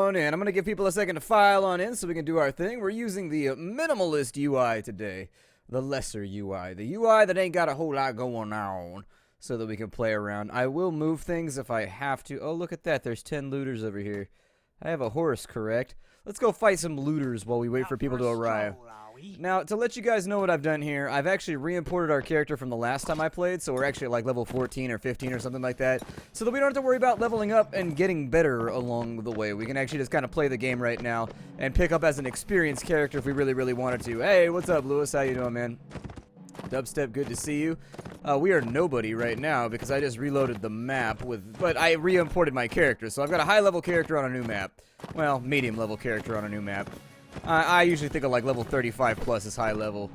on in. I'm going to give people a second to file on in so we can do our thing. We're using the minimalist UI today, the lesser UI, the UI that ain't got a whole lot going on, so that we can play around. I will move things if I have to. Oh, look at that. There's 10 looters over here. I have a horse, correct? Let's go fight some looters while we wait for people to arrive. Now, to let you guys know what I've done here, I've actually re-imported our character from the last time I played, so we're actually at like level 14 or 15 or something like that, so that we don't have to worry about leveling up and getting better along the way. We can actually just kind of play the game right now and pick up as an experienced character if we really, really wanted to. Hey, what's up, Lewis? How you doing, man? Dubstep, good to see you. We are nobody right now because I just reloaded the map but I re-imported my character, so I've got a high-level character on a new map. Well, medium-level character on a new map. I usually think of like level 35 plus as high level.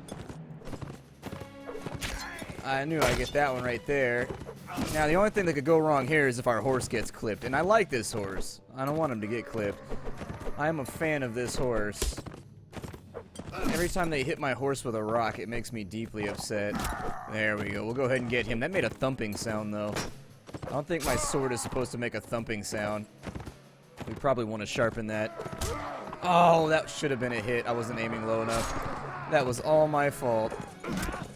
I knew I'd get that one right there. Now, the only thing that could go wrong here is if our horse gets clipped. And I like this horse. I don't want him to get clipped. I am a fan of this horse. Every time they hit my horse with a rock, it makes me deeply upset. There we go. We'll go ahead and get him. That made a thumping sound, though. I don't think my sword is supposed to make a thumping sound. We probably want to sharpen that. Oh, that should have been a hit. I wasn't aiming low enough. That was all my fault.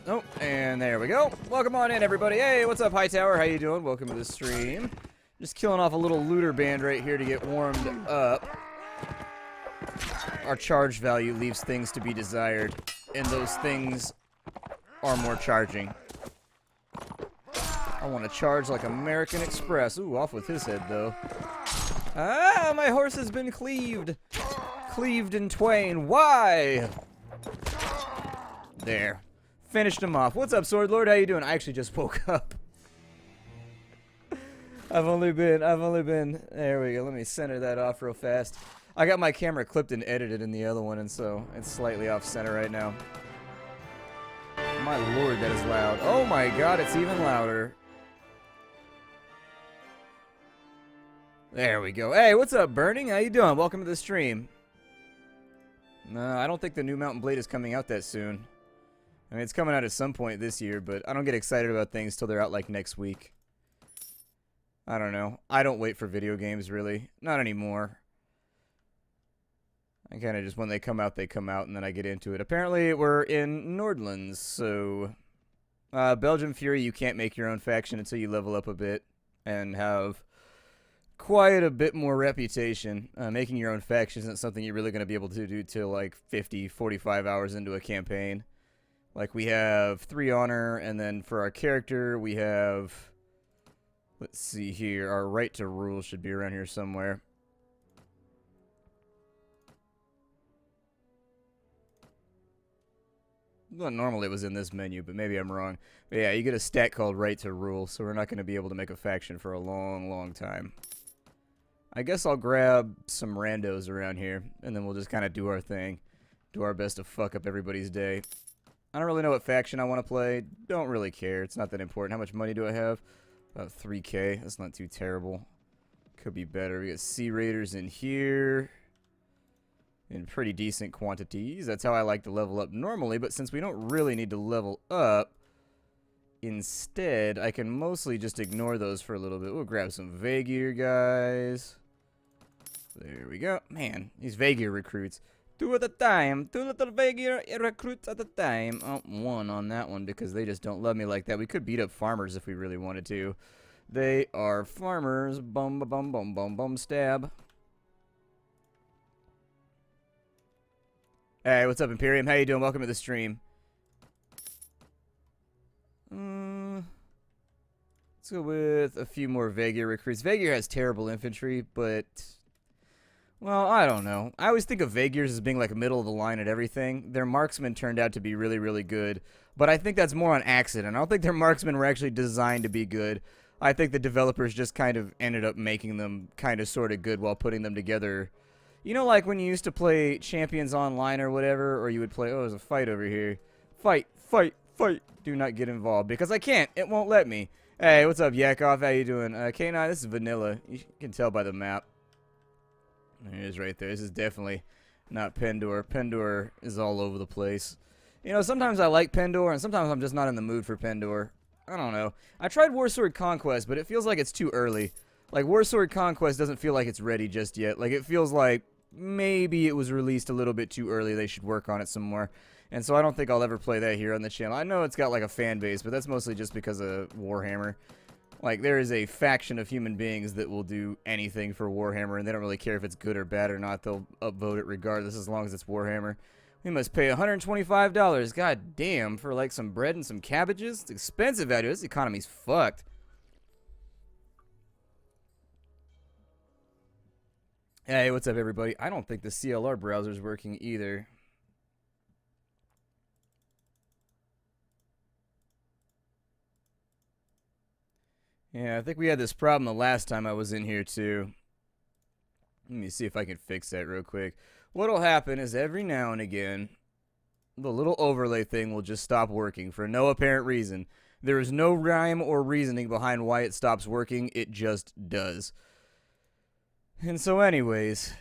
Oh, and there we go. Welcome on in, everybody. Hey, what's up, Hightower? How you doing? Welcome to the stream. Just killing off a little looter band right here to get warmed up. Our charge value leaves things to be desired, and those things are more charging. I want to charge like American Express. Ooh, off with his head, though. Ah, my horse has been cleaved. Cleaved in twain. Why? There. Finished him off. What's up, Sword Lord? How you doing? I actually just woke up. I've only been, there we go. Let me center that off real fast. I got my camera clipped and edited in the other one, and so it's slightly off center right now. My lord, that is loud. Oh my god, it's even louder. There we go. Hey, what's up, Burning? How you doing? Welcome to the stream. No, I don't think the new Mountain Blade is coming out that soon. I mean, it's coming out at some point this year, but I don't get excited about things till they're out like next week. I don't know. I don't wait for video games, really. Not anymore. I kind of just, when they come out, and then I get into it. Apparently, we're in Nordlands, so... Belgium Fury, you can't make your own faction until you level up a bit and have quite a bit more reputation. Making your own faction isn't something you're really going to be able to do till like 50, 45 hours into a campaign. Like, we have 3 honor, and then for our character, we have... Let's see here. Our right to rule should be around here somewhere. Well, normally it was in this menu, but maybe I'm wrong. But yeah, you get a stat called right to rule, so we're not going to be able to make a faction for a long, long time. I guess I'll grab some randos around here, and then we'll just kind of do our thing. Do our best to fuck up everybody's day. I don't really know what faction I want to play. Don't really care. It's not that important. How much money do I have? About 3K. That's not too terrible. Could be better. We got Sea Raiders in here. In pretty decent quantities. That's how I like to level up normally, but since we don't really need to level up, instead, I can mostly just ignore those for a little bit. We'll grab some Vaegear, guys. There we go. Man, these Vaegear recruits. 2 at a time. 2 little Vaegear recruits at a time. Oh, 1 on that one because they just don't love me like that. We could beat up farmers if we really wanted to. They are farmers. Bum, bum, bum, bum, bum, stab. Hey, what's up, Imperium? How you doing? Welcome to the stream. Let's go with a few more Vaegear recruits. Vaegear has terrible infantry, but... Well, I don't know. I always think of Vaegears as being like a middle of the line at everything. Their marksmen turned out to be really, really good. But I think that's more on accident. I don't think their marksmen were actually designed to be good. I think the developers just kind of ended up making them kind of sort of good while putting them together. You know, like when you used to play Champions Online or whatever, or you would play, oh, there's a fight over here. Fight, fight, fight. Do not get involved, because I can't. It won't let me. Hey, what's up, Yakov? How you doing? K9, this is vanilla. You can tell by the map. There it is right there. This is definitely not Pendor. Pendor is all over the place. You know, sometimes I like Pendor, and sometimes I'm just not in the mood for Pendor. I don't know. I tried Warsword Conquest, but it feels like it's too early. Like, Warsword Conquest doesn't feel like it's ready just yet. Like, it feels like maybe it was released a little bit too early. They should work on it some more. And so I don't think I'll ever play that here on the channel. I know it's got, like, a fan base, but that's mostly just because of Warhammer. Like, there is a faction of human beings that will do anything for Warhammer, and they don't really care if it's good or bad or not. They'll upvote it regardless as long as it's Warhammer. We must pay $125. God damn, for, like, some bread and some cabbages? It's expensive out here. This economy's fucked. Hey, what's up, everybody? I don't think the CLR browser's working either. Yeah, I think we had this problem the last time I was in here, too. Let me see if I can fix that real quick. What'll happen is every now and again, the little overlay thing will just stop working for no apparent reason. There is no rhyme or reasoning behind why it stops working. It just does. And so anyways,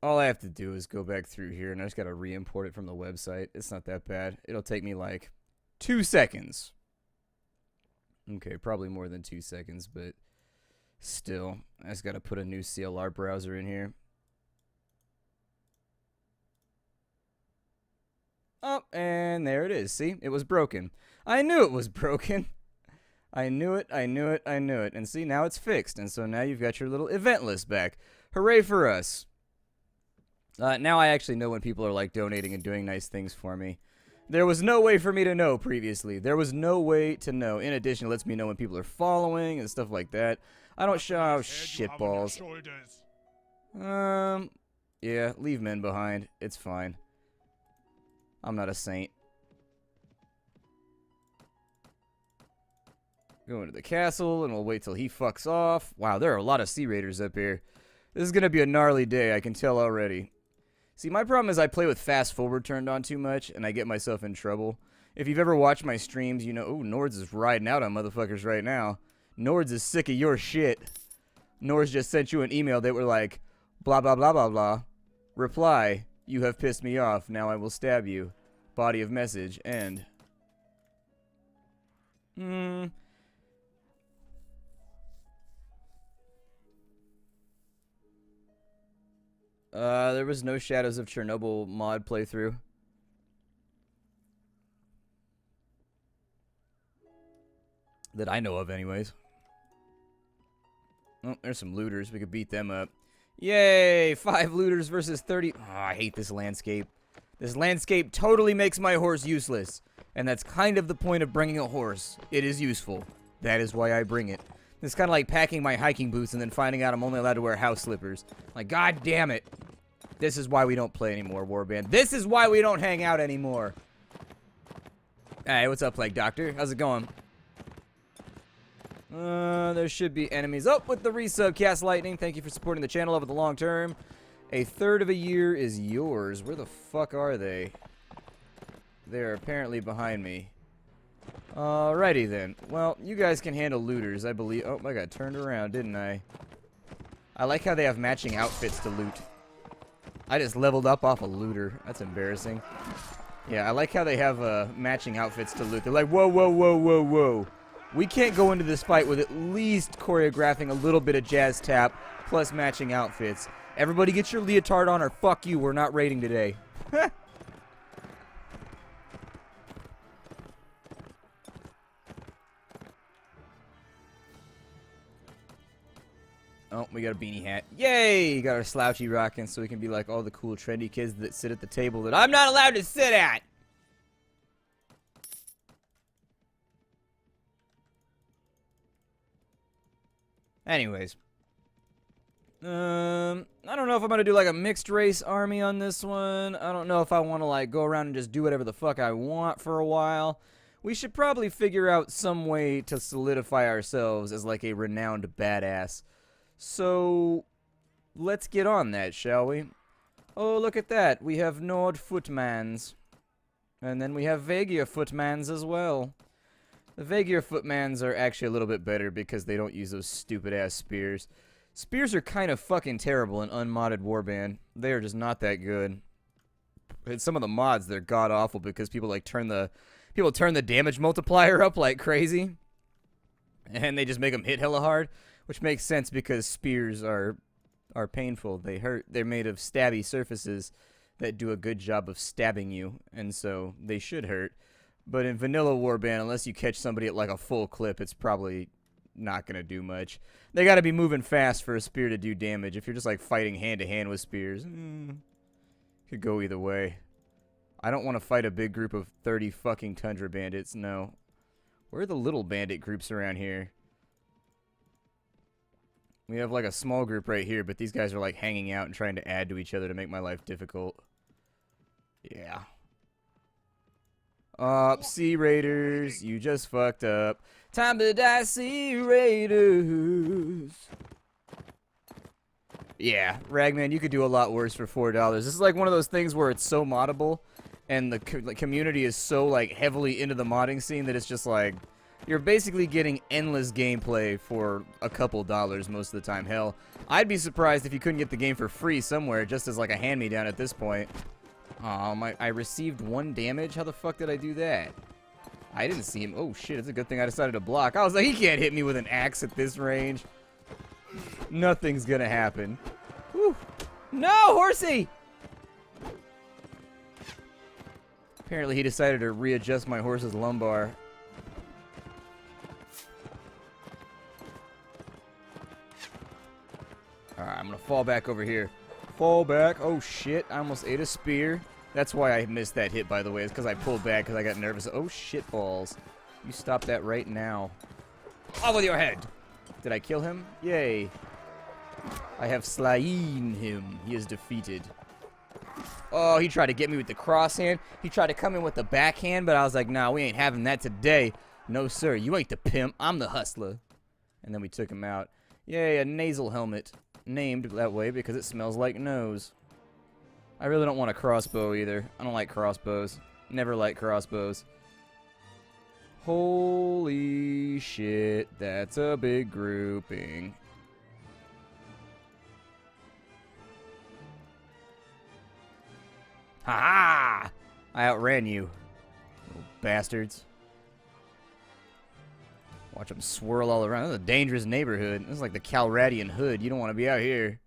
all I have to do is go back through here, and I just got to re-import it from the website. It's not that bad. It'll take me like 2 seconds. Okay, probably more than 2 seconds, but still, I just got to put a new CLR browser in here. Oh, and there it is. See? It was broken. I knew it was broken. I knew it, I knew it, I knew it. And see, now it's fixed. And so now you've got your little event list back. Hooray for us. Now I actually know when people are, like, donating and doing nice things for me. There was no way for me to know previously. There was no way to know. In addition, it lets me know when people are following and stuff like that. I don't show shitballs. Yeah, leave men behind. It's fine. I'm not a saint. Go into the castle, and we'll wait till he fucks off. Wow, there are a lot of Sea Raiders up here. This is going to be a gnarly day, I can tell already. See, my problem is I play with fast forward turned on too much, and I get myself in trouble. If you've ever watched my streams, you know, oh, Nords is riding out on motherfuckers right now. Nords is sick of your shit. Nords just sent you an email that were like, blah, blah, blah, blah, blah. Reply, you have pissed me off, now I will stab you. Body of message, end. There was no Shadows of Chernobyl mod playthrough. That I know of, anyways. Oh, there's some looters. We could beat them up. Yay! 5 looters versus 30. Oh, I hate this landscape. This landscape totally makes my horse useless. And that's kind of the point of bringing a horse. It is useful. That is why I bring it. It's kind of like packing my hiking boots and then finding out I'm only allowed to wear house slippers. Like, god damn it. This is why we don't play anymore, Warband. This is why we don't hang out anymore. Hey, what's up, Plague Doctor? How's it going? There should be enemies. Oh, with the resub, Cast Lightning. Thank you for supporting the channel over the long term. A third of a year is yours. Where the fuck are they? They're apparently behind me. Alrighty then. Well, you guys can handle looters, I believe. Oh, I got turned around, didn't I? I like how they have matching outfits to loot. I just leveled up off a looter. That's embarrassing. Yeah, I like how they have matching outfits to loot. They're like, whoa, whoa, whoa, whoa, whoa. We can't go into this fight with at least choreographing a little bit of jazz tap plus matching outfits. Everybody get your leotard on or fuck you, we're not raiding today. Oh, we got a beanie hat. Yay! Got our slouchy rocking so we can be like all the cool trendy kids that sit at the table that I'm not allowed to sit at! Anyways. I don't know if I'm gonna do like a mixed race army on this one. I don't know if I want to like go around and just do whatever the fuck I want for a while. We should probably figure out some way to solidify ourselves as like a renowned badass. So, let's get on that, shall we? Oh, look at that. We have Nord Footmans. And then we have Vagier Footmans as well. The Vagier Footmans are actually a little bit better because they don't use those stupid-ass spears. Spears are kind of fucking terrible in unmodded Warband. They are just not that good. And some of the mods, they're god-awful because people, like, turn the damage multiplier up like crazy. And they just make them hit hella hard. which makes sense because spears are painful. They hurt. They're made of stabby surfaces that do a good job of stabbing you, and so they should hurt. But in vanilla warband, unless you catch somebody at like a full clip, it's probably not gonna do much. They gotta be moving fast for a spear to do damage. If you're just like fighting hand to hand with spears, could go either way. I don't want to fight a big group of 30 fucking tundra bandits, no. Where are the little bandit groups around here? We have like a small group right here, but these guys are like hanging out and trying to add to each other to make my life difficult. Yeah. Sea Raiders, you just fucked up. Time to die, Sea Raiders. Yeah, Ragman, you could do a lot worse for $4. This is like one of those things where it's so moddable, and the community is so like heavily into the modding scene that it's just like you're basically getting endless gameplay for a couple dollars most of the time. Hell, I'd be surprised if you couldn't get the game for free somewhere just as like a hand-me-down at this point. Aw, I received 1 damage? How the fuck did I do that? I didn't see him. Oh shit, it's a good thing I decided to block. I was like, he can't hit me with an axe at this range. Nothing's gonna happen. Whew. No, horsey! Apparently he decided to readjust my horse's lumbar. Alright, I'm gonna fall back over here. Fall back. Oh shit, I almost ate a spear. That's why I missed that hit, by the way. It's because I pulled back because I got nervous. Oh shit balls. You stop that right now. Off with your head! Did I kill him? Yay. I have slain him. He is defeated. Oh, he tried to get me with the crosshand. He tried to come in with the backhand, but I was like, nah, we ain't having that today. No, sir. You ain't the pimp. I'm the hustler. And then we took him out. Yay, a nasal helmet. Named that way because it smells like nose. I really don't want a crossbow either. I don't like crossbows. Never like crossbows. Holy shit, that's a big grouping. Ha-ha! I outran you, little bastards. Watch them swirl all around. This is a dangerous neighborhood. This is like the Calradian hood. You don't want to be out here.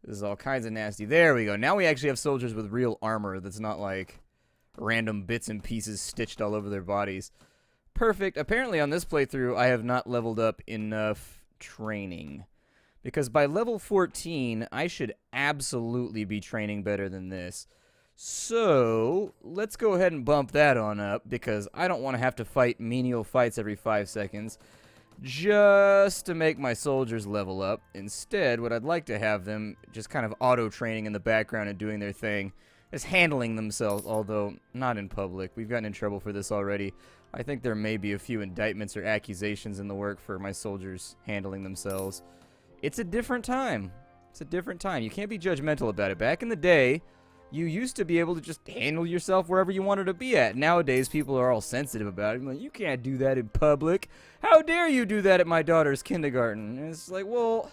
This is all kinds of nasty. There we go. Now we actually have soldiers with real armor that's not like random bits and pieces stitched all over their bodies. Perfect. Apparently on this playthrough, I have not leveled up enough training. Because by level 14, I should absolutely be training better than this. So, let's go ahead and bump that on up, because I don't want to have to fight menial fights every 5 seconds just to make my soldiers level up. Instead, what I'd like to have them just kind of auto-training in the background and doing their thing is handling themselves, although not in public. We've gotten in trouble for this already. I think there may be a few indictments or accusations in the work for my soldiers handling themselves. It's a different time. It's a different time. You can't be judgmental about it. Back in the day, you used to be able to just handle yourself wherever you wanted to be at. Nowadays, people are all sensitive about it. Like, you can't do that in public. How dare you do that at my daughter's kindergarten? And it's like, well,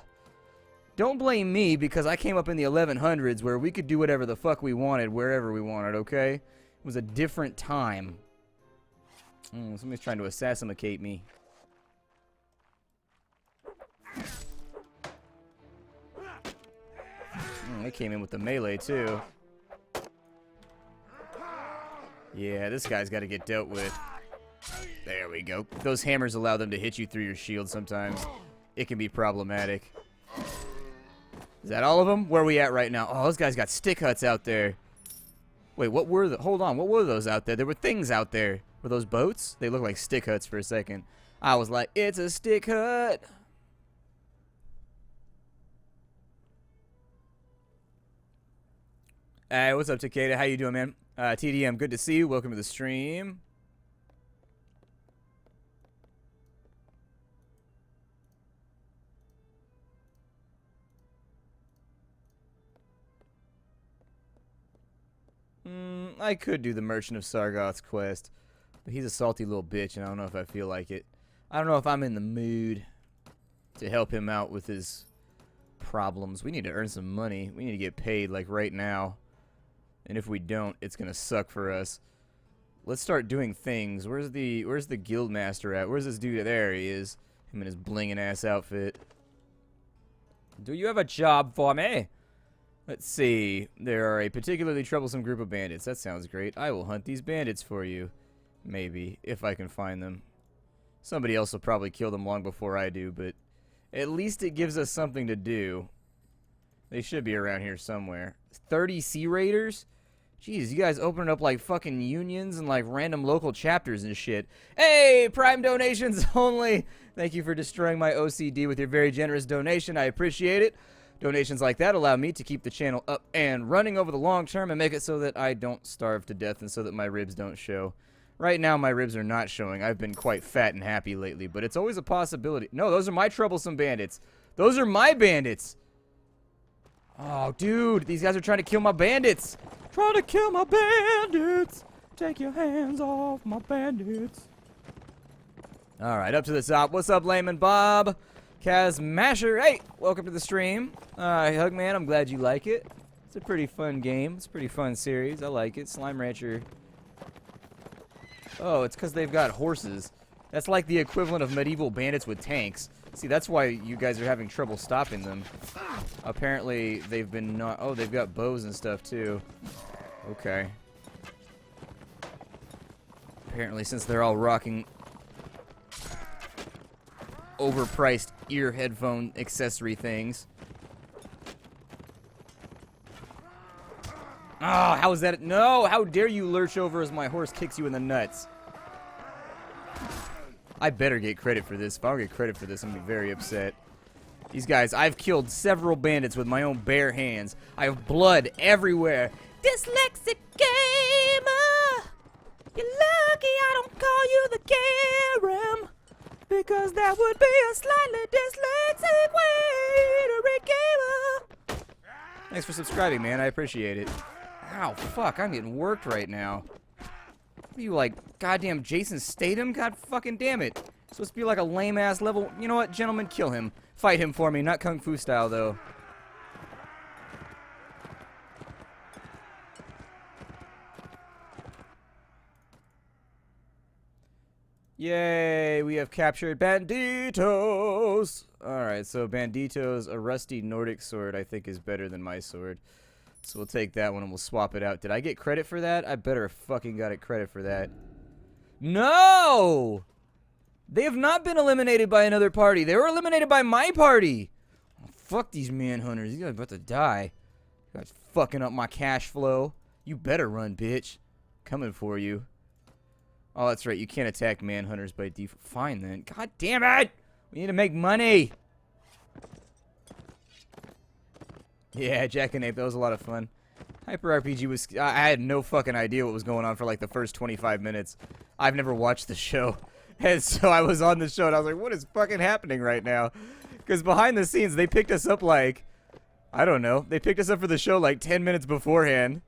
don't blame me because I came up in the 1100s where we could do whatever the fuck we wanted, wherever we wanted, okay? It was a different time. Somebody's trying to assassinate me. They came in with the melee, too. Yeah, this guy's got to get dealt with. There we go. Those hammers allow them to hit you through your shield sometimes. It can be problematic. Is that all of them? Where are we at right now? Oh, those guys got stick huts out there. Wait, what were the... Hold on, what were those out there? There were things out there. Were those boats? They look like stick huts for a second. I was like, it's a stick hut. Hey, what's up, Takeda? How you doing, man? TDM, good to see you. Welcome to the stream. I could do the Merchant of Sargoth's quest, but he's a salty little bitch, and I don't know if I feel like it. I don't know if I'm in the mood to help him out with his problems. We need to earn some money. We need to get paid, like, right now. And if we don't, it's gonna suck for us. Let's start doing things. Where's the guild master at? Where's this dude? There he is. Him in his blingin' ass outfit. Do you have a job for me? Let's see. There are a particularly troublesome group of bandits. That sounds great. I will hunt these bandits for you. Maybe, if I can find them. Somebody else will probably kill them long before I do, but at least it gives us something to do. They should be around here somewhere. 30 Sea Raiders? Jeez, you guys opening up like fucking unions and like random local chapters and shit. Hey, Prime donations only. Thank you for destroying my OCD with your very generous donation. I appreciate it. Donations like that allow me to keep the channel up and running over the long term and make it so that I don't starve to death and so that my ribs don't show. Right now, my ribs are not showing. I've been quite fat and happy lately, but it's always a possibility. No, those are my troublesome bandits. Those are my bandits. Oh, dude, these guys are trying to kill my bandits. Trying to kill my bandits. Take your hands off my bandits. All right, up to the top. What's up, Layman Bob? Kaz Masher. Hey, welcome to the stream. Hugman, I'm glad you like it. It's a pretty fun game. It's a pretty fun series. I like it. Slime Rancher. Oh, it's because they've got horses. That's like the equivalent of medieval bandits with tanks. See, that's why you guys are having trouble stopping them. Apparently, they've been not... Oh, they've got bows and stuff, too. Okay. Apparently, since they're all rocking overpriced ear headphone accessory things. Oh, how is that? No! How dare you lurch over as my horse kicks you in the nuts? I better get credit for this. If I don't get credit for this, I'm going to be very upset. These guys, I've killed several bandits with my own bare hands. I have blood everywhere. Dyslexic gamer! You're lucky I don't call you the Garam, because that would be a slightly dyslexic way to read gamer. Thanks for subscribing, man. I appreciate it. Ow, fuck. I'm getting worked right now. What are you, like, goddamn Jason Statham? God fucking damn it. It's supposed to be like a lame-ass level. You know what, gentlemen? Kill him. Fight him for me. Not Kung Fu style, though. Yay, we have captured Banditos! Alright, so Banditos, a rusty Nordic sword, I think is better than my sword. So we'll take that one and we'll swap it out. Did I get credit for that? I better have fucking got it credit for that. No! They have not been eliminated by another party. They were eliminated by my party! Oh, fuck these manhunters. These guys are about to die. You guys fucking up my cash flow. You better run, bitch. Coming for you. Oh, that's right. You can't attack manhunters by default. Fine, then. God damn it! We need to make money! Yeah, Jack and Ape. That was a lot of fun. Hyper RPG was... I had no fucking idea what was going on for, like, the first 25 minutes. I've never watched the show. And so I was on the show, and I was like, what is fucking happening right now? Because behind the scenes, they picked us up, like... I don't know. They picked us up for the show, like, 10 minutes beforehand.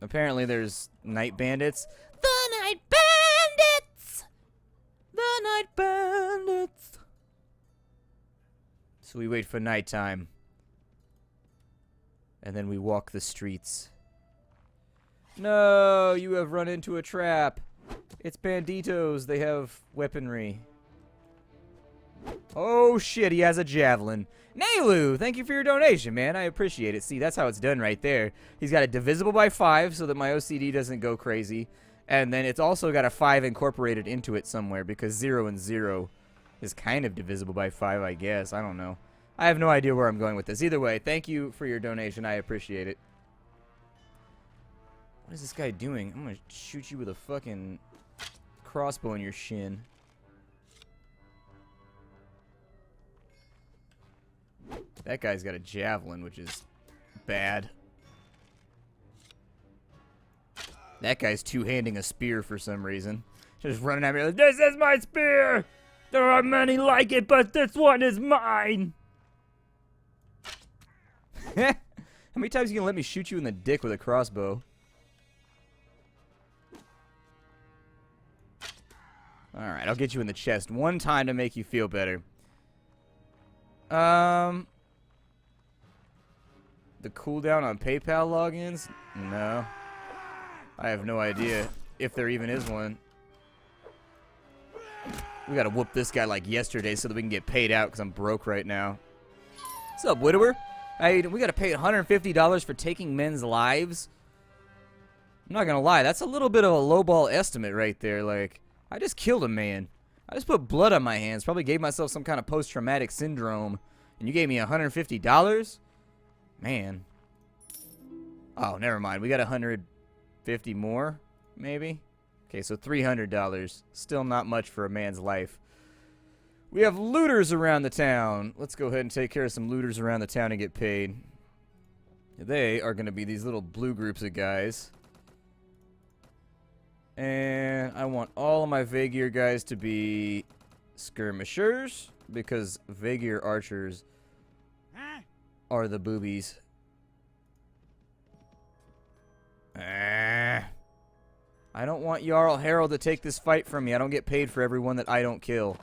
Apparently there's night bandits. The night bandits! The night bandits! So we wait for nighttime. And then we walk the streets. No, you have run into a trap. It's banditos. They have weaponry. Oh shit, he has a javelin. Nailu, thank you for your donation, man. I appreciate it. See, that's how it's done right there. He's got it divisible by 5 so that my OCD doesn't go crazy. And then it's also got a 5 incorporated into it somewhere because 0 and 0 is kind of divisible by 5, I guess. I don't know. I have no idea where I'm going with this. Either way, thank you for your donation. I appreciate it. What is this guy doing? I'm going to shoot you with a fucking crossbow in your shin. That guy's got a javelin, which is bad. That guy's two-handing a spear for some reason. Just running at me like, this is my spear! There are many like it, but this one is mine! How many times are you gonna let me shoot you in the dick with a crossbow? Alright, I'll get you in the chest one time to make you feel better. The cooldown on PayPal logins? No. I have no idea if there even is one. We gotta whoop this guy like yesterday so that we can get paid out because I'm broke right now. What's up, widower? Hey, we gotta pay $150 for taking men's lives? I'm not gonna lie, that's a little bit of a lowball estimate right there. Like, I just killed a man. I just put blood on my hands. Probably gave myself some kind of post-traumatic syndrome. And you gave me $150? Man. Oh, never mind. We got 150 more, maybe? Okay, so $300. Still not much for a man's life. We have looters around the town. Let's go ahead and take care of some looters around the town and get paid. They are going to be these little blue groups of guys. And I want all of my Vagear guys to be skirmishers, because Vagear archers are the boobies. I don't want Jarl Harald to take this fight from me. I don't get paid for everyone that I don't kill.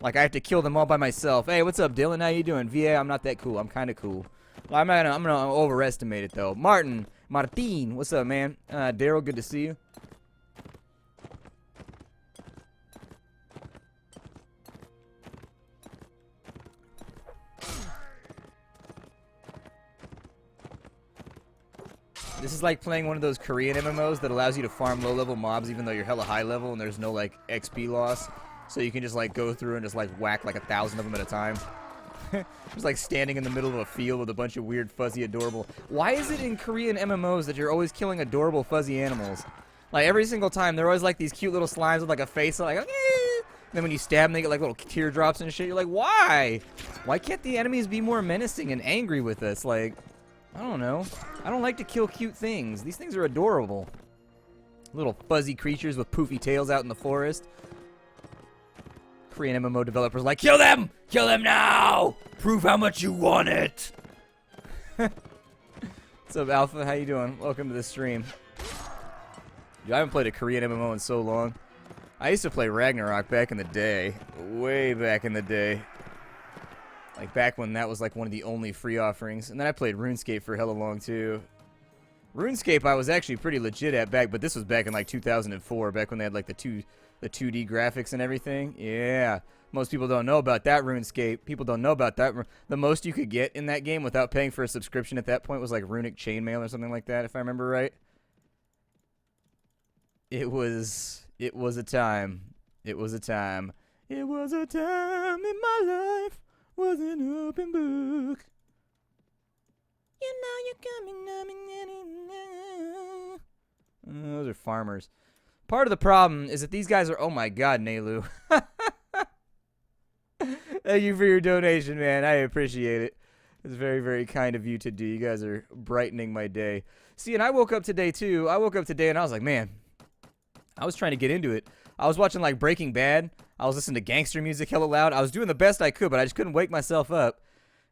Like, I have to kill them all by myself. Hey, what's up, Dylan? How you doing? VA, I'm not that cool. I'm kind of cool. I'm gonna overestimate it, though. Martin, what's up, man? Daryl, good to see you. This is like playing one of those Korean MMOs that allows you to farm low-level mobs even though you're hella high level and there's no, like, XP loss. So you can just, like, go through and just, like, whack, like, 1,000 of them at a time. Just, like, standing in the middle of a field with a bunch of weird, fuzzy, adorable... Why is it in Korean MMOs that you're always killing adorable, fuzzy animals? Like, every single time, they're always, like, these cute little slimes with, like, a face, like, and then when you stab them, they get, like, little teardrops and shit. You're like, why? Why can't the enemies be more menacing and angry with us? Like... I don't know. I don't like to kill cute things. These things are adorable. Little fuzzy creatures with poofy tails out in the forest. Korean MMO developers like, kill them! Kill them now! Prove how much you want it! What's up, Alpha? How you doing? Welcome to the stream. Dude, I haven't played a Korean MMO in so long. I used to play Ragnarok back in the day. Way back in the day. Like, back when that was, like, one of the only free offerings. And then I played RuneScape for hella long, too. RuneScape I was actually pretty legit at back, but this was back in, like, 2004, back when they had, like, the 2D graphics and everything. Yeah. Most people don't know about that RuneScape. People don't know about that. The most you could get in that game without paying for a subscription at that point was, like, Runic Chainmail or something like that, if I remember right. It was a time. It was a time. It was a time in my life. Was an open book. You know you're coming. Those are farmers. Part of the problem is that these guys are... Oh my god, Nelu. Thank you for your donation, man. I appreciate it. It's very, very kind of you to do. You guys are brightening my day. See, and I woke up today, too. I woke up today and I was like, man, I was trying to get into it. I was watching, like, Breaking Bad. I was listening to gangster music hella loud. I was doing the best I could, but I just couldn't wake myself up.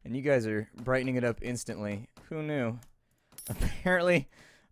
And you guys are brightening it up instantly. Who knew?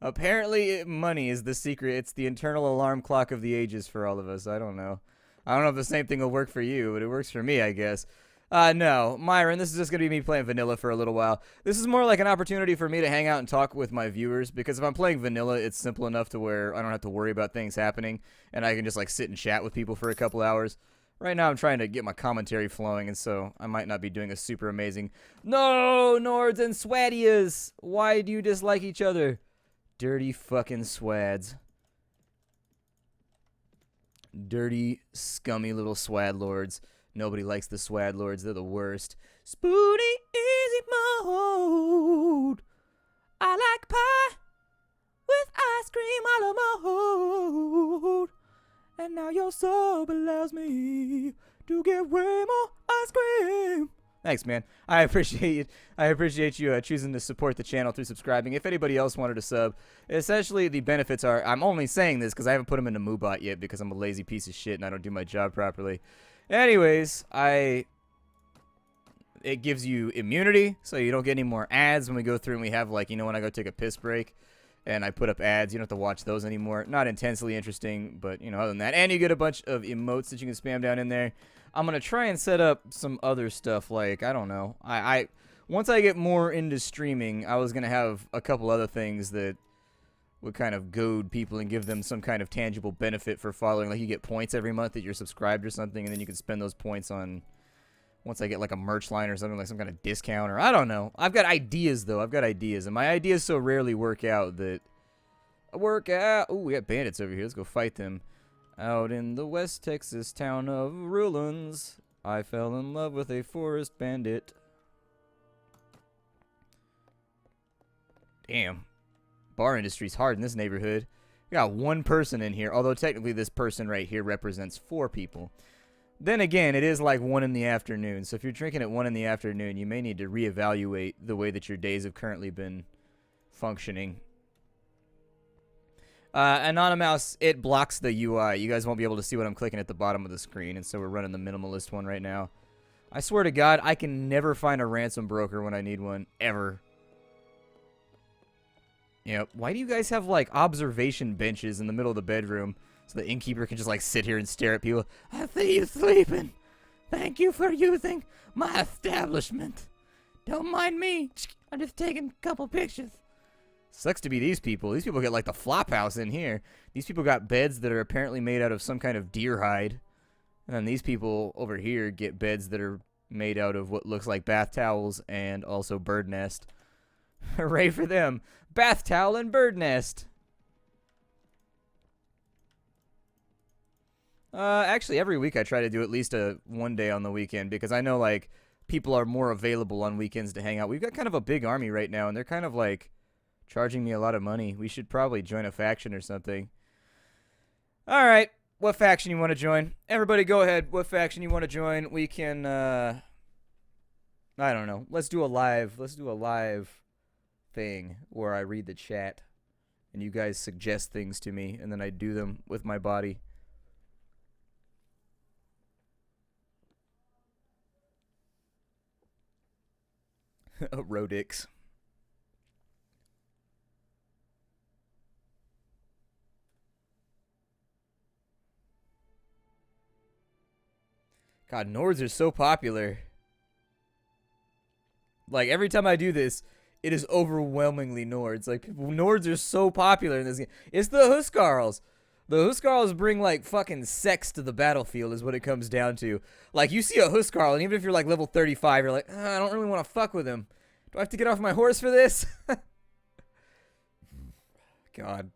Apparently money is the secret. It's the internal alarm clock of the ages for all of us. I don't know. I don't know if the same thing will work for you, but it works for me, I guess. No, Myron, this is just going to be me playing vanilla for a little while. This is more like an opportunity for me to hang out and talk with my viewers, because if I'm playing vanilla, it's simple enough to where I don't have to worry about things happening, and I can just, like, sit and chat with people for a couple hours. Right now, I'm trying to get my commentary flowing, and so I might not be doing a super amazing... No, Nords and Swadias! Why do you dislike each other? Dirty fucking swads. Dirty, scummy little swad lords. Nobody likes the swad lords. They're the worst. Spoony easy mode. I like pie with ice cream a la mode. And now your sub allows me to get way more ice cream. Thanks, man. I appreciate it. I appreciate you choosing to support the channel through subscribing. If anybody else wanted to sub, essentially the benefits are, I'm only saying this because I haven't put them into Moobot yet because I'm a lazy piece of shit and I don't do my job properly. Anyways, it gives you immunity, so you don't get any more ads when we go through and we have, like, you know, when I go take a piss break and I put up ads, you don't have to watch those anymore. Not intensely interesting, but, you know, other than that. And you get a bunch of emotes that you can spam down in there. I'm going to try and set up some other stuff, like, I don't know. Once I get more into streaming, I was going to have a couple other things that would kind of goad people and give them some kind of tangible benefit for following. Like, you get points every month that you're subscribed or something, and then you can spend those points on, once I get like a merch line or something, like some kind of discount, or I don't know. I've got ideas, though. I've got ideas, and my ideas so rarely work out that... Ooh, we got bandits over here. Let's go fight them. Out in the West Texas town of Ruins, I fell in love with a forest bandit. Damn. Bar industry's hard in this neighborhood. We got one person in here, although technically this person right here represents 4 people. Then again, it is like 1 in the afternoon, so if you're drinking at 1 in the afternoon, you may need to reevaluate the way that your days have currently been functioning. Anonymous, it blocks the UI. You guys won't be able to see what I'm clicking at the bottom of the screen, and so we're running the minimalist one right now. I swear to God, I can never find a ransom broker when I need one, ever. Yeah, why do you guys have, like, observation benches in the middle of the bedroom so the innkeeper can just, like, sit here and stare at people? I see you sleeping. Thank you for using my establishment. Don't mind me. I'm just taking a couple pictures. Sucks to be these people. These people get, like, the flop house in here. These people got beds that are apparently made out of some kind of deer hide. And then these people over here get beds that are made out of what looks like bath towels and also bird nest. Hooray for them. Bath towel and bird nest. Actually, every week I try to do at least one day on the weekend because I know, like, people are more available on weekends to hang out. We've got kind of a big army right now, and they're kind of, like, charging me a lot of money. We should probably join a faction or something. All right. What faction you want to join? Everybody go ahead. What faction you want to join? We can, I don't know. Let's do a live thing where I read the chat and you guys suggest things to me and then I do them with my body. Rodix. God, Nords are so popular. Like, every time I do this, it is overwhelmingly Nords. Like, Nords are so popular in this game. It's the Huskarls. The Huskarls bring, like, fucking sex to the battlefield is what it comes down to. Like, you see a Huskarl, and even if you're, like, level 35, you're like, I don't really want to fuck with him. Do I have to get off my horse for this? God.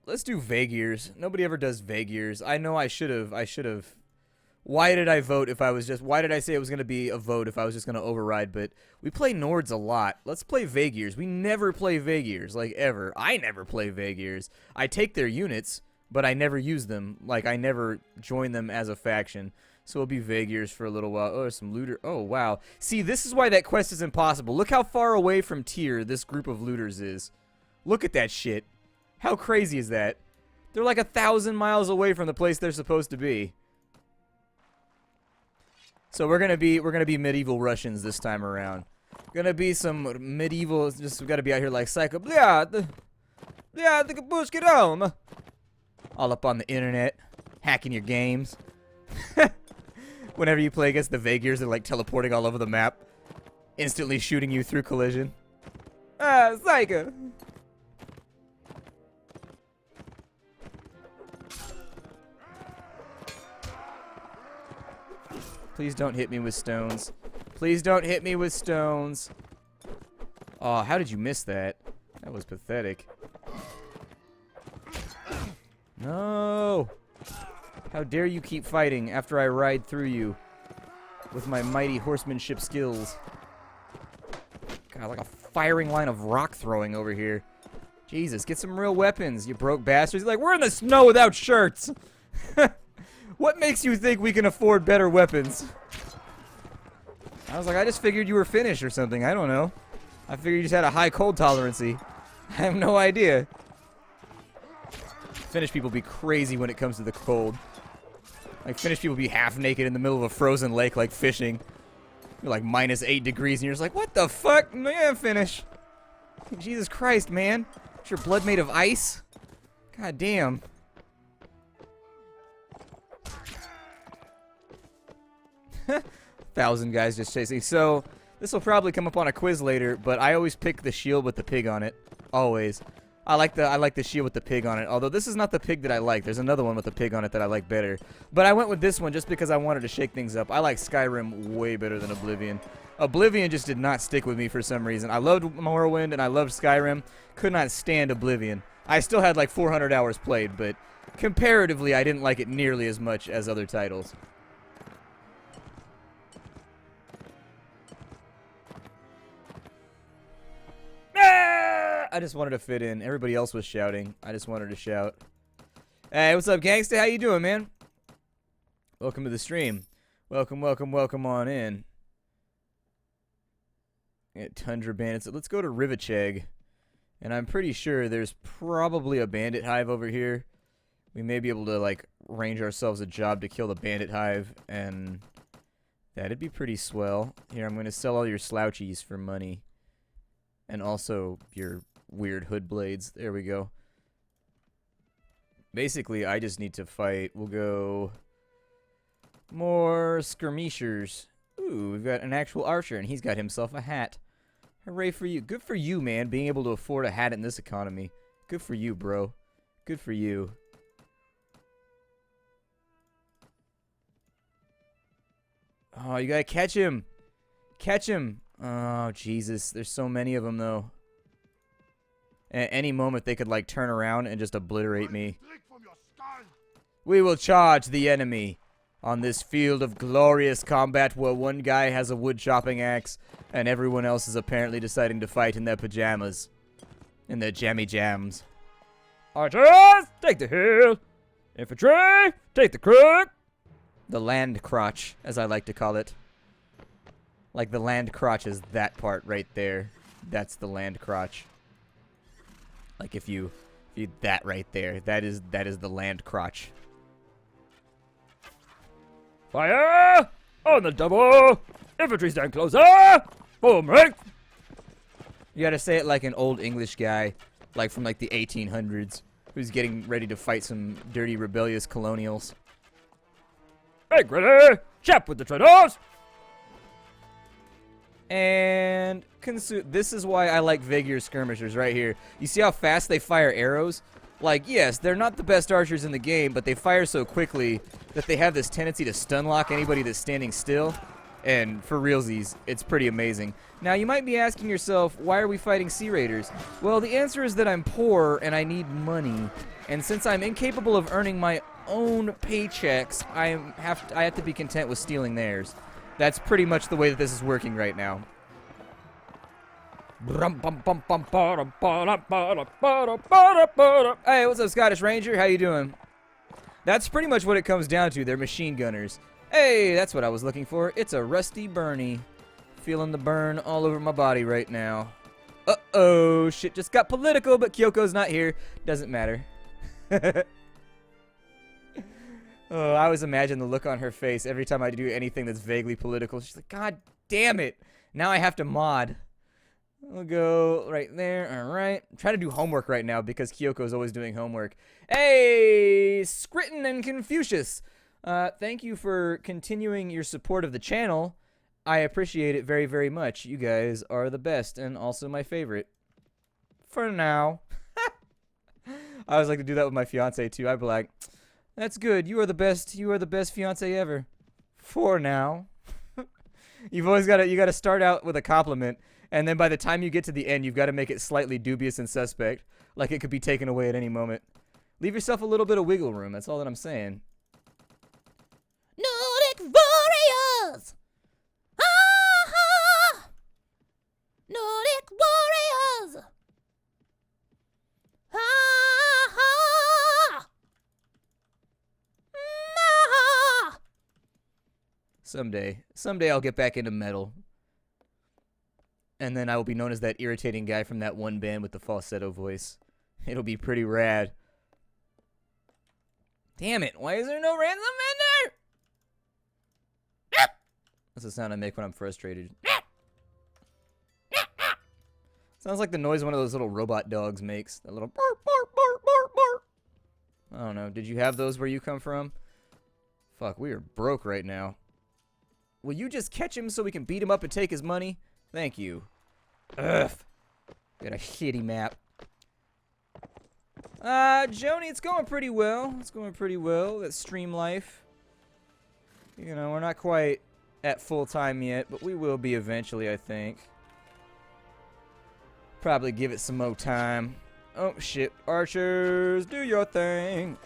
Let's do Vaegirs. Nobody ever does Vaegirs. I know I should have. Why did I vote if I was just... Why did I say it was going to be a vote if I was just going to override? But we play Nords a lot. Let's play Vaegirs. We never play Vaegirs, like, ever. I never play Vaegirs. I take their units, but I never use them. Like, I never join them as a faction. So it'll be Vaegirs for a little while. Oh, some looter. Oh, wow. See, this is why that quest is impossible. Look how far away from tier this group of looters is. Look at that shit. How crazy is that? They're like 1,000 miles away from the place they're supposed to be. So we're gonna be medieval Russians this time around. Gonna be some medieval. Just we gotta be out here like psycho. The kabushka dome. All up on the internet, hacking your games. Whenever you play against the Vaegirs, they're like teleporting all over the map, instantly shooting you through collision. Psycho. Please don't hit me with stones. Please don't hit me with stones. Oh, how did you miss that? That was pathetic. No! How dare you keep fighting after I ride through you with my mighty horsemanship skills. God, like a firing line of rock throwing over here. Jesus, get some real weapons, you broke bastards. Like, we're in the snow without shirts! What makes you think we can afford better weapons? I was like, I just figured you were Finnish or something. I don't know. I figured you just had a high cold tolerancy. I have no idea. Finnish people be crazy when it comes to the cold. Like, Finnish people be half naked in the middle of a frozen lake, like fishing. You're like -8 degrees, and you're just like, what the fuck? Yeah, Finnish. Jesus Christ, man. Is your blood made of ice? God damn. $1,000 guys just chasing. So This will probably come up on a quiz later, but I always pick the shield with the pig on it. Always. I like the shield with the pig on it. Although this is not the pig that I like. There's another one with a pig on it that I like better. But I went with this one just because I wanted to shake things up. I like Skyrim way better than Oblivion. Oblivion just did not stick with me for some reason. I loved Morrowind and I loved Skyrim. Could not stand Oblivion. I still had like 400 hours played, but comparatively I didn't like it nearly as much as other titles. I just wanted to fit in. Everybody else was shouting. I just wanted to shout. Hey, what's up, gangsta? How you doing, man? Welcome to the stream. Welcome, welcome, welcome on in. Tundra bandits. Let's go to Rivacheg. And I'm pretty sure there's probably a bandit hive over here. We may be able to, like, range ourselves a job to kill the bandit hive. And that'd be pretty swell. Here, I'm going to sell all your slouchies for money. And also your weird hood blades. There we go. Basically, I just need to fight. We'll go more skirmishers. Ooh, we've got an actual archer, and he's got himself a hat. Hooray for you. Good for you, man, being able to afford a hat in this economy. Good for you, bro. Good for you. Oh, you gotta catch him. Catch him. Oh, Jesus. There's so many of them, though. At any moment, they could, like, turn around and just obliterate me. We will charge the enemy on this field of glorious combat where one guy has a wood-chopping axe and everyone else is apparently deciding to fight in their pajamas. In their jammy jams. Archers, take the hill. Infantry, take the crook. The land crotch, as I like to call it. Like, the land crotch is that part right there. That's the land crotch. Like, if you that right there, that is the land crotch. Fire! On the double! Infantry stand closer! Boom, right! You gotta say it like an old English guy, like from like the 1800s, who's getting ready to fight some dirty, rebellious colonials. Hey, ready! Chap with the traitors! And this is why I like Vaegir skirmishers right here. You see how fast they fire arrows? Like, yes, they're not the best archers in the game, but they fire so quickly that they have this tendency to stun lock anybody that's standing still. And for realsies, it's pretty amazing. Now, you might be asking yourself, why are we fighting Sea Raiders? Well, the answer is that I'm poor and I need money. And since I'm incapable of earning my own paychecks, I have to be content with stealing theirs. That's pretty much the way that this is working right now. Hey, what's up, Scottish Ranger? How you doing? That's pretty much what it comes down to. They're machine gunners. Hey, that's what I was looking for. It's a rusty Bernie. Feeling the burn all over my body right now. Uh-oh, shit just got political, but Kyoko's not here. Doesn't matter. Oh, I always imagine the look on her face every time I do anything that's vaguely political. She's like, God damn it. Now I have to mod. We'll go right there. All right. I'm trying to do homework right now because Kyoko's always doing homework. Hey, Scritton and Confucius. Thank you for continuing your support of the channel. I appreciate it very, very much. You guys are the best and also my favorite. For now. I always like to do that with my fiance too. I'd be like, that's good. You are the best. You are the best fiance ever. For now. You gotta start out with a compliment, and then by the time you get to the end, you've got to make it slightly dubious and suspect, like it could be taken away at any moment. Leave yourself a little bit of wiggle room. That's all that I'm saying. Nordic warriors. Ha! Nordic warriors. Ha! Someday I'll get back into metal. And then I will be known as that irritating guy from that one band with the falsetto voice. It'll be pretty rad. Damn it, why is there no ransom vendor? That's the sound I make when I'm frustrated. Sounds like the noise one of those little robot dogs makes. That little bark, bark, bark, bark, bark. I don't know, did you have those where you come from? Fuck, we are broke right now. Will you just catch him so we can beat him up and take his money? Thank you. Ugh. Got a shitty map. Joni, it's going pretty well. It's going pretty well. That stream life. You know, we're not quite at full time yet, but we will be eventually, I think. Probably give it some more time. Oh, shit. Archers, do your thing.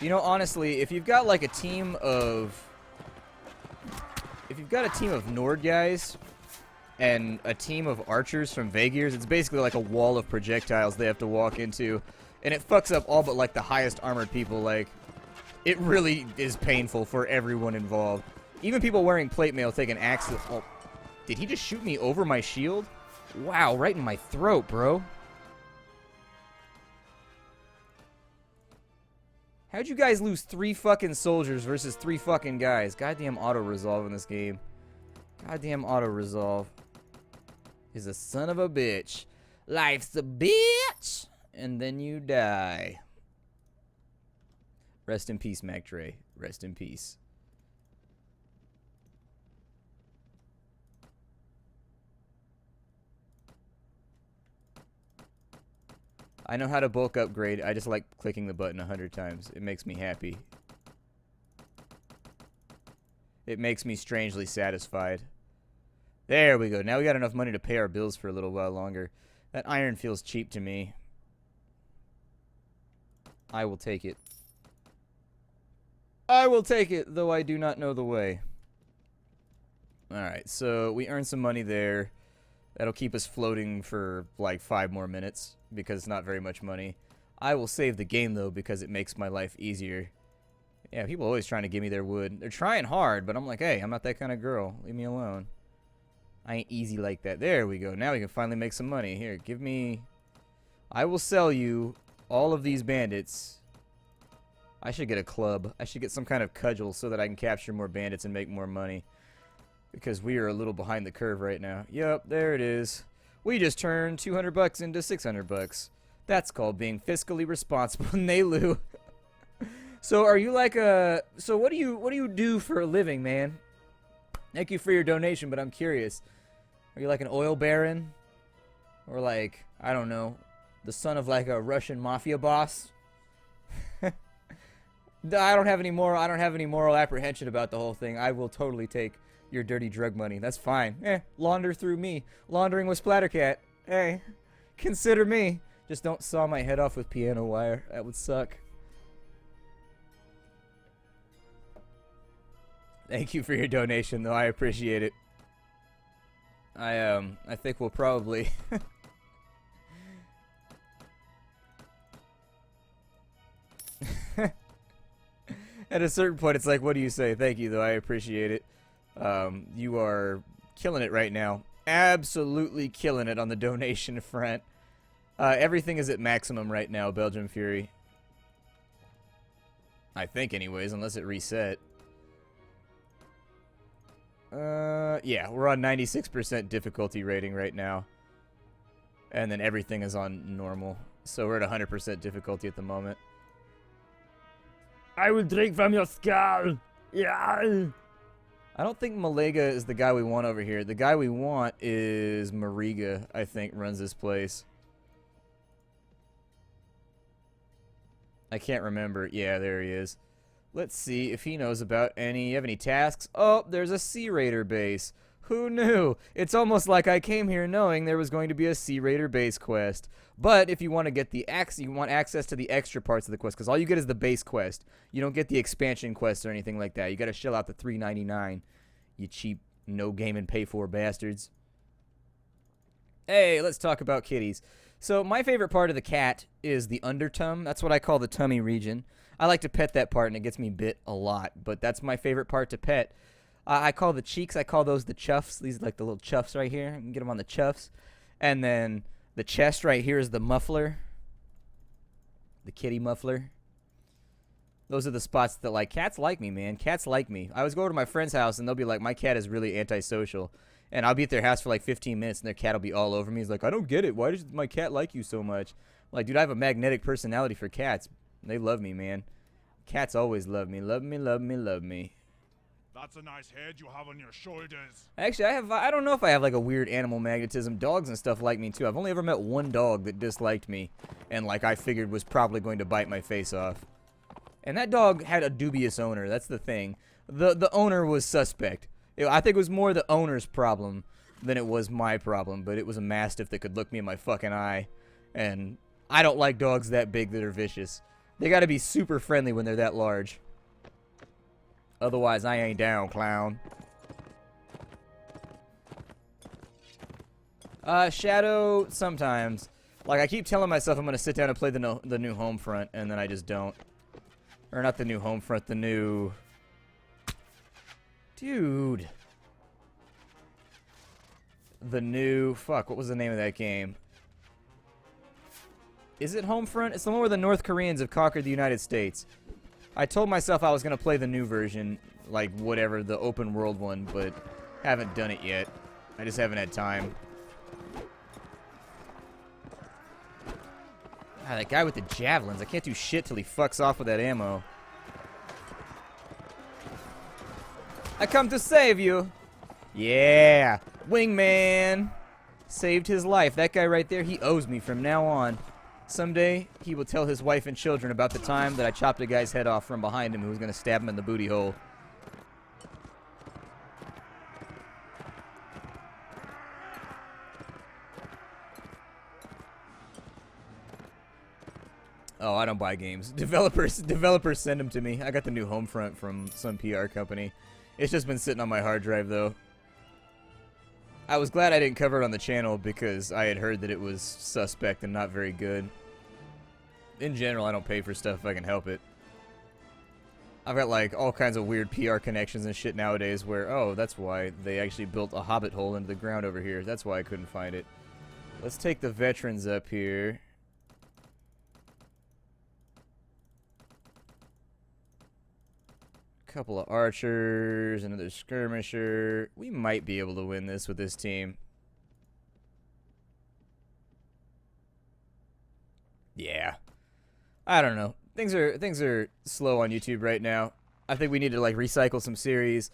You know, honestly, if you've got like a team of... If you've got a team of Nord guys and a team of archers from Vaegirs, it's basically like a wall of projectiles they have to walk into. And it fucks up all but like the highest armored people. Like, it really is painful for everyone involved. Even people wearing plate mail taking axes. Oh, did he just shoot me over my shield? Wow, right in my throat, bro. How'd you guys lose 3 fucking soldiers versus 3 fucking guys? Goddamn auto-resolve in this game. Goddamn auto-resolve. Is a son of a bitch. Life's a bitch! And then you die. Rest in peace, Mac Dre. Rest in peace. I know how to bulk upgrade. I just like clicking the button 100 times. It makes me happy. It makes me strangely satisfied. There we go. Now we got enough money to pay our bills for a little while longer. That iron feels cheap to me. I will take it. I will take it, though I do not know the way. Alright, so we earned some money there. That'll keep us floating for like 5 more minutes because it's not very much money. I will save the game though because it makes my life easier. Yeah, people are always trying to give me their wood. They're trying hard, but I'm like, hey, I'm not that kind of girl. Leave me alone. I ain't easy like that. There we go. Now we can finally make some money. Here, give me... I will sell you all of these bandits. I should get a club. I should get some kind of cudgel so that I can capture more bandits and make more money. Because we are a little behind the curve right now. Yep, there it is. We just turned 200 bucks into 600 bucks. That's called being fiscally responsible, Nelu. So are you like a... So what do you do for a living, man? Thank you for your donation, but I'm curious. Are you like an oil baron? Or like, I don't know, the son of like a Russian mafia boss? I don't have any moral apprehension about the whole thing. I will totally take your dirty drug money. That's fine. Launder through me. Laundering with Splattercat. Hey, consider me. Just don't saw my head off with piano wire. That would suck. Thank you for your donation, though. I appreciate it. I think we'll probably... At a certain point, it's like, what do you say? Thank you, though. I appreciate it. You are killing it right now. Absolutely killing it on the donation front. Everything is at maximum right now, Belgium Fury. I think, anyways, unless it reset. Yeah, we're on 96% difficulty rating right now. And then everything is on normal. So we're at 100% difficulty at the moment. I will drink from your skull. Yeah. I don't think Malega is the guy we want over here. The guy we want is Mariga, I think, runs this place. I can't remember. Yeah, there he is. Let's see if he knows about any... You have any tasks? Oh, there's a Sea Raider base. Who knew? It's almost like I came here knowing there was going to be a Sea Raider base quest. But if you want to get the you want access to the extra parts of the quest, because all you get is the base quest. You don't get the expansion quest or anything like that. You got to shell out the $3.99. You cheap, no game and pay for bastards. Hey, let's talk about kitties. So my favorite part of the cat is the undertum. That's what I call the tummy region. I like to pet that part, and it gets me bit a lot. But that's my favorite part to pet. I call the cheeks, I call those the chuffs. These are like the little chuffs right here. You can get them on the chuffs. And then the chest right here is the muffler. The kitty muffler. Those are the spots that, like, cats like me, man. Cats like me. I always go over to my friend's house, and they'll be like, my cat is really antisocial. And I'll be at their house for like 15 minutes, and their cat will be all over me. He's like, I don't get it. Why does my cat like you so much? I'm like, dude, I have a magnetic personality for cats. They love me, man. Cats always love me, love me, love me, love me. That's a nice head you have on your shoulders. Actually, I don't know if I have like a weird animal magnetism. Dogs and stuff like me too. I've only ever met one dog that disliked me and like I figured was probably going to bite my face off. And that dog had a dubious owner. That's the thing. The owner was suspect. I think it was more the owner's problem than it was my problem, but it was a mastiff that could look me in my fucking eye. And I don't like dogs that big that are vicious. They got to be super friendly when they're that large. Otherwise, I ain't down, clown. Shadow, sometimes. Like, I keep telling myself I'm going to sit down and play the new Homefront, and then I just don't. Or not the new Homefront, the new... Dude. The new... Fuck, what was the name of that game? Is it Homefront? It's the one where the North Koreans have conquered the United States. I told myself I was going to play the new version, like whatever, the open world one, but haven't done it yet. I just haven't had time. Ah, that guy with the javelins. I can't do shit till he fucks off with that ammo. I come to save you. Yeah. Wingman. Saved his life. That guy right there, he owes me from now on. Someday, he will tell his wife and children about the time that I chopped a guy's head off from behind him who was going to stab him in the booty hole. Oh, I don't buy games. Developers send them to me. I got the new Homefront from some PR company. It's just been sitting on my hard drive, though. I was glad I didn't cover it on the channel because I had heard that it was suspect and not very good. In general, I don't pay for stuff if I can help it. I've got like all kinds of weird PR connections and shit nowadays where, oh, that's why they actually built a hobbit hole into the ground over here. That's why I couldn't find it. Let's take the veterans up here. Couple of archers, another skirmisher. We might be able to win this with this team. Yeah. I don't know. Things are slow on YouTube right now. I think we need to like recycle some series.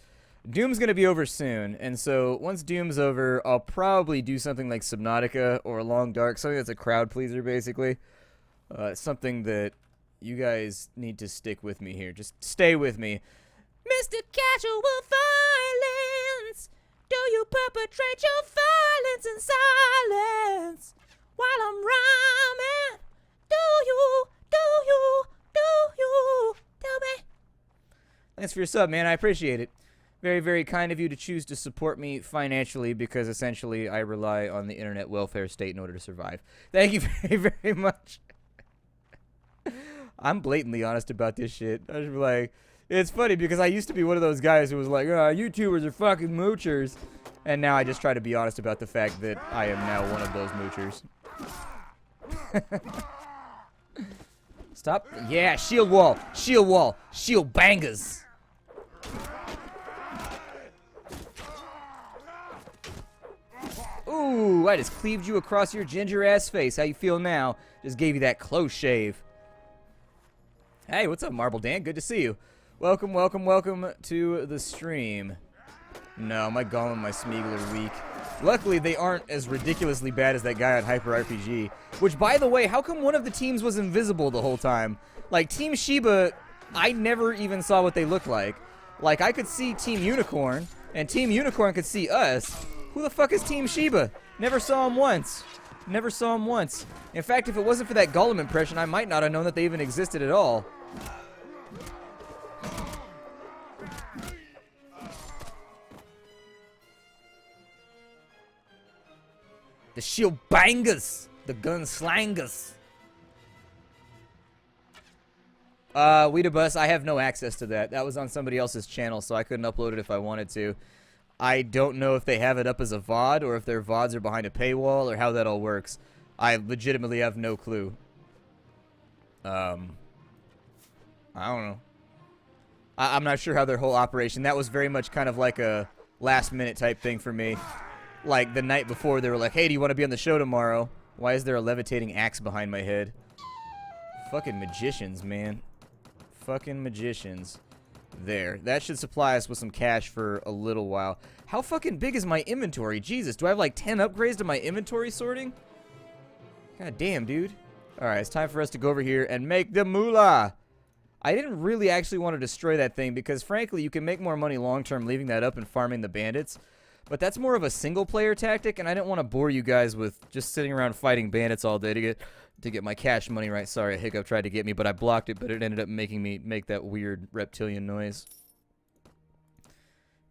Doom's gonna be over soon, and so once Doom's over, I'll probably do something like Subnautica or Long Dark, something that's a crowd pleaser, basically. Something that you guys need to stick with me here. Just stay with me. Mr. Casual Violence, do you perpetrate your violence in silence while I'm rhyming? Do you tell me? Thanks for your sub, man. I appreciate it. Very, very kind of you to choose to support me financially because essentially I rely on the internet welfare state in order to survive. Thank you very, very much. I'm blatantly honest about this shit. I was like, it's funny because I used to be one of those guys who was like, YouTubers are fucking moochers. And now I just try to be honest about the fact that I am now one of those moochers. Stop. Yeah, shield wall. Shield wall. Shield bangers. Ooh, I just cleaved you across your ginger ass face. How you feel now? Just gave you that close shave. Hey, what's up, Marble Dan? Good to see you. Welcome, welcome, welcome to the stream. No, my Golem and my Smeagol are weak. Luckily, they aren't as ridiculously bad as that guy on Hyper RPG. Which, by the way, how come one of the teams was invisible the whole time? Like, Team Sheba, I never even saw what they looked like. Like, I could see Team Unicorn, and Team Unicorn could see us. Who the fuck is Team Sheba? Never saw him once. Never saw him once. In fact, if it wasn't for that Golem impression, I might not have known that they even existed at all. The shield bangers. The gun slangers. Weedabus, I have no access to that. That was on somebody else's channel, so I couldn't upload it if I wanted to. I don't know if they have it up as a VOD, or if their VODs are behind a paywall, or how that all works. I legitimately have no clue. I don't know. I'm not sure how their whole operation... That was very much kind of like a last-minute type thing for me. Like, the night before, they were like, hey, do you want to be on the show tomorrow? Why is there a levitating axe behind my head? Fucking magicians, man. fucking magicians. There. That should supply us with some cash for a little while. How fucking big is my inventory? Jesus, do I have like 10 upgrades to my inventory sorting? God damn, dude. Alright, it's time for us to go over here and make the moolah. I didn't really actually want to destroy that thing because, frankly, you can make more money long-term leaving that up and farming the bandits. But that's more of a single-player tactic, and I didn't want to bore you guys with just sitting around fighting bandits all day to get my cash money right. Sorry, a hiccup tried to get me, but I blocked it, but it ended up making me make that weird reptilian noise.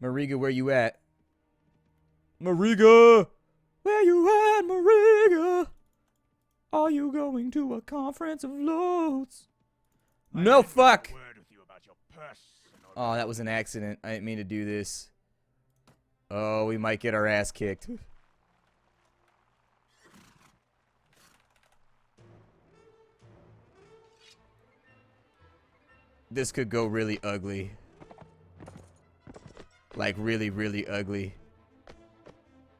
Mariga, where you at? Mariga! Where you at, Mariga? Are you going to a conference of lords? No, fuck! Oh, that was an accident. I didn't mean to do this. Oh, we might get our ass kicked. This could go really ugly. Like, really, really ugly.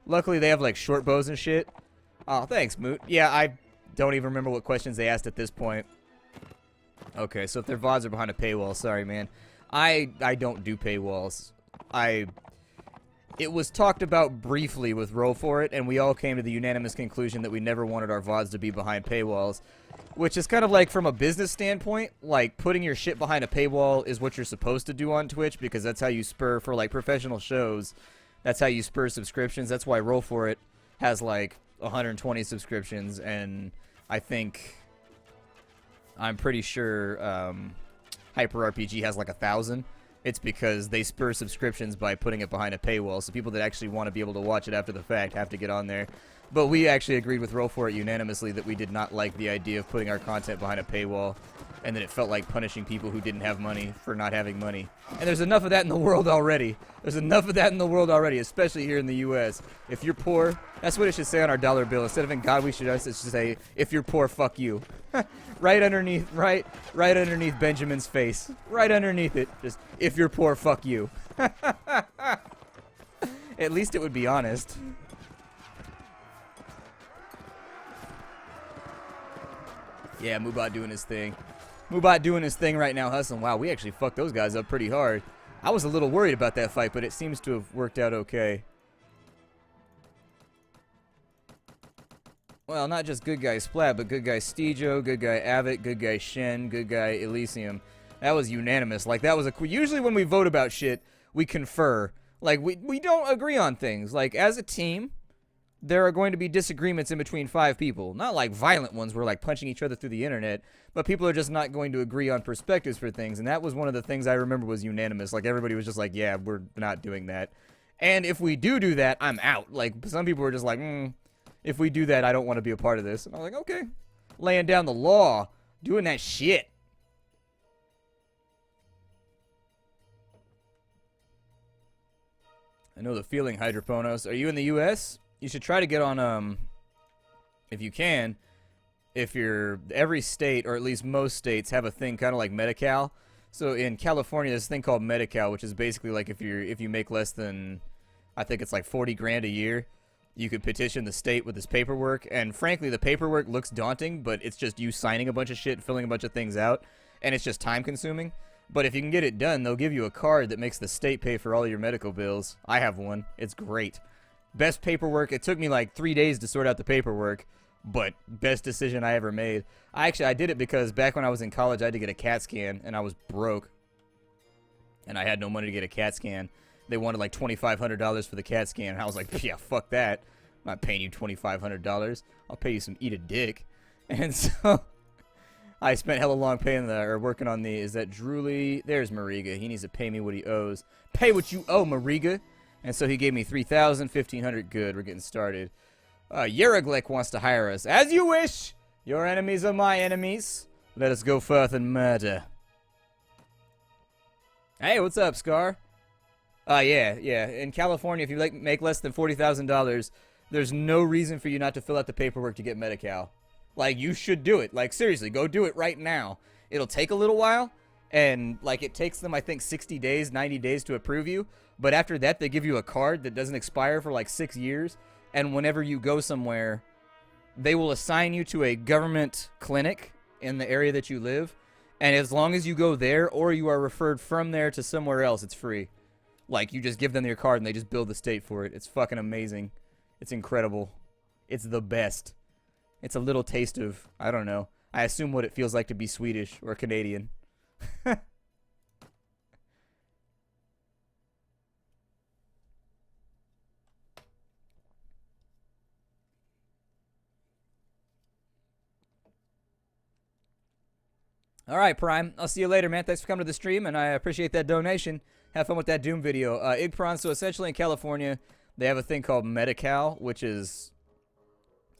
Luckily, they have, like, short bows and shit. Oh, thanks, Moot. Yeah, I don't even remember what questions they asked at this point. Okay, so if their VODs are behind a paywall, sorry, man. I don't do paywalls. It was talked about briefly with Roll For It, and we all came to the unanimous conclusion that we never wanted our VODs to be behind paywalls. Which is kind of like, from a business standpoint, like, putting your shit behind a paywall is what you're supposed to do on Twitch, because that's how you spur, for, like, professional shows, that's how you spur subscriptions. That's why Roll For It has, like, 120 subscriptions, and I'm pretty sure Hyper RPG has like 1,000. It's because they spur subscriptions by putting it behind a paywall, so people that actually want to be able to watch it after the fact have to get on there. But we actually agreed with Roll For It unanimously that we did not like the idea of putting our content behind a paywall, and that it felt like punishing people who didn't have money for not having money. And there's enough of that in the world already. There's enough of that in the world already, especially here in the U.S. If you're poor, that's what it should say on our dollar bill. Instead of "in God we should trust," it should say, "if you're poor, fuck you." right underneath Benjamin's face. Right underneath it. Just, "if you're poor, fuck you." At least it would be honest. Yeah, Mubot doing his thing. Mubot doing his thing right now, hustling. Wow, we actually fucked those guys up pretty hard. I was a little worried about that fight, but it seems to have worked out okay. Well, not just good guy Splat, but good guy Steejo, good guy Avit, good guy Shen, good guy Elysium. That was unanimous. Like, that was usually when we vote about shit, we confer. Like, we don't agree on things. Like, as a team, there are going to be disagreements in between 5 people. Not like violent ones where like punching each other through the internet, but people are just not going to agree on perspectives for things. And that was one of the things I remember was unanimous. Like, everybody was just like, yeah, we're not doing that. And if we do that, I'm out. Like, some people were just like, if we do that, I don't want to be a part of this. And I was like, okay. Laying down the law. Doing that shit. I know the feeling, Hydroponos. Are you in the U.S.? You should try to get on, if you can, every state, or at least most states, have a thing kind of like Medi-Cal. So in California, there's a thing called Medi-Cal, which is basically like if you make less than, I think it's like 40 grand a year, you could petition the state with this paperwork. And frankly, the paperwork looks daunting, but it's just you signing a bunch of shit, filling a bunch of things out, and it's just time consuming. But if you can get it done, they'll give you a card that makes the state pay for all your medical bills. I have one. It's great. Best paperwork. It took me like 3 days to sort out the paperwork, but best decision I ever made. I did it because back when I was in college, I had to get a CAT scan, and I was broke. And I had no money to get a CAT scan. They wanted like $2,500 for the CAT scan, and I was like, yeah, fuck that. I'm not paying you $2,500. I'll pay you some eat a dick. And so I spent hella long working on the, is that Drooly? There's Mariga. He needs to pay me what he owes. Pay what you owe, Mariga. And so he gave me 3,000, 1,500. Good, we're getting started. Yeraglek wants to hire us. As you wish! Your enemies are my enemies. Let us go forth and murder. Hey, what's up, Scar? Yeah. In California, if you make less than $40,000, there's no reason for you not to fill out the paperwork to get Medi-Cal. Like, you should do it. Like, seriously, go do it right now. It'll take a little while, and, like, it takes them, I think, 60 days, 90 days to approve you. But after that, they give you a card that doesn't expire for, like, 6 years. And whenever you go somewhere, they will assign you to a government clinic in the area that you live. And as long as you go there or you are referred from there to somewhere else, it's free. Like, you just give them your card and they just build the state for it. It's fucking amazing. It's incredible. It's the best. It's a little taste of, I don't know. I assume what it feels like to be Swedish or Canadian. All right, Prime. I'll see you later, man. Thanks for coming to the stream, and I appreciate that donation. Have fun with that Doom video. Igpron, so essentially in California, they have a thing called Medi-Cal, which is,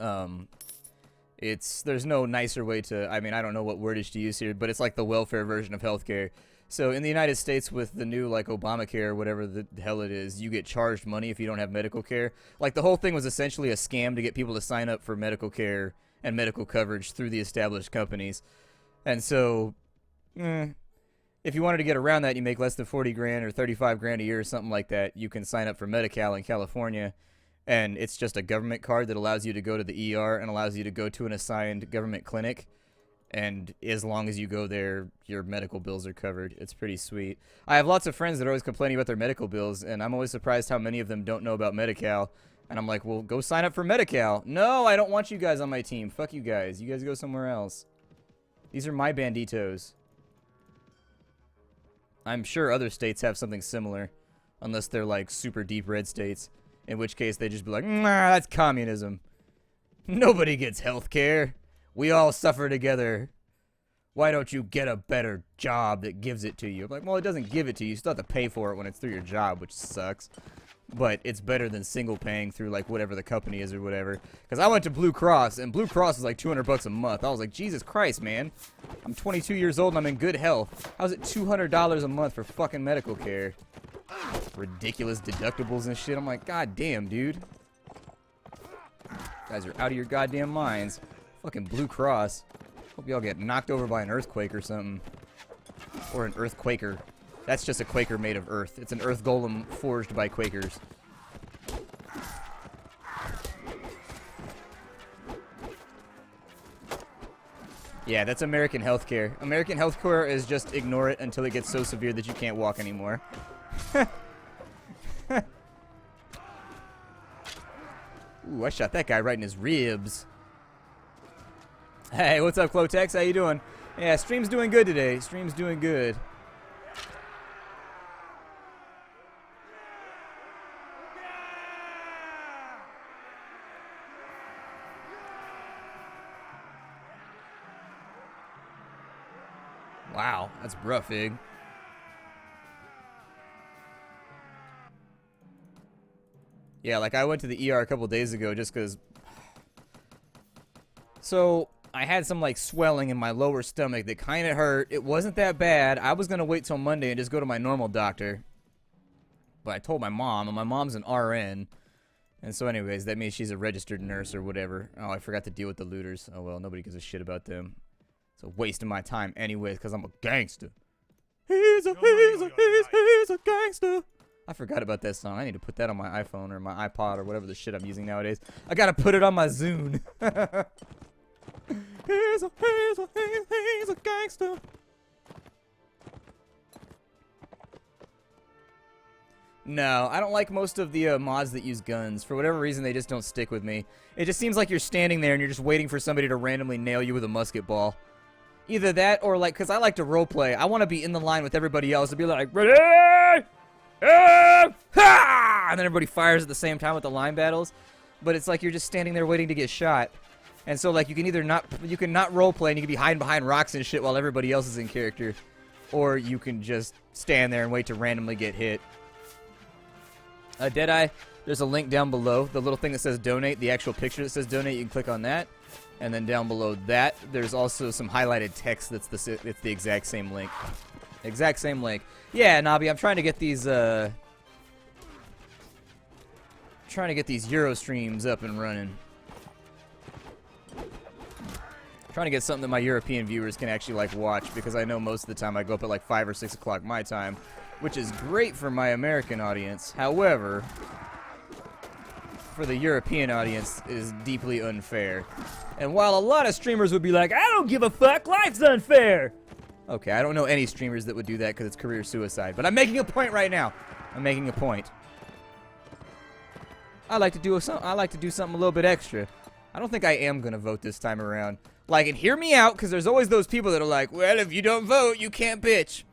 there's no nicer way to, I mean, I don't know what wordage to use here, but it's like the welfare version of healthcare. So in the United States with the new, like, Obamacare or whatever the hell it is, you get charged money if you don't have medical care. Like, the whole thing was essentially a scam to get people to sign up for medical care and medical coverage through the established companies. And so, if you wanted to get around that, you make less than 40 grand or 35 grand a year or something like that, you can sign up for Medi-Cal in California. And it's just a government card that allows you to go to the ER and allows you to go to an assigned government clinic. And as long as you go there, your medical bills are covered. It's pretty sweet. I have lots of friends that are always complaining about their medical bills, and I'm always surprised how many of them don't know about Medi-Cal. And I'm like, well, go sign up for Medi-Cal. No, I don't want you guys on my team. Fuck you guys. You guys go somewhere else. These are my banditos. I'm sure other states have something similar, unless they're like super deep red states, in which case they just be like, nah, that's communism. Nobody gets health care. We all suffer together. Why don't you get a better job that gives it to you? I'm like, well, it doesn't give it to you. You still have to pay for it when it's through your job, which sucks. But it's better than single paying through like whatever the company is or whatever. Because I went to Blue Cross, and Blue Cross is like $200 a month. I was like, Jesus Christ, man. I'm 22 years old and I'm in good health. How's it $200 a month for fucking medical care? Ridiculous deductibles and shit. I'm like, God damn, dude. You guys are out of your goddamn minds. Fucking Blue Cross. Hope y'all get knocked over by an earthquake or something. Or an earthquaker. That's just a Quaker made of earth. It's an earth golem forged by Quakers. Yeah, that's American healthcare. American healthcare is just ignore it until it gets so severe that you can't walk anymore. Ooh, I shot that guy right in his ribs. Hey, what's up, Clotex? How you doing? Yeah, stream's doing good today. Stream's doing good. Wow, that's rough, Ig. Yeah, like I went to the ER a couple days ago just because... So, I had some like swelling in my lower stomach that kind of hurt. It wasn't that bad. I was going to wait till Monday and just go to my normal doctor. But I told my mom, and my mom's an RN. And so anyways, that means she's a registered nurse or whatever. Oh, I forgot to deal with the looters. Oh well, nobody gives a shit about them. It's a waste of my time anyways, because I'm a gangster. He's a gangster. I forgot about that song. I need to put that on my iPhone or my iPod or whatever the shit I'm using nowadays. I gotta put it on my Zune. He's a gangster. No, I don't like most of the mods that use guns. For whatever reason, they just don't stick with me. It just seems like you're standing there and you're just waiting for somebody to randomly nail you with a musket ball. Either that or like, because I like to roleplay, I want to be in the line with everybody else and be like, ready? And then everybody fires at the same time with the line battles. But it's like you're just standing there waiting to get shot. And so like you can either not, you can not roleplay and you can be hiding behind rocks and shit while everybody else is in character. Or you can just stand there and wait to randomly get hit. Deadeye, there's a link down below. The little thing that says donate, the actual picture that says donate, you can click on that. And then down below that, there's also some highlighted text that's it's the exact same link. Exact same link. Yeah, Nabi, I'm trying to get these Euro streams up and running. Trying to get something that my European viewers can actually like watch, because I know most of the time I go up at like 5 or 6 o'clock my time, which is great for my American audience. However, for the European audience, it is deeply unfair. And while a lot of streamers would be like, I don't give a fuck, life's unfair, Okay, I don't know any streamers that would do that because it's career suicide. But I'm making a point right now. I'm making a point. I like to do something a little bit extra. I don't think I am gonna vote this time around. Like, and hear me out, because there's always those people that are like, well, if you don't vote, you can't bitch.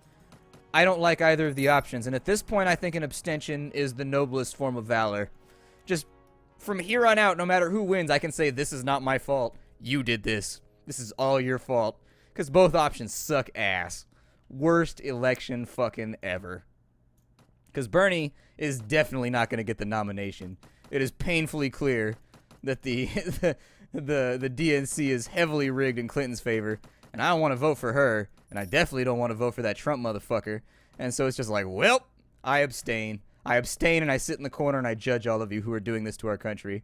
I don't like either of the options, and at this point, I think an abstention is the noblest form of valor. Just from here on out, no matter who wins, I can say this is not my fault. You did this. This is all your fault. Because both options suck ass. Worst election fucking ever. Because Bernie is definitely not going to get the nomination. It is painfully clear that the DNC is heavily rigged in Clinton's favor. And I don't want to vote for her. And I definitely don't want to vote for that Trump motherfucker. And so it's just like, well, I abstain. I abstain and I sit in the corner and I judge all of you who are doing this to our country.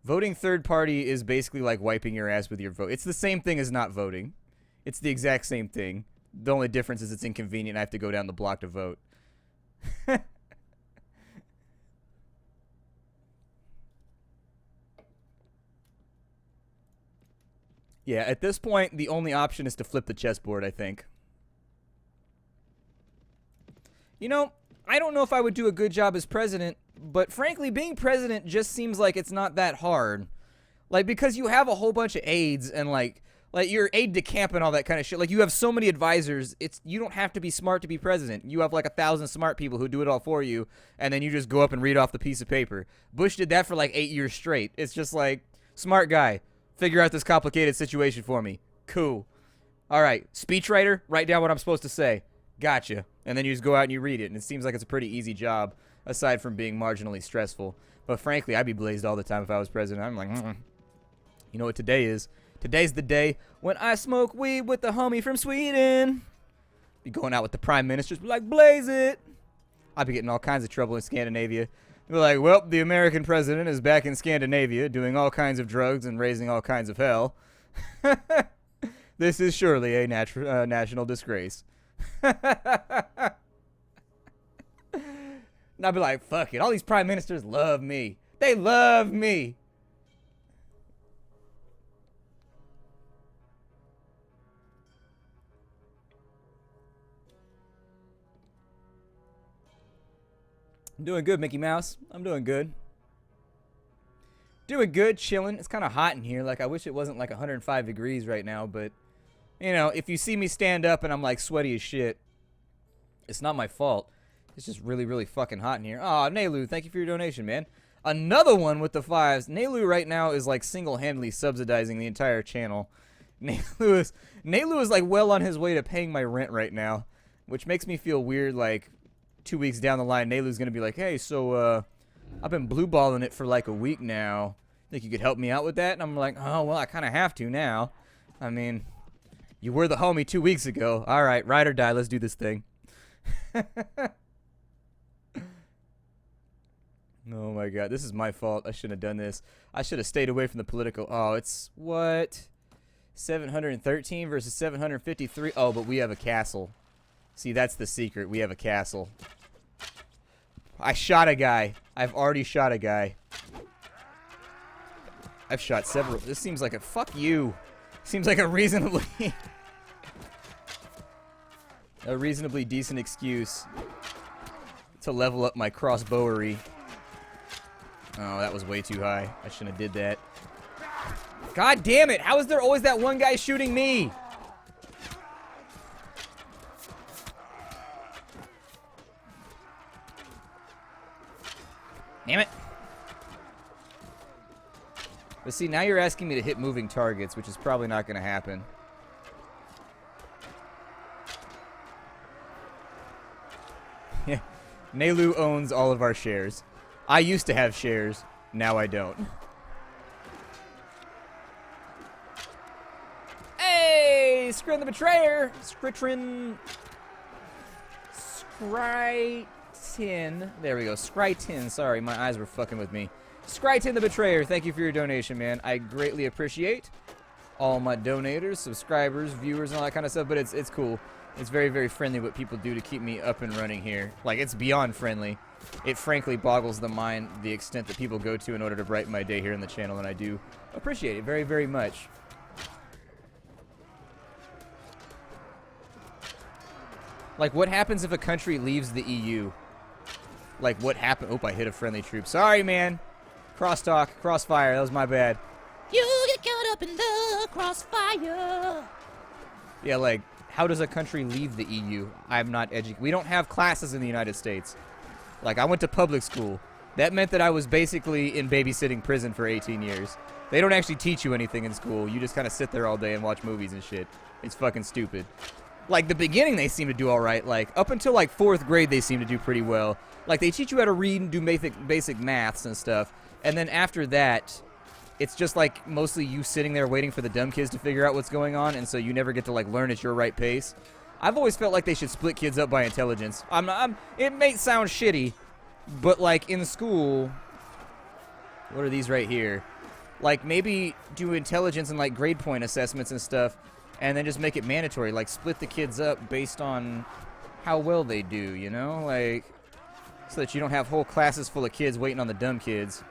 Voting third party is basically like wiping your ass with your vote. It's the same thing as not voting. It's the exact same thing. The only difference is it's inconvenient. I have to go down the block to vote. Yeah, at this point, the only option is to flip the chessboard, I think. You know, I don't know if I would do a good job as president, but frankly, being president just seems like it's not that hard. Like, because you have a whole bunch of aides and, like your aide de camp and all that kind of shit. Like, you have so many advisors, you don't have to be smart to be president. You have, like, 1,000 smart people who do it all for you, and then you just go up and read off the piece of paper. Bush did that for, like, 8 years straight. It's just like, smart guy. Figure out this complicated situation for me. Cool. All right. Speechwriter, write down what I'm supposed to say. Gotcha. And then you just go out and you read it. And it seems like it's a pretty easy job, aside from being marginally stressful. But frankly, I'd be blazed all the time if I was president. I'm like, You know what today is? Today's the day when I smoke weed with the homie from Sweden. Be going out with the prime ministers, be like, blaze it. I'd be getting all kinds of trouble in Scandinavia. They're like, well, the American president is back in Scandinavia doing all kinds of drugs and raising all kinds of hell. This is surely a national disgrace. And I'd be like, fuck it. All these prime ministers love me. They love me. I'm doing good, Mickey Mouse. I'm doing good. Doing good, chilling. It's kind of hot in here. Like, I wish it wasn't like 105 degrees right now, but, you know, if you see me stand up and I'm like sweaty as shit, it's not my fault. It's just really, really fucking hot in here. Aw, Nelu, thank you for your donation, man. Another one with the 5s. Nelu right now is like single-handedly subsidizing the entire channel. Nelu is like well on his way to paying my rent right now, which makes me feel weird. Like 2 weeks down the line, Nelu's gonna be like, hey, so I've been blue balling it for like a week now. Think you could help me out with that? And I'm like, oh well, I kind of have to now. I mean, you were the homie 2 weeks ago. All right, ride or die. Let's do this thing. Oh my god, this is my fault. I shouldn't have done this. I should have stayed away from the political. Oh, it's what? 713 versus 753. Oh, but we have a castle. See, that's the secret. We have a castle. I shot a guy. I've already shot a guy. I've shot several. This seems like a fuck you. Seems like a reasonably decent excuse to level up my crossbowery. Oh, that was way too high. I shouldn't have did that. God damn it! How is there always that one guy shooting me? Damn it. But see, now you're asking me to hit moving targets, which is probably not going to happen. Yeah. Nelu owns all of our shares. I used to have shares. Now I don't. Hey! Skrin the Betrayer! Skritrin... Skrytin. There we go. Skrytin. Sorry, my eyes were fucking with me. Skrytin the Betrayer, thank you for your donation, man. I greatly appreciate all my donators, subscribers, viewers, and all that kind of stuff, but it's cool. It's very, very friendly what people do to keep me up and running here. Like, it's beyond friendly. It frankly boggles the mind the extent that people go to in order to brighten my day here in the channel, and I do appreciate it very, very much. Like, what happens if a country leaves the EU? Like, what happened? Oh, I hit a friendly troop. Sorry, man. Crosstalk, crossfire. That was my bad. You get caught up in the crossfire. Yeah, like, how does a country leave the EU? I'm not educated. We don't have classes in the United States. Like, I went to public school. That meant that I was basically in babysitting prison for 18 years. They don't actually teach you anything in school. You just kind of sit there all day and watch movies and shit. It's fucking stupid. Like, the beginning, they seem to do all right. Like, up until, like, 4th grade, they seem to do pretty well. Like, they teach you how to read and do basic maths and stuff. And then after that, it's just, like, mostly you sitting there waiting for the dumb kids to figure out what's going on. And so you never get to, like, learn at your right pace. I've always felt like they should split kids up by intelligence. It may sound shitty, but, like, in school, what are these right here? Like, maybe do intelligence and, like, grade point assessments and stuff, and then just make it mandatory. Like, split the kids up based on how well they do, you know? Like, so that you don't have whole classes full of kids waiting on the dumb kids.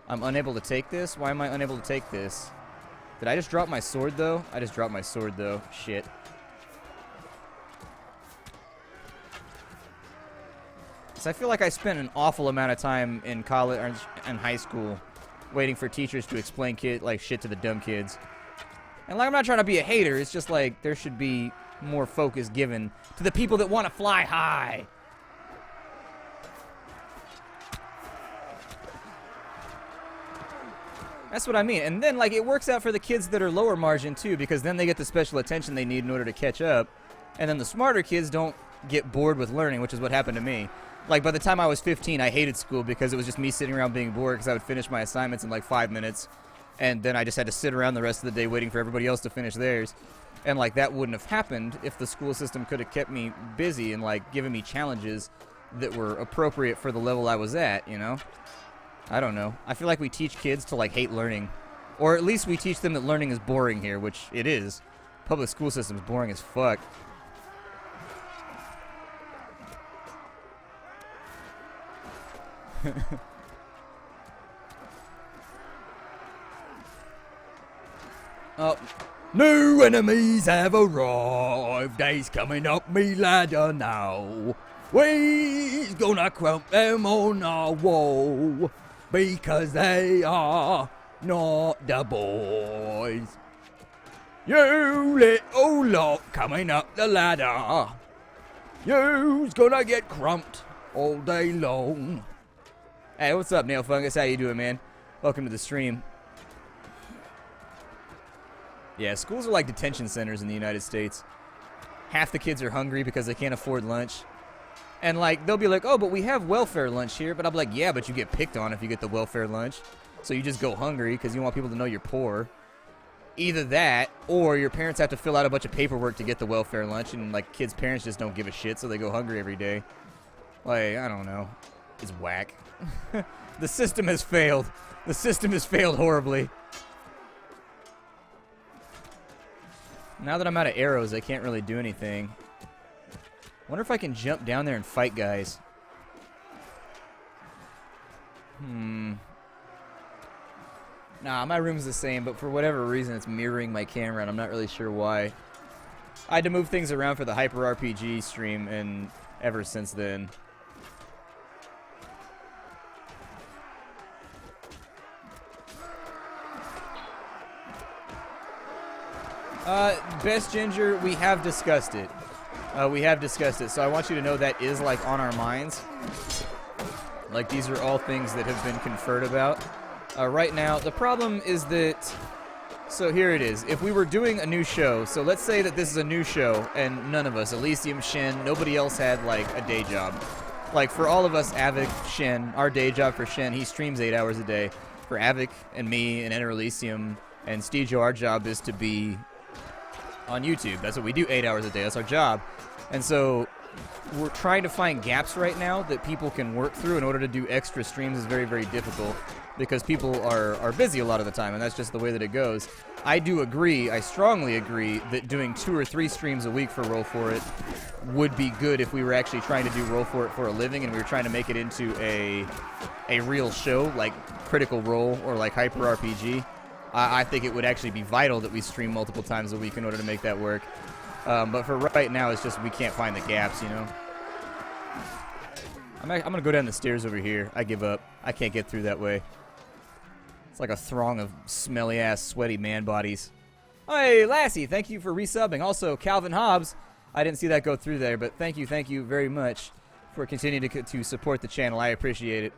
I'm unable to take this? Why am I unable to take this? Did I just drop my sword, though? I just dropped my sword, though. Shit. So I feel like I spent an awful amount of time in college or in high school waiting for teachers to explain shit to the dumb kids. And like, I'm not trying to be a hater. It's just like there should be more focus given to the people that want to fly high. That's what I mean. And then, like, it works out for the kids that are lower margin, too, because then they get the special attention they need in order to catch up. And then the smarter kids don't get bored with learning, which is what happened to me. Like, by the time I was 15, I hated school because it was just me sitting around being bored because I would finish my assignments in, like, 5 minutes. And then I just had to sit around the rest of the day waiting for everybody else to finish theirs. And, like, that wouldn't have happened if the school system could have kept me busy and, like, given me challenges that were appropriate for the level I was at, you know? I don't know. I feel like we teach kids to, like, hate learning. Or at least we teach them that learning is boring here, which it is. Public school system is boring as fuck. Oh. New enemies have arrived. They's coming up me ladder now. We's gonna crump them on our wall because they are not the boys. You little lot coming up the ladder. You's gonna get crumped all day long. Hey, what's up, Nail Fungus? How you doing, man? Welcome to the stream. Yeah, schools are like detention centers in the United States. Half the kids are hungry because they can't afford lunch. And, like, they'll be like, oh, but we have welfare lunch here. But I'm like, yeah, but you get picked on if you get the welfare lunch. So you just go hungry because you want people to know you're poor. Either that, or your parents have to fill out a bunch of paperwork to get the welfare lunch. And, like, kids' parents just don't give a shit, so they go hungry every day. Like, I don't know. It's whack. The system has failed. The system has failed horribly. Now that I'm out of arrows, I can't really do anything. Wonder if I can jump down there and fight guys. Nah, my room's the same, but for whatever reason, it's mirroring my camera, and I'm not really sure why. I had to move things around for the Hyper RPG stream, and ever since then. Best Ginger, we have discussed it. So I want you to know that is, like, on our minds. Like, these are all things that have been conferred about. Right now, the problem is that... So here it is. If we were doing a new show, so let's say that this is a new show, and none of us, Elysium, Shen, nobody else had, like, a day job. Like, for all of us, Avic, Shen, our day job for Shen, he streams 8 hours a day. For Avic and me and Enter Elysium and Stejo, our job is to be on YouTube. That's what we do 8 hours a day. That's our job. And so we're trying to find gaps right now that people can work through in order to do extra streams is very, very difficult because people are busy a lot of the time, and that's just the way that it goes. I do agree, I strongly agree, that doing 2 or 3 streams a week for Roll For It would be good if we were actually trying to do Roll For It for a living and we were trying to make it into a real show like Critical Role or like Hyper RPG. I think it would actually be vital that we stream multiple times a week in order to make that work. But for right now, it's just we can't find the gaps, you know? I'm going to go down the stairs over here. I give up. I can't get through that way. It's like a throng of smelly-ass, sweaty man bodies. Hey, Lassie, thank you for resubbing. Also, Calvin Hobbs, I didn't see that go through there, but thank you very much for continuing to support the channel. I appreciate it.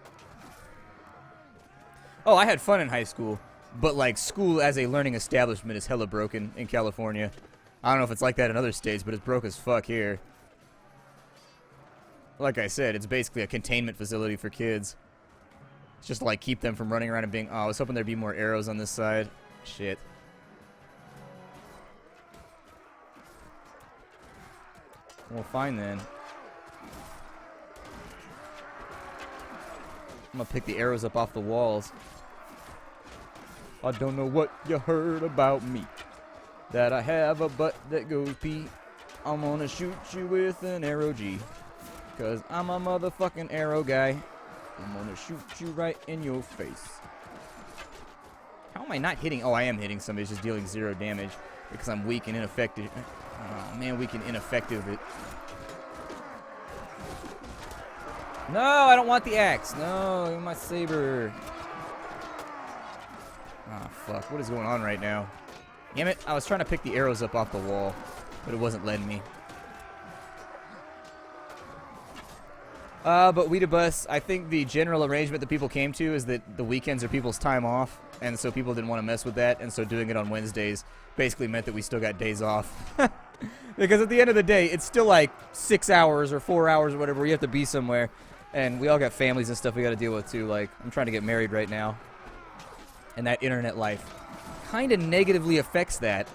Oh, I had fun in high school, but, like, school as a learning establishment is hella broken in California. I don't know if it's like that in other states, but it's broke as fuck here. Like I said, it's basically a containment facility for kids. It's just to, like, keep them from running around and being... Oh, I was hoping there'd be more arrows on this side. Shit. Well, fine then. I'm gonna pick the arrows up off the walls. I don't know what you heard about me. That I have a butt that goes pee. I'm gonna shoot you with an arrow G. Cause I'm a motherfucking arrow guy. I'm gonna shoot you right in your face. How am I not hitting? Oh, I am hitting somebody. It's just dealing 0 damage. Because I'm weak and ineffective. Oh, man, weak and ineffective. No, I don't want the axe. No, my saber. Oh, fuck. What is going on right now? Damn it. I was trying to pick the arrows up off the wall, but it wasn't letting me. But Weedabus, I think the general arrangement that people came to is that the weekends are people's time off, and so people didn't want to mess with that, and so doing it on Wednesdays basically meant that we still got days off. Because at the end of the day, it's still like 6 hours or 4 hours or whatever. You have to be somewhere, and we all got families and stuff we got to deal with too. Like, I'm trying to get married right now, and that internet life kind of negatively affects that.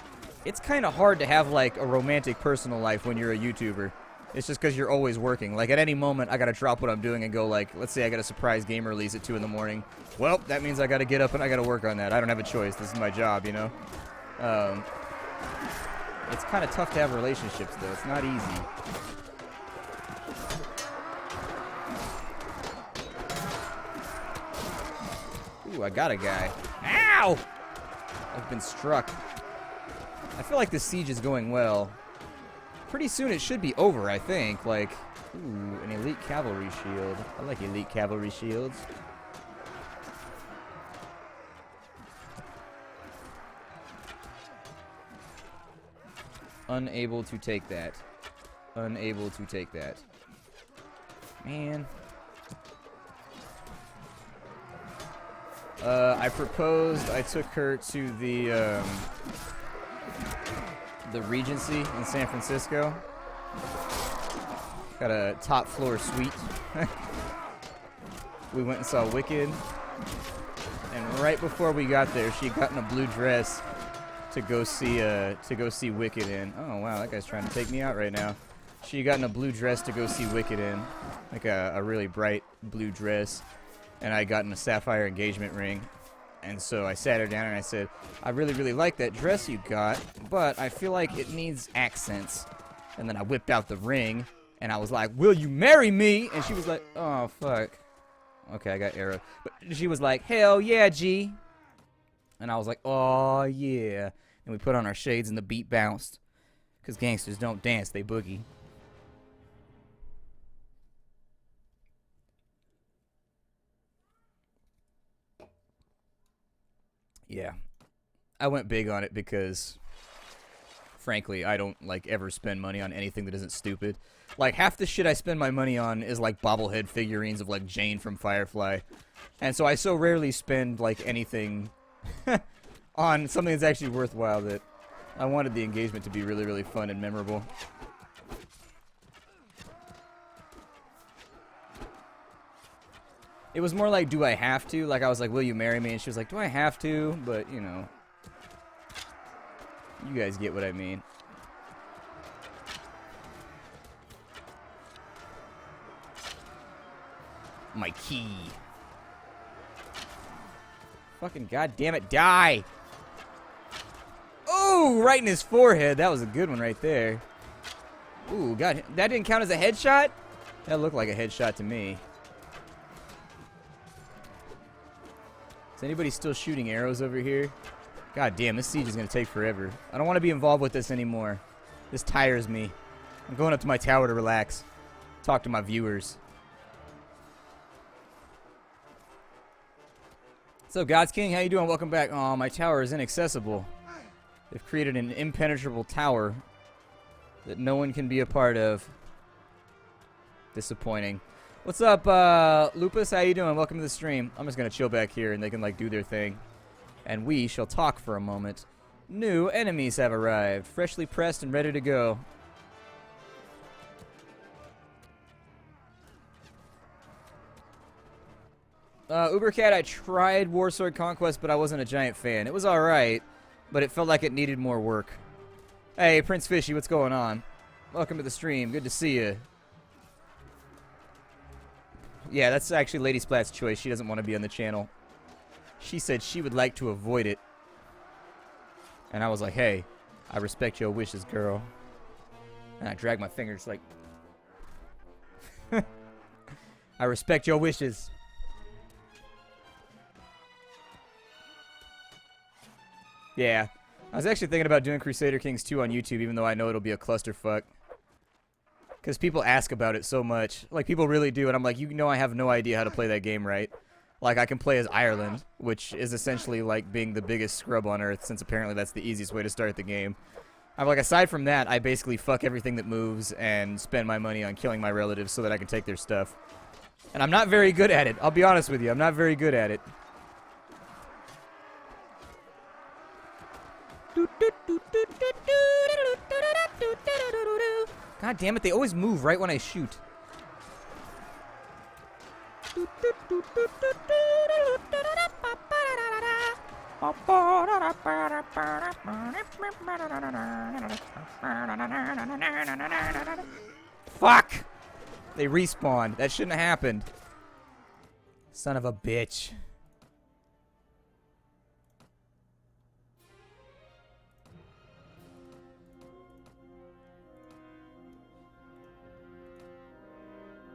It's kind of hard to have like a romantic personal life when you're a YouTuber. It's just because you're always working. Like, at any moment, I got to drop what I'm doing and go, like, let's say I got a surprise game release at 2 in the morning. Well, that means I got to get up and I got to work on that. I don't have a choice. This is my job, you know? It's kind of tough to have relationships, though. It's not easy. Ooh, I got a guy. Ow! I've been struck. I feel like the siege is going well. Pretty soon it should be over, I think. Like, ooh, an elite cavalry shield. I like elite cavalry shields. Unable to take that. Unable to take that. Man. I proposed, I took her to the Regency in San Francisco. Got a top floor suite. We went and saw Wicked. And right before we got there, she had gotten a blue dress to go see Wicked in. Oh wow, that guy's trying to take me out right now. She had gotten a blue dress to go see Wicked in. Like a really bright blue dress. And I had gotten a sapphire engagement ring. And so I sat her down and I said, I really, really like that dress you got, but I feel like it needs accents. And then I whipped out the ring, and I was like, will you marry me? And she was like, oh, fuck. Okay, I got arrow. But she was like, hell yeah, G. And I was like, oh, yeah. And we put on our shades and the beat bounced. Because gangsters don't dance, they boogie. Yeah, I went big on it because, frankly, I don't, like, ever spend money on anything that isn't stupid. Like, half the shit I spend my money on is, like, bobblehead figurines of, like, Jane from Firefly. And so I so rarely spend, like, anything on something that's actually worthwhile that I wanted the engagement to be really, really fun and memorable. It was more like, do I have to? Like, I was like, will you marry me? And she was like, do I have to? But, you know, you guys get what I mean. My key. Fucking goddamn it, die! Ooh, right in his forehead. That was a good one right there. Ooh, God, that didn't count as a headshot? That looked like a headshot to me. Is anybody still shooting arrows over here? God damn, this siege is going to take forever. I don't want to be involved with this anymore. This tires me. I'm going up to my tower to relax. Talk to my viewers. So, God's King, how you doing? Welcome back. Oh, my tower is inaccessible. They've created an impenetrable tower that no one can be a part of. Disappointing. What's up, Lupus? How you doing? Welcome to the stream. I'm just gonna chill back here and they can like do their thing. And we shall talk for a moment. New enemies have arrived, freshly pressed and ready to go. Ubercat, I tried Warsword Conquest, but I wasn't a giant fan. It was alright, but it felt like it needed more work. Hey, Prince Fishy, what's going on? Welcome to the stream. Good to see you. Yeah, that's actually Lady Splat's choice. She doesn't want to be on the channel. She said she would like to avoid it. And I was like, hey, I respect your wishes, girl. And I dragged my fingers like... I respect your wishes. Yeah. I was actually thinking about doing Crusader Kings 2 on YouTube, even though I know it'll be a clusterfuck. Because people ask about it so much. Like, people really do, and I'm like, you know I have no idea how to play that game right. Like, I can play as Ireland, which is essentially like being the biggest scrub on Earth, since apparently that's the easiest way to start the game. I'm like, aside from that, I basically fuck everything that moves and spend my money on killing my relatives so that I can take their stuff. And I'm not very good at it. I'll be honest with you. I'm not very good at it. God damn it, they always move right when I shoot. Fuck! They respawned. That shouldn't have happened. Son of a bitch.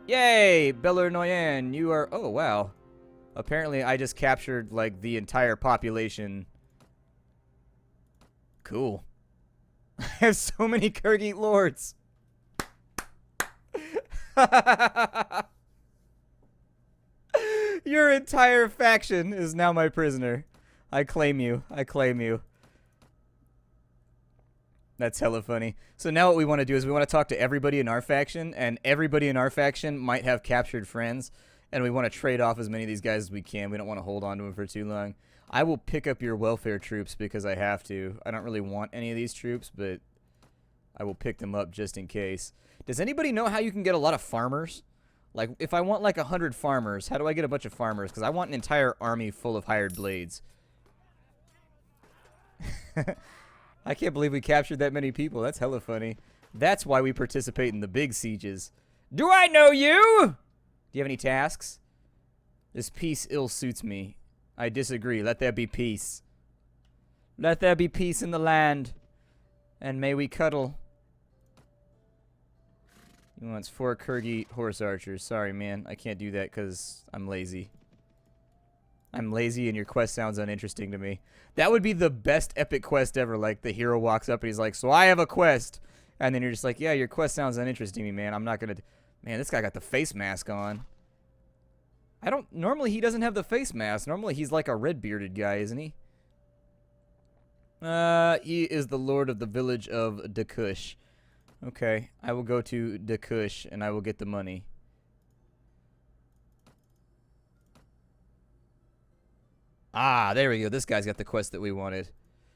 Yay! Bella Noyan, you are... Oh, wow. Apparently, I just captured, like, the entire population. Cool. I have so many Kurgite lords. Your entire faction is now my prisoner. I claim you. I claim you. That's hella funny. So now what we want to do is we want to talk to everybody in our faction, and everybody in our faction might have captured friends, and we want to trade off as many of these guys as we can. We don't want to hold on to them for too long. I will pick up your welfare troops because I have to. I don't really want any of these troops, but I will pick them up just in case. Does anybody know how you can get a lot of farmers? Like, if I want like 100 farmers, how do I get a bunch of farmers? Because I want an entire army full of hired blades. I can't believe we captured that many people. That's hella funny. That's why we participate in the big sieges. Do I know you? Do you have any tasks? This peace ill suits me. I disagree. Let there be peace. Let there be peace in the land. And may we cuddle. He wants 4 Kurgi horse archers. Sorry, man. I can't do that because I'm lazy. I'm lazy and your quest sounds uninteresting to me. That would be the best epic quest ever. Like, the hero walks up and he's like, so I have a quest. And then you're just like, yeah, your quest sounds uninteresting to me, man. I'm not going to... Man, this guy got the face mask on. I don't... Normally, he doesn't have the face mask. Normally, he's like a red-bearded guy, isn't he? He is the lord of the village of Dakush. Okay, I will go to Dakush and I will get the money. Ah, there we go. This guy's got the quest that we wanted.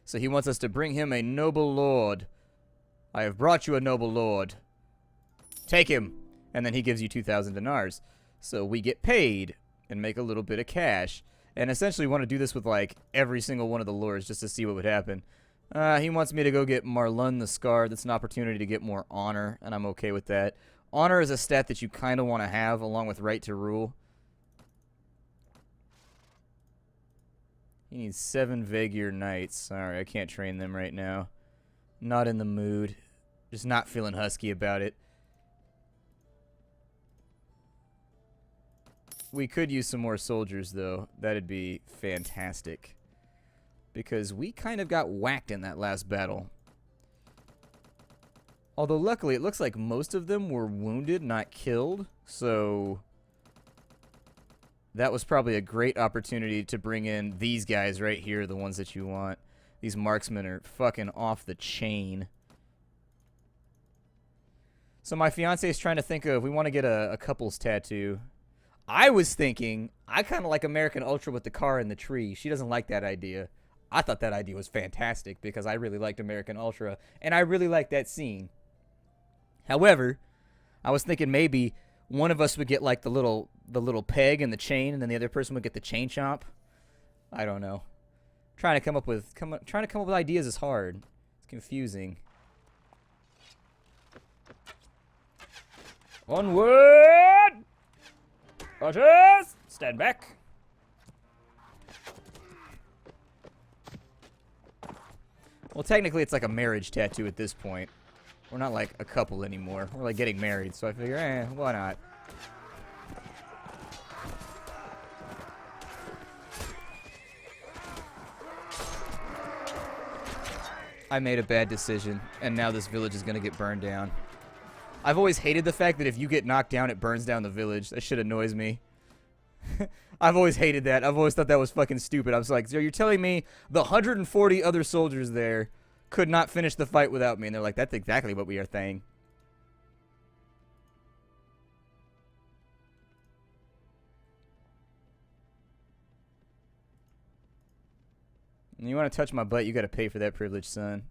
So he wants us to bring him a noble lord. I have brought you a noble lord. Take him. And then he gives you 2,000 dinars. So we get paid and make a little bit of cash. And essentially want to do this with, like, every single one of the lords just to see what would happen. He wants me to go get Marlun the Scarred. That's an opportunity to get more honor, and I'm okay with that. Honor is a stat that you kind of want to have, along with right to rule. He needs 7 Vaegier Knights. Sorry, I can't train them right now. Not in the mood. Just not feeling husky about it. We could use some more soldiers, though. That'd be fantastic. Because we kind of got whacked in that last battle. Although luckily it looks like most of them were wounded, not killed. So that was probably a great opportunity to bring in these guys right here, the ones that you want. These marksmen are fucking off the chain. So my fiance is trying to think of, we want to get a couple's tattoo. I was thinking, I kind of like American Ultra with the car and the tree. She doesn't like that idea. I thought that idea was fantastic because I really liked American Ultra, and I really liked that scene. However, I was thinking maybe one of us would get like the little peg and the chain, and then the other person would get the chain chomp. I don't know. Trying to come up with ideas is hard. It's confusing. Onward! Archers! Stand back. Well, technically, it's like a marriage tattoo at this point. We're not like a couple anymore. We're like getting married, so I figure, why not? I made a bad decision, and now this village is going to get burned down. I've always hated the fact that if you get knocked down, it burns down the village. That shit annoys me. I've always hated that. I've always thought that was fucking stupid. I was like, so you're telling me the 140 other soldiers there could not finish the fight without me? And they're like, that's exactly what we are saying. And you want to touch my butt, you got to pay for that privilege, son.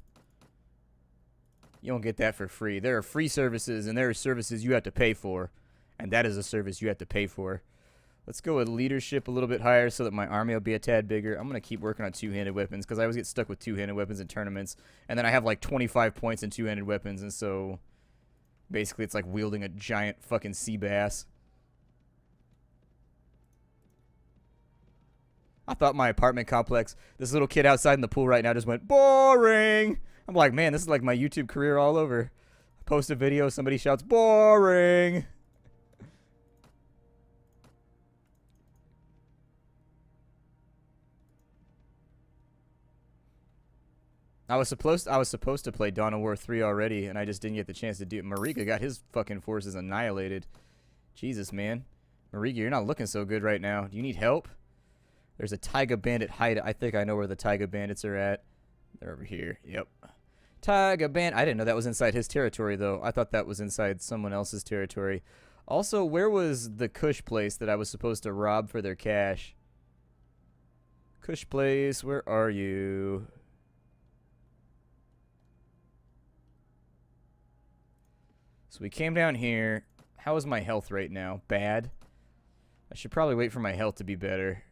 You don't get that for free. There are free services, and there are services you have to pay for. And that is a service you have to pay for. Let's go with leadership a little bit higher so that my army will be a tad bigger. I'm going to keep working on two-handed weapons because I always get stuck with two-handed weapons in tournaments. And then I have like 25 points in two-handed weapons, and so basically it's like wielding a giant fucking sea bass. I thought my apartment complex, this little kid outside in the pool right now just went, boring. I'm like, man, this is like my YouTube career all over. I post a video, somebody shouts, boring. I was supposed to play Dawn of War 3 already, and I just didn't get the chance to do it. Marika got his fucking forces annihilated. Jesus, man. Marika, you're not looking so good right now. Do you need help? There's a Taiga Bandit hideout. I think I know where the Taiga Bandits are at. They're over here. Yep. Taiga Bandit. I didn't know that was inside his territory, though. I thought that was inside someone else's territory. Also, where was the Kush place that I was supposed to rob for their cash? Kush place, where are you? So we came down here. How is my health right now? Bad? I should probably wait for my health to be better.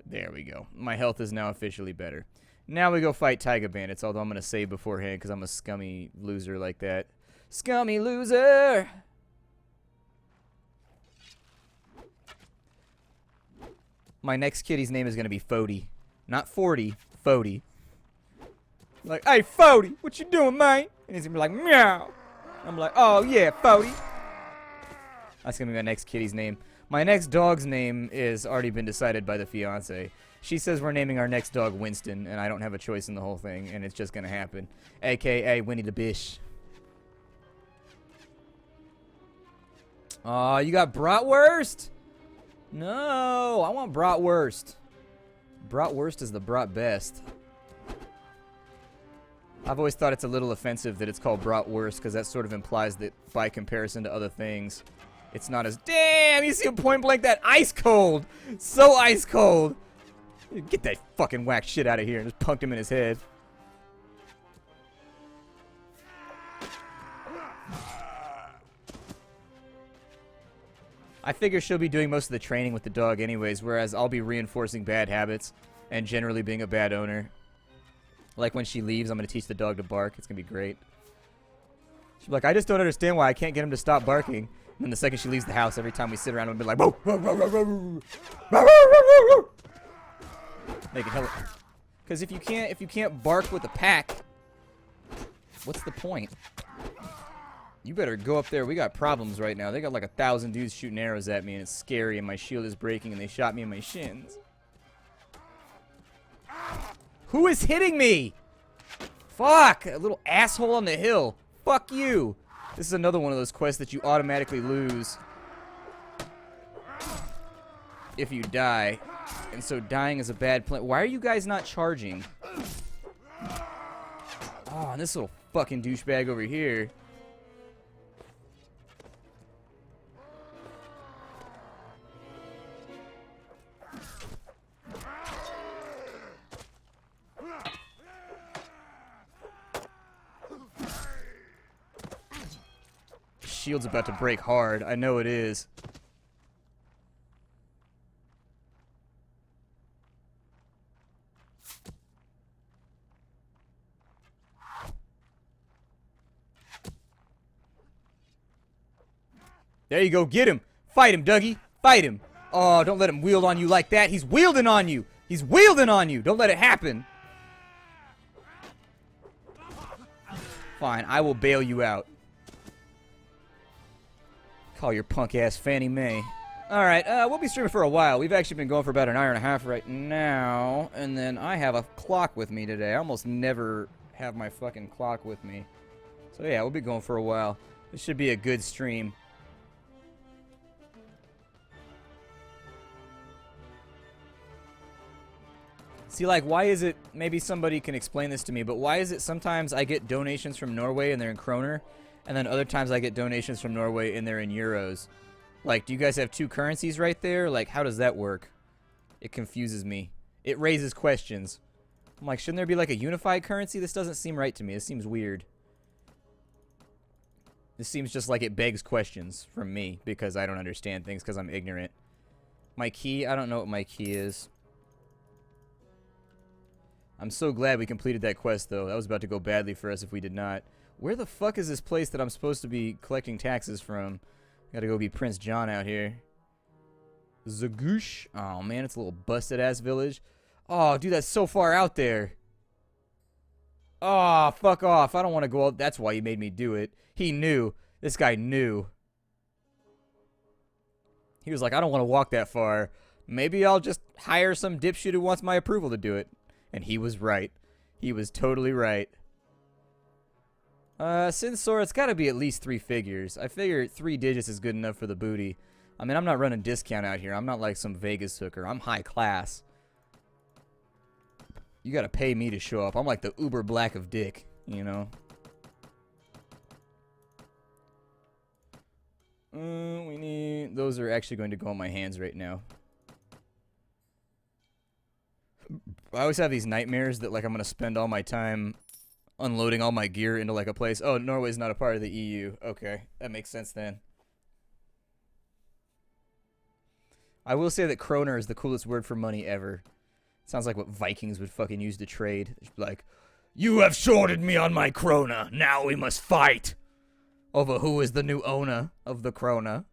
There we go. My health is now officially better. Now we go fight Taiga Bandits, although I'm going to save beforehand because I'm a scummy loser like that. Scummy loser! My next kitty's name is going to be Fody. Not 40, Fody. Like, hey, Fody, what you doing, man? And he's going to be like, meow. I'm like, oh, yeah, Fody. That's going to be my next kitty's name. My next dog's name is already been decided by the fiance. She says we're naming our next dog Winston, and I don't have a choice in the whole thing, and it's just going to happen. A.K.A. Winnie the Bish. Aw, you got bratwurst? No, I want bratwurst. Bratwurst is the brat best. I've always thought it's a little offensive that it's called bratwurst, because that sort of implies that by comparison to other things, it's not as... Damn, you see him point blank that ice cold. So ice cold. Get that fucking whack shit out of here and just punked him in his head. I figure she'll be doing most of the training with the dog anyways, whereas I'll be reinforcing bad habits and generally being a bad owner. Like when she leaves, I'm going to teach the dog to bark. It's going to be great. She'll be like, I just don't understand why I can't get him to stop barking. And then the second she leaves the house, every time we sit around, I'm going to be like, whoa, whoa, whoa, whoa, whoa, whoa, whoa. Make it hella... Because if you can't bark with a pack, what's the point? You better go up there. We got problems right now. They got like 1,000 dudes shooting arrows at me, and it's scary, and my shield is breaking, and they shot me in my shins. Who is hitting me? Fuck! A little asshole on the hill. Fuck you. This is another one of those quests that you automatically lose if you die. And so dying is a bad plan. Why are you guys not charging? Oh, and this little fucking douchebag over here. Shield's about to break hard. I know it is. There you go. Get him. Fight him, Dougie. Fight him. Oh, don't let him wield on you like that. He's wielding on you. He's wielding on you. Don't let it happen. Fine. I will bail you out. Call your punk ass Fannie Mae. Alright, we'll be streaming for a while. We've actually been going for about an hour and a half right now. And then I have a clock with me today. I almost never have my fucking clock with me. So yeah, we'll be going for a while. This should be a good stream. See, like, why is it, maybe somebody can explain this to me, but why is it sometimes I get donations from Norway and they're in kroner, and then other times I get donations from Norway and they're in euros? Like, do you guys have two currencies right there? Like, how does that work? It confuses me. It raises questions. I'm like, shouldn't there be like a unified currency? This doesn't seem right to me. This seems weird. This seems just like it begs questions from me because I don't understand things because I'm ignorant. My key? I don't know what my key is. I'm so glad we completed that quest, though. That was about to go badly for us if we did not. Where the fuck is this place that I'm supposed to be collecting taxes from? Gotta go be Prince John out here. Zagoosh. Oh, man, it's a little busted-ass village. Oh, dude, that's so far out there. Oh, fuck off. I don't want to go out. That's why he made me do it. He knew. This guy knew. He was like, I don't want to walk that far. Maybe I'll just hire some dipshit who wants my approval to do it. And he was right. He was totally right. Sinsor, it's got to be at least 3 figures. I figure 3 digits is good enough for the booty. I mean, I'm not running discount out here. I'm not like some Vegas hooker. I'm high class. You got to pay me to show up. I'm like the Uber Black of Dick, you know? We need... Those are actually going to go on my hands right now. I always have these nightmares that, like, I'm going to spend all my time unloading all my gear into, like, a place. Oh, Norway's not a part of the EU. Okay, that makes sense then. I will say that kroner is the coolest word for money ever. Sounds like what Vikings would fucking use to trade. It's like, you have shorted me on my krona. Now we must fight over who is the new owner of the krona.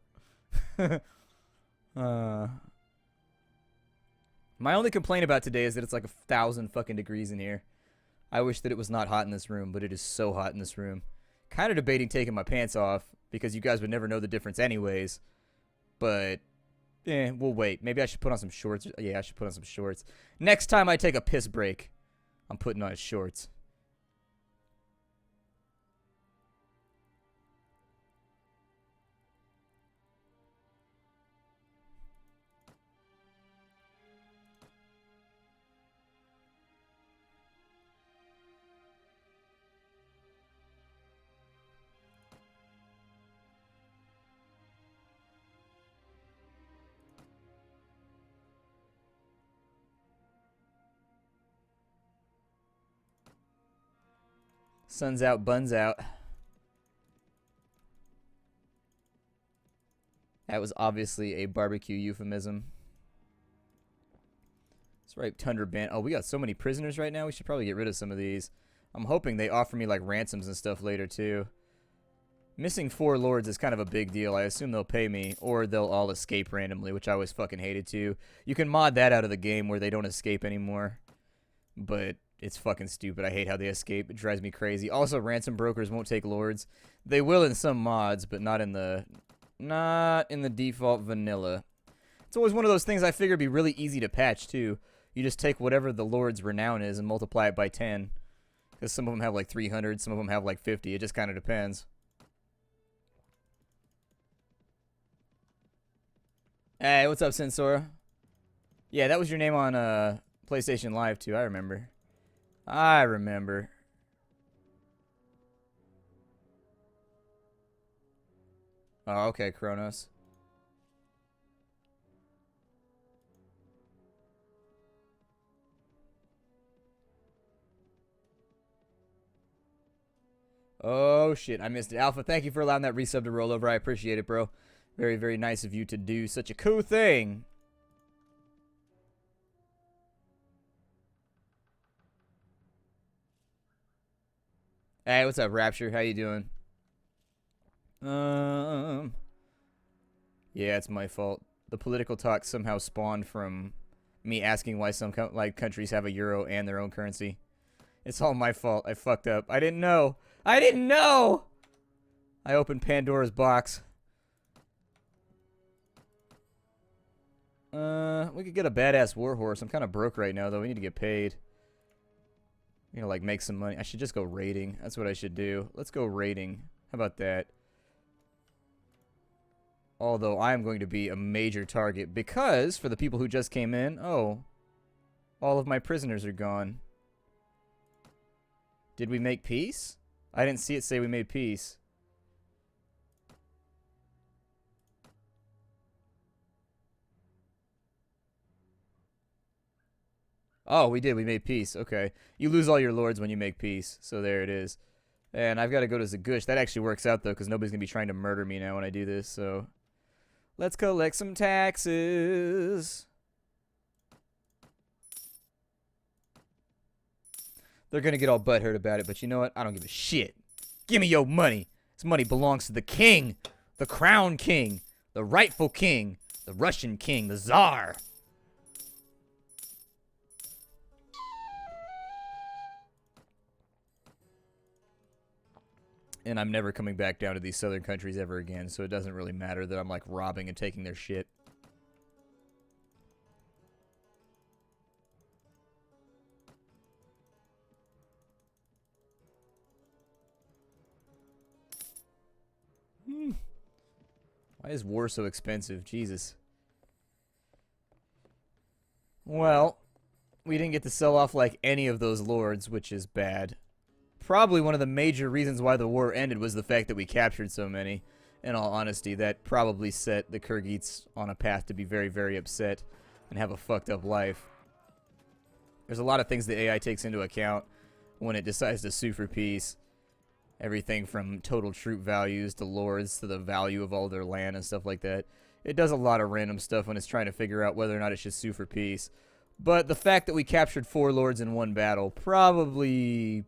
My only complaint about today is that it's like 1,000 fucking degrees in here. I wish that it was not hot in this room, but it is so hot in this room. Kind of debating taking my pants off because you guys would never know the difference anyways. But, we'll wait. Maybe I should put on some shorts. Yeah, I should put on some shorts. Next time I take a piss break, I'm putting on shorts. Sun's out, buns out. That was obviously a barbecue euphemism. That's right, Tundra Band. Oh, we got so many prisoners right now. We should probably get rid of some of these. I'm hoping they offer me, like, ransoms and stuff later, too. Missing 4 lords is kind of a big deal. I assume they'll pay me, or they'll all escape randomly, which I always fucking hated, too. You can mod that out of the game where they don't escape anymore. But... it's fucking stupid. I hate how they escape. It drives me crazy. Also, ransom brokers won't take lords. They will in some mods, but not in the default vanilla. It's always one of those things I figure would be really easy to patch, too. You just take whatever the Lord's renown is and multiply it by 10. Because some of them have like 300, some of them have like 50. It just kind of depends. Hey, what's up, Sensora? Yeah, that was your name on PlayStation Live, too. I remember. I remember. Oh, okay, Kronos. Oh, shit. I missed it. Alpha, thank you for allowing that resub to roll over. I appreciate it, bro. Very, very nice of you to do such a cool thing. Hey, what's up, Rapture? How you doing? Yeah, it's my fault. The political talk somehow spawned from me asking why some countries have a euro and their own currency. It's all my fault. I fucked up. I didn't know. I didn't know! I opened Pandora's box. We could get a badass warhorse. I'm kind of broke right now, though. We need to get paid. You know, like, make some money. I should just go raiding. That's what I should do. Let's go raiding. How about that? Although I am going to be a major target because, for the people who just came in, oh, all of my prisoners are gone. Did we make peace? I didn't see it say we made peace. Oh, we did. We made peace. Okay. You lose all your lords when you make peace. So there it is. And I've got to go to Zagush. That actually works out, though, because nobody's going to be trying to murder me now when I do this. So let's collect some taxes. They're going to get all butthurt about it, but you know what? I don't give a shit. Give me your money. This money belongs to the king, the crown king, the rightful king, the Russian king, the Tsar. And I'm never coming back down to these southern countries ever again, so it doesn't really matter that I'm, like, robbing and taking their shit. Why is war so expensive? Jesus. Well, we didn't get to sell off, like, any of those lords, which is bad. Probably one of the major reasons why the war ended was the fact that we captured so many. In all honesty, that probably set the Kyrgyz on a path to be very, very upset and have a fucked up life. There's a lot of things the AI takes into account when it decides to sue for peace. Everything from total troop values to lords to the value of all their land and stuff like that. It does a lot of random stuff when it's trying to figure out whether or not it should sue for peace. But the fact that we captured 4 lords in one battle probably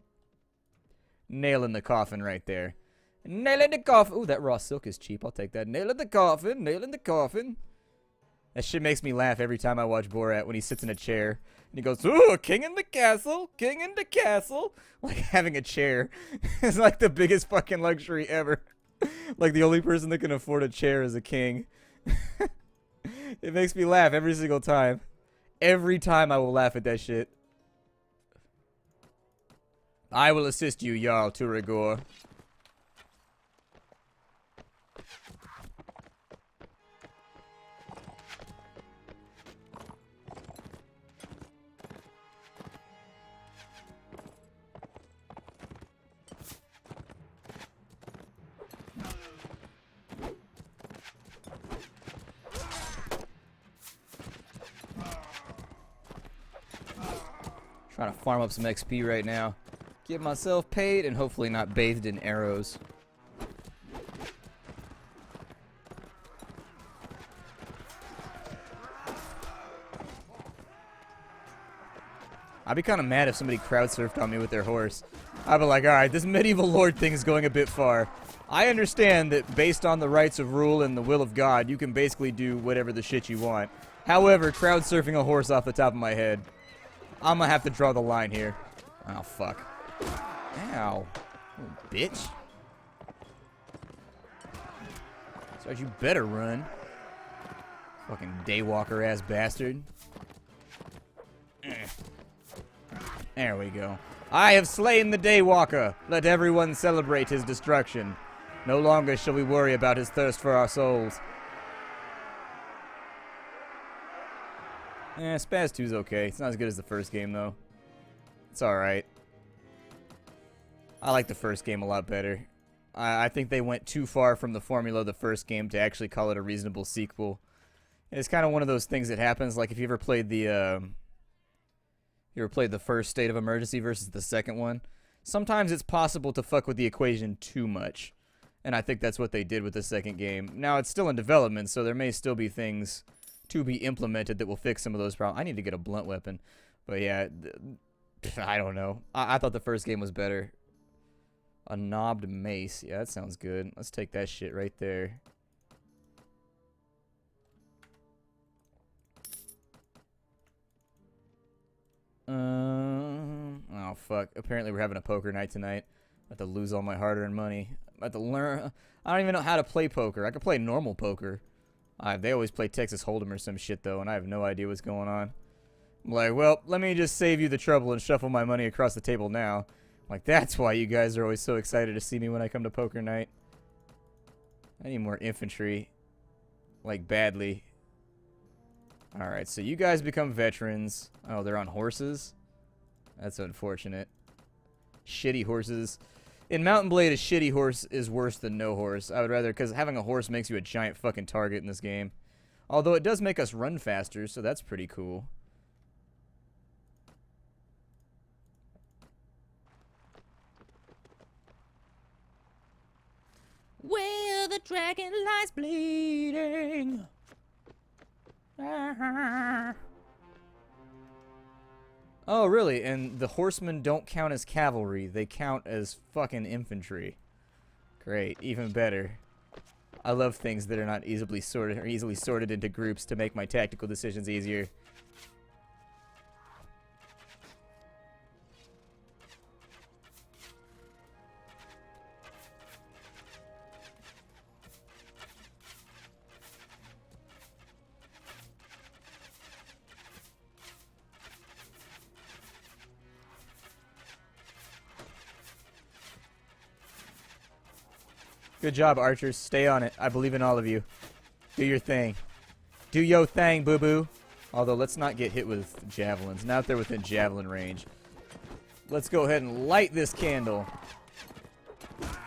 nail in the coffin right there. Nail in the coffin. Ooh, that raw silk is cheap. I'll take that. Nail in the coffin. Nail in the coffin. That shit makes me laugh every time I watch Borat when he sits in a chair. And he goes, ooh, king in the castle. King in the castle. Like having a chair is like the biggest fucking luxury ever. Like the only person that can afford a chair is a king. It makes me laugh every single time. Every time I will laugh at that shit. I will assist you, Jarl Turigor. Trying to farm up some XP right now. Get myself paid and hopefully not bathed in arrows. I'd be kind of mad if somebody crowd surfed on me with their horse. I'd be like, alright, this medieval lord thing is going a bit far. I understand that based on the rights of rule and the will of God, you can basically do whatever the shit you want. However, crowd surfing a horse off the top of my head, I'm gonna have to draw the line here. Oh, fuck. Ow. Oh, bitch. So you better run. Fucking daywalker ass bastard. There we go. I have slain the Daywalker. Let everyone celebrate his destruction. No longer shall we worry about his thirst for our souls. Spaz 2's okay. It's not as good as the first game, though. It's alright. I like the first game a lot better. I think they went too far from the formula of the first game to actually call it a reasonable sequel. It's kind of one of those things that happens, like if you ever played the first State of Emergency versus the second one. Sometimes it's possible to fuck with the equation too much. And I think that's what they did with the second game. Now, it's still in development, so there may still be things to be implemented that will fix some of those problems. I need to get a blunt weapon. But yeah, I don't know. I thought the first game was better. A knobbed mace. Yeah, that sounds good. Let's take that shit right there. Oh, fuck. Apparently we're having a poker night tonight. I have to lose all my hard-earned money. I have to learn. I don't even know how to play poker. I can play normal poker. They always play Texas Hold'em or some shit, though, and I have no idea what's going on. I'm like, well, let me just save you the trouble and shuffle my money across the table now. Like, that's why you guys are always so excited to see me when I come to poker night. I need more infantry. Like, badly. Alright, so you guys become veterans. Oh, they're on horses? That's unfortunate. Shitty horses. In Mountain Blade, a shitty horse is worse than no horse. I would rather, because having a horse makes you a giant fucking target in this game. Although it does make us run faster, so that's pretty cool. Where the dragon lies bleeding. Oh, really? And the horsemen don't count as cavalry. They count as fucking infantry. Great. Even better. I love things that are not easily sorted into groups to make my tactical decisions easier. Good job, archers. Stay on it. I believe in all of you. Do your thing. Do yo thing, boo-boo. Although, let's not get hit with javelins. Now that they're within javelin range. Let's go ahead and light this candle.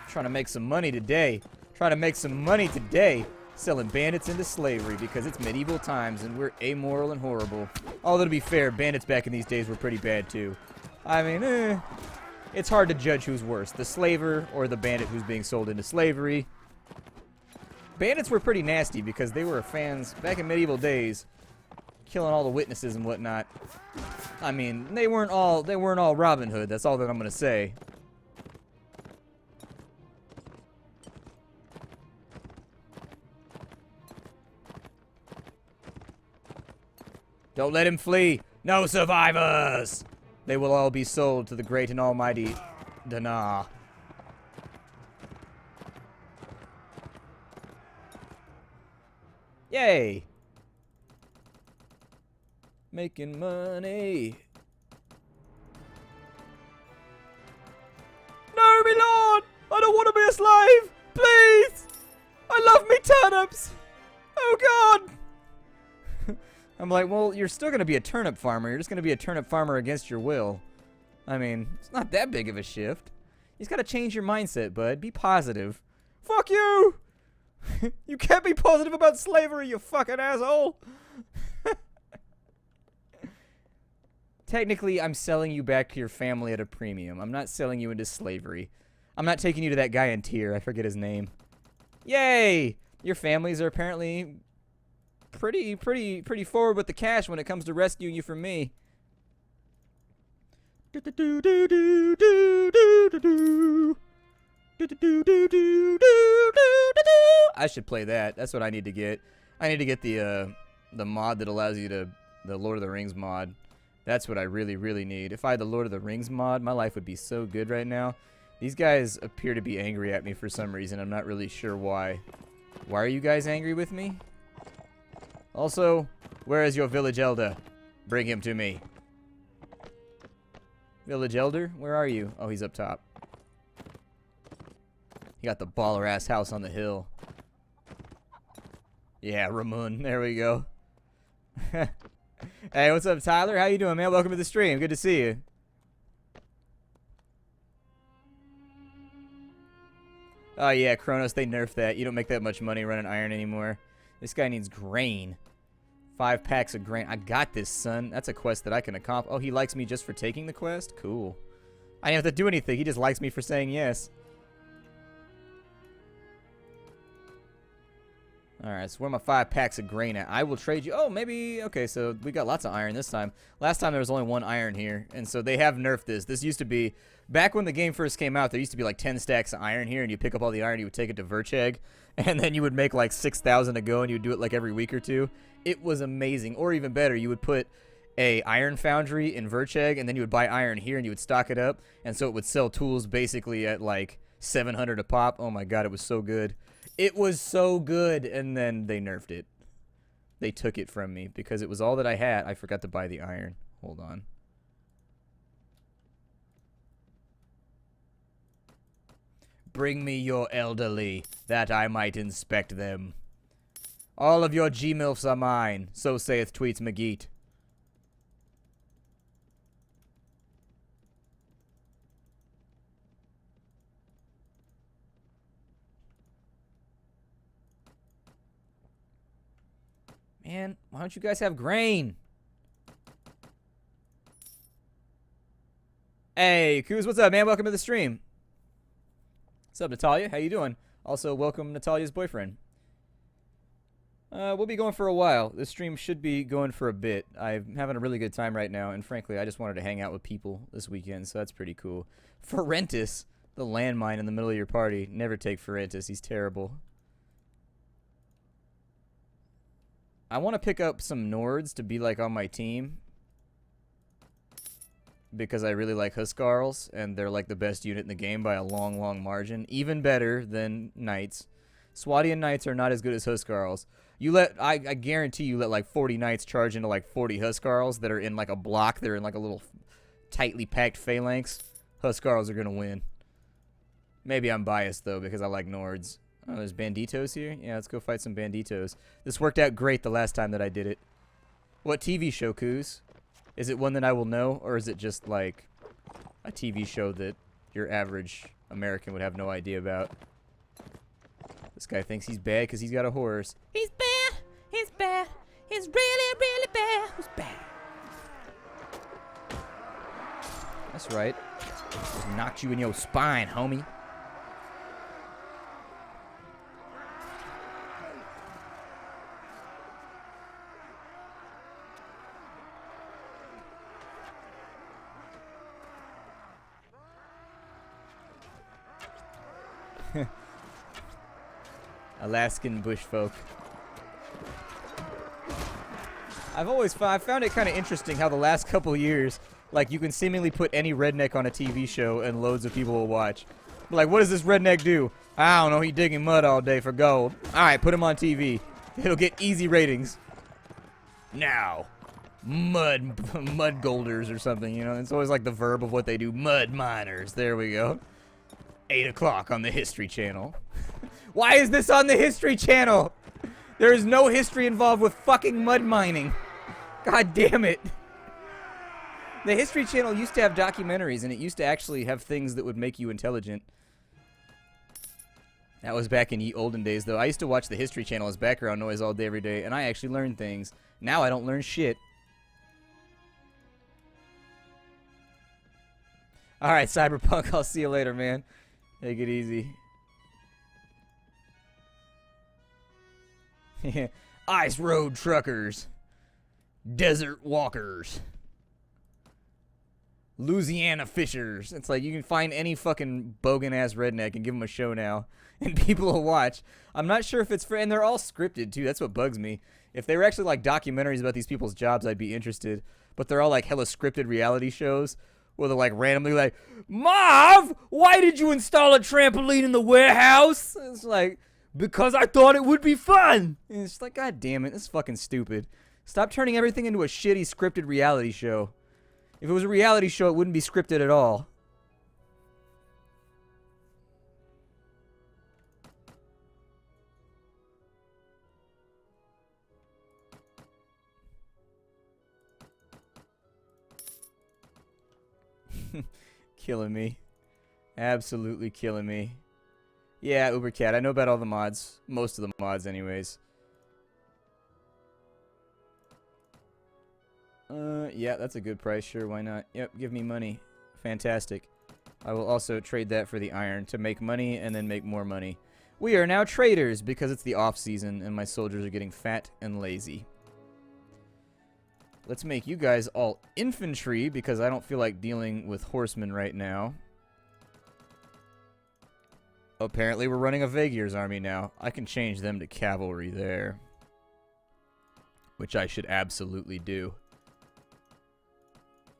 Trying to make some money today. Trying to make some money today. Selling bandits into slavery because it's medieval times and we're amoral and horrible. Although, to be fair, bandits back in these days were pretty bad, too. I mean, it's hard to judge who's worse, the slaver or the bandit who's being sold into slavery. Bandits were pretty nasty because they were fans back in medieval days, killing all the witnesses and whatnot. I mean, they weren't all Robin Hood. That's all that I'm gonna say. Don't let him flee. No survivors. They will all be sold to the great and almighty Dana. Yay! Making money. No, me lord! I don't want to be a slave! Please! I love me turnips! Oh god! I'm like, well, you're still going to be a turnip farmer. You're just going to be a turnip farmer against your will. I mean, it's not that big of a shift. You just got to change your mindset, bud. Be positive. Fuck you! You can't be positive about slavery, you fucking asshole! Technically, I'm selling you back to your family at a premium. I'm not selling you into slavery. I'm not taking you to that guy in Tyr. I forget his name. Yay! Your families are apparently pretty forward with the cash when it comes to rescuing you from me. I should play that. That's what I need to get. I need to get the mod that allows you to, the Lord of the Rings mod. That's what I really need. If I had the Lord of the Rings mod, my life would be so good right now. These guys appear to be angry at me for some reason. I'm not really sure why. Why are you guys angry with me? Also, where is your village elder? Bring him to me. Village Elder, where are you? Oh, he's up top. He got the baller-ass house on the hill. Yeah, Ramon. There we go. Hey, what's up, Tyler? How you doing, man? Welcome to the stream. Good to see you. Oh, yeah, Kronos, they nerfed that. You don't make that much money running iron anymore. This guy needs grain. 5 packs of grain. I got this, son. That's a quest that I can accomplish. Oh, he likes me just for taking the quest? Cool. I didn't have to do anything. He just likes me for saying yes. Alright, so where are my 5 packs of grain at? I will trade you. Oh, maybe. Okay, so we got lots of iron this time. Last time there was only 1 iron here. And so they have nerfed this. This used to be, back when the game first came out, there used to be like 10 stacks of iron here. And you pick up all the iron, you would take it to Vercheg. And then you would make like 6,000 to go. And you would do it like every week or two. It was amazing. Or even better, you would put a iron foundry in Vercheg. And then you would buy iron here and you would stock it up. And so it would sell tools basically at like 700 a pop. Oh my god, it was so good. It was so good, and then they nerfed it. They took it from me because it was all that I had. I forgot to buy the iron. Hold on. Bring me your elderly, that I might inspect them. All of your G-MILFs are mine, so saith Tweets McGeet. Man, why don't you guys have grain? Hey, Kuz, what's up, man? Welcome to the stream. What's up, Natalia? How you doing? Also, welcome Natalia's boyfriend. We'll be going for a while. This stream should be going for a bit. I'm having a really good time right now, and frankly, I just wanted to hang out with people this weekend, so that's pretty cool. Ferentis, the landmine in the middle of your party. Never take Ferentis. He's terrible. I want to pick up some Nords to be like on my team because I really like Huskarls and they're like the best unit in the game by a long, long margin. Even better than Knights. Swadian Knights are not as good as Huskarls. I guarantee you let like 40 Knights charge into like 40 Huskarls that are in like a block. They're in like a little tightly packed phalanx. Huskarls are going to win. Maybe I'm biased though because I like Nords. Oh, there's banditos here? Yeah, let's go fight some banditos. This worked out great the last time that I did it. What TV show, Coos? Is it one that I will know, or is it just, like, a TV show that your average American would have no idea about? This guy thinks he's bad because he's got a horse. He's bad. He's bad. He's really, really bad. He's bad. That's right. Just knocked you in your spine, homie. Alaskan bushfolk. I found it kind of interesting how the last couple years, like, you can seemingly put any redneck on a TV show and loads of people will watch. Like, what does this redneck do? I don't know, he digging mud all day for gold. Alright, put him on TV. It'll get easy ratings. Now, mud golders or something, you know? It's always like the verb of what they do. Mud miners. There we go. 8 o'clock on the History Channel. Why is this on the History Channel? There is no history involved with fucking mud mining. God damn it. The History Channel used to have documentaries, and it used to actually have things that would make you intelligent. That was back in ye olden days, though. I used to watch the History Channel as background noise all day, every day, and I actually learned things. Now I don't learn shit. Alright, Cyberpunk, I'll see you later, man. Take it easy. Ice road truckers. Desert walkers. Louisiana fishers. It's like you can find any fucking bogan-ass redneck and give them a show now. And people will watch. I'm not sure if it's for... And they're all scripted, too. That's what bugs me. If they were actually like documentaries about these people's jobs, I'd be interested. But they're all like hella scripted reality shows. Where they're like randomly like, Marv, why did you install a trampoline in the warehouse? It's like... Because I thought it would be fun. And it's like, God damn it, this is fucking stupid. Stop turning everything into a shitty scripted reality show. If it was a reality show, it wouldn't be scripted at all. Killing me. Absolutely killing me. Yeah, Ubercat. I know about all the mods. Most of the mods, anyways. Yeah, that's a good price. Sure, why not? Yep, give me money. Fantastic. I will also trade that for the iron to make money and then make more money. We are now traders because it's the off-season and my soldiers are getting fat and lazy. Let's make you guys all infantry because I don't feel like dealing with horsemen right now. Apparently we're running a Vaegir's army now. I can change them to cavalry there. Which I should absolutely do.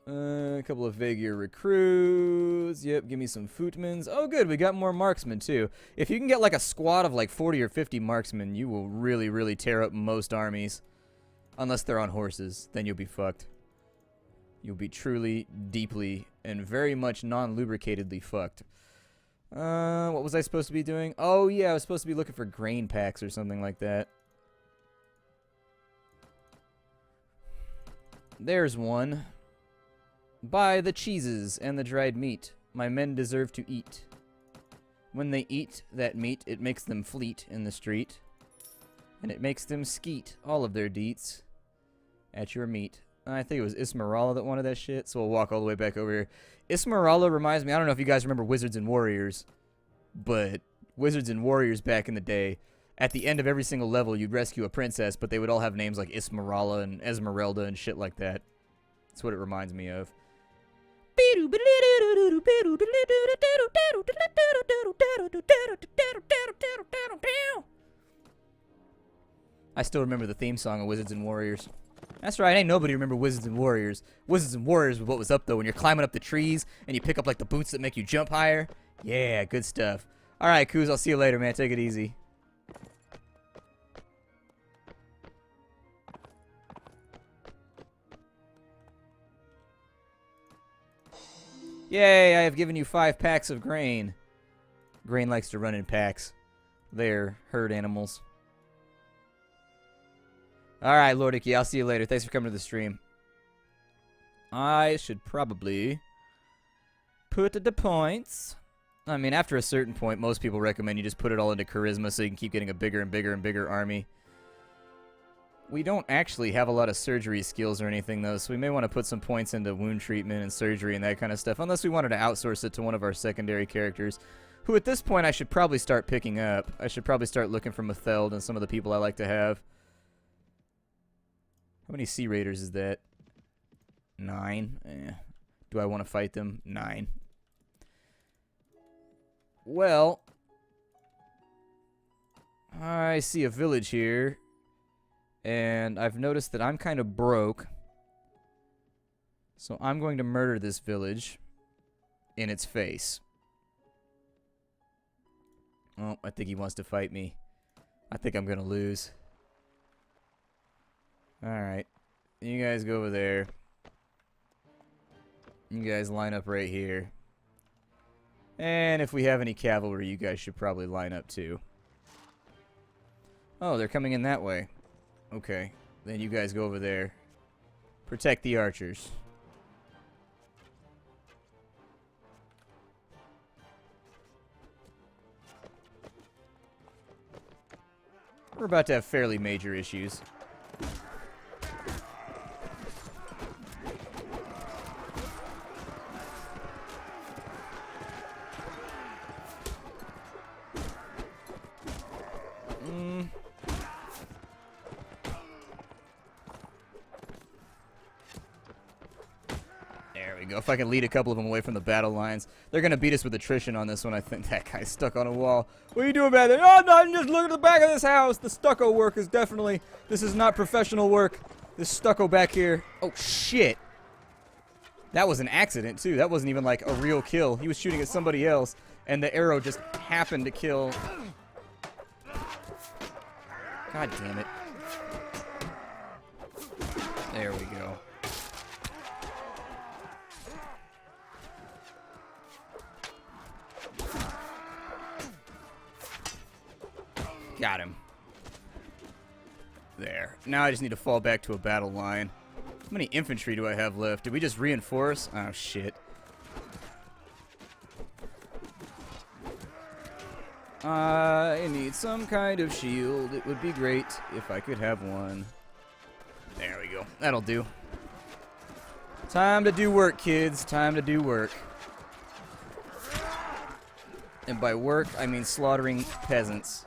A couple of Vaegir recruits. Yep, give me some footmans. Oh good, we got more marksmen too. If you can get like a squad of like 40 or 50 marksmen, you will really, really tear up most armies. Unless they're on horses, then you'll be fucked. You'll be truly, deeply, and very much non-lubricatedly fucked. What was I supposed to be doing? Oh yeah, I was supposed to be looking for grain packs or something like that. There's one. Buy the cheeses and the dried meat. My men deserve to eat. When they eat that meat, it makes them fleet in the street. And it makes them skeet all of their deets at your meat. I think it was Ismarala that wanted that shit, so we'll walk all the way back over here. Ismarala reminds me, I don't know if you guys remember Wizards and Warriors, but Wizards and Warriors back in the day, at the end of every single level, you'd rescue a princess, but they would all have names like Ismarala and Esmeralda and shit like that. That's what it reminds me of. I still remember the theme song of Wizards and Warriors. That's right, ain't nobody remember Wizards and Warriors. Wizards and Warriors was what was up, though, when you're climbing up the trees and you pick up, like, the boots that make you jump higher. Yeah, good stuff. Alright, Kuz, I'll see you later, man. Take it easy. Yay, I have given you 5 packs of grain. Grain likes to run in packs. They're herd animals. Alright, Lordicky, I'll see you later. Thanks for coming to the stream. I should probably put the points. I mean, after a certain point, most people recommend you just put it all into charisma so you can keep getting a bigger and bigger and bigger army. We don't actually have a lot of surgery skills or anything, though, so we may want to put some points into wound treatment and surgery and that kind of stuff, unless we wanted to outsource it to one of our secondary characters, who at this point I should probably start picking up. I should probably start looking for Matheld and some of the people I like to have. How many Sea Raiders is that? 9? Do I want to fight them? 9. Well, I see a village here. And I've noticed that I'm kind of broke. So I'm going to murder this village in its face. Oh, I think he wants to fight me. I think I'm going to lose. Alright. You guys go over there. You guys line up right here. And if we have any cavalry, you guys should probably line up too. Oh, they're coming in that way. Okay, then you guys go over there. Protect the archers. We're about to have fairly major issues. If I can lead a couple of them away from the battle lines. They're going to beat us with attrition on this one, I think. That guy's stuck on a wall. What are you doing back there? Oh, no, I'm just looking at the back of this house. The stucco work is definitely... This is not professional work. This stucco back here. Oh, shit. That was an accident, too. That wasn't even, like, a real kill. He was shooting at somebody else, and the arrow just happened to kill... God damn it. There we go. Got him. There. Now I just need to fall back to a battle line. How many infantry do I have left? Did we just reinforce? Oh, shit. I need some kind of shield. It would be great if I could have one. There we go. That'll do. Time to do work, kids. Time to do work. And by work, I mean slaughtering peasants.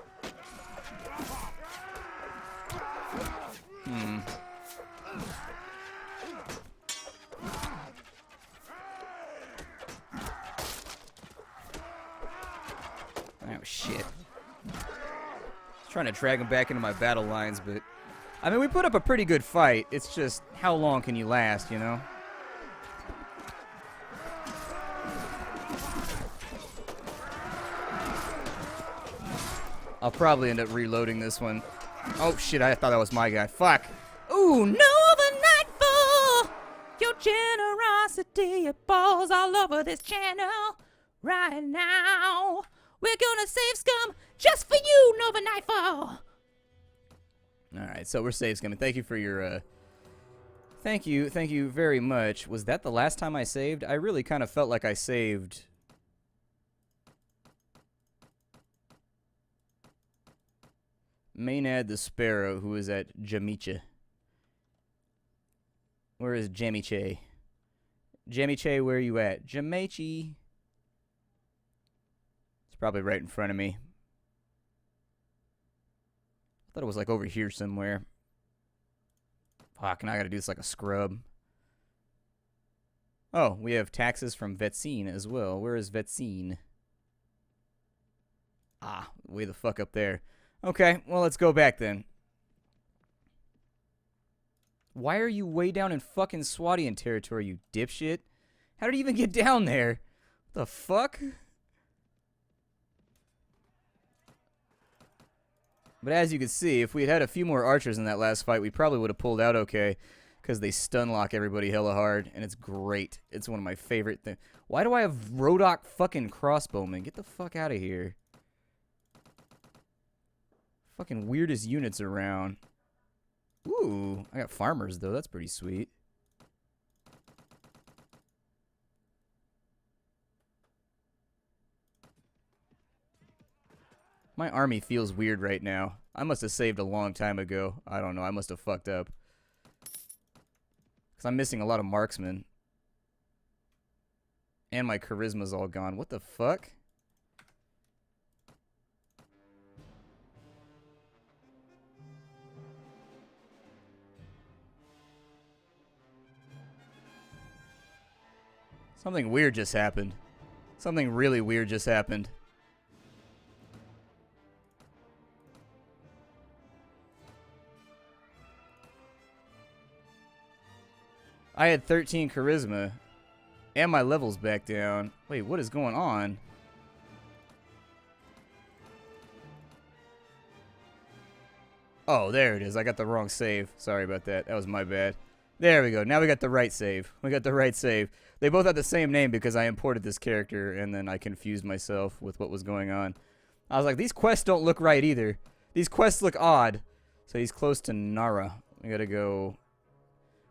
Oh, shit. Trying to drag him back into my battle lines, but... I mean, we put up a pretty good fight. It's just, how long can you last, you know? I'll probably end up reloading this one. Oh, shit, I thought that was my guy. Fuck. Ooh, Nova Nightfall! Your generosity, it balls all over this channel right now. We're gonna save scum just for you, Nova Nightfall! Alright, so we're save scumming. Thank you for your, Thank you very much. Was that the last time I saved? I really kind of felt like I saved... Maynard the Sparrow, who is at Jamiche. Where is Jamiche? Jamiche, where are you at? Jamiche. It's probably right in front of me. I thought it was like over here somewhere. Fuck, now I gotta do this like a scrub. Oh, we have taxes from Vetsine as well. Where is Vetsine? Ah, way the fuck up there. Okay, well, let's go back then. Why are you way down in fucking Swadian territory, you dipshit? How did he even get down there? What the fuck? But as you can see, if we had had a few more archers in that last fight, we probably would have pulled out okay. Because they stun lock everybody hella hard, and it's great. It's one of my favorite things. Why do I have Rodok fucking crossbowmen? Get the fuck out of here. Fucking weirdest units around. Ooh, I got farmers though. That's pretty sweet. My army feels weird right now. I must have saved a long time ago. I don't know. I must have fucked up. Because I'm missing a lot of marksmen. And my charisma's all gone. What the fuck? Something weird just happened. Something really weird just happened. I had 13 charisma. And my level's back down. Wait, what is going on? Oh, there it is. I got the wrong save. Sorry about that. That was my bad. There we go. Now we got the right save. We got the right save. They both have the same name because I imported this character and then I confused myself with what was going on. I was like, these quests don't look right either. These quests look odd. So he's close to Nara. We gotta go...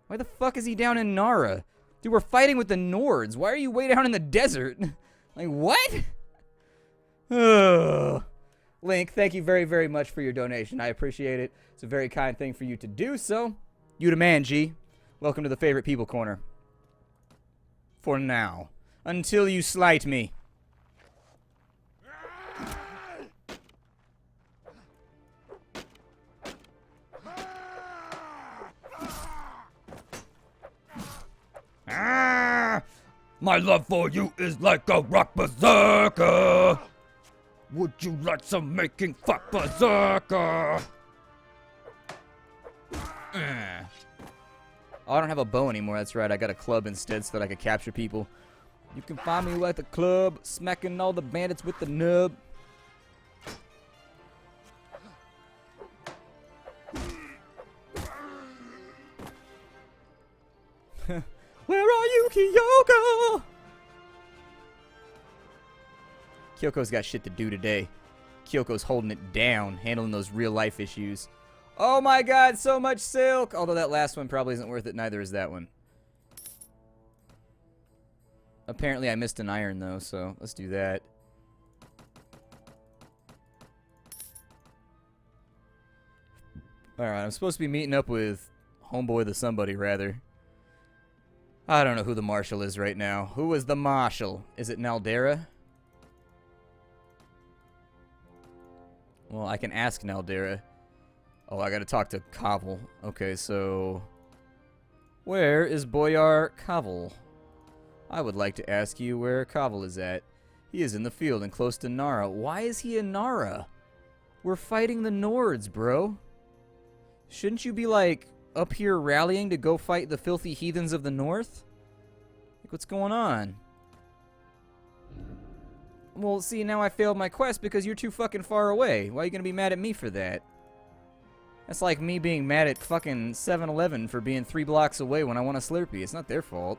Why the fuck is he down in Nara? Dude, we're fighting with the Nords. Why are you way down in the desert? Like, what? Ugh. Link, thank you very, very much for your donation. I appreciate it. It's a very kind thing for you to do so. You the man, G. Welcome to the Favorite People Corner. For now. Until you slight me. Ah, my love for you is like a rock berserker. Would you like some making fuck berserker? Oh, I don't have a bow anymore. That's right. I got a club instead so that I could capture people. You can find me at the club, smacking all the bandits with the nub. Where are you, Kyoko? Kyoko's got shit to do today. Kyoko's holding it down, handling those real-life issues. Oh my god, so much silk! Although that last one probably isn't worth it, neither is that one. Apparently I missed an iron, though, so let's do that. Alright, I'm supposed to be meeting up with Homeboy the Somebody, rather. I don't know who the marshal is right now. Who is the marshal? Is it Naldera? Well, I can ask Naldera. Oh, I gotta talk to Kavel. Okay, so... where is Boyar Kavel? I would like to ask you where Kavel is at. He is in the field and close to Nara. Why is he in Nara? We're fighting the Nords, bro. Shouldn't you be, like, up here rallying to go fight the filthy heathens of the north? Like, what's going on? Well, see, now I failed my quest because you're too fucking far away. Why are you gonna be mad at me for that? That's like me being mad at fucking 7-Eleven for being 3 blocks away when I want a Slurpee. It's not their fault.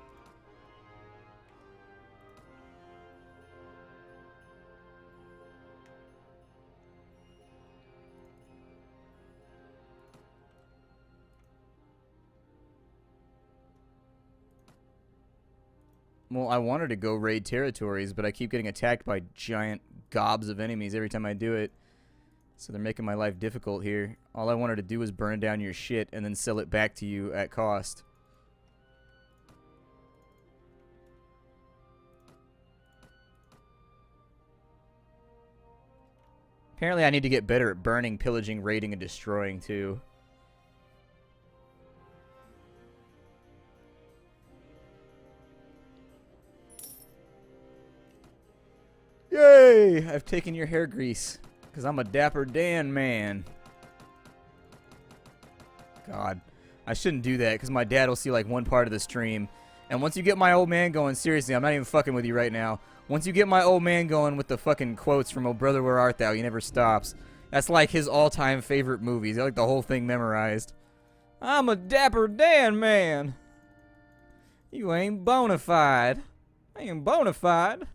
Well, I wanted to go raid territories, but I keep getting attacked by giant gobs of enemies every time I do it. So they're making my life difficult here. All I wanted to do was burn down your shit and then sell it back to you at cost. Apparently I need to get better at burning, pillaging, raiding, and destroying, too. Yay! I've taken your hair grease. Because I'm a Dapper Dan man. God. I shouldn't do that because my dad will see like one part of the stream. And once you get my old man going, seriously, I'm not even fucking with you right now. Once you get my old man going with the fucking quotes from Oh Brother Where Art Thou, he never stops. That's like his all-time favorite movies. I like the whole thing memorized. I'm a Dapper Dan man. You ain't bona fide. I ain't bona fide.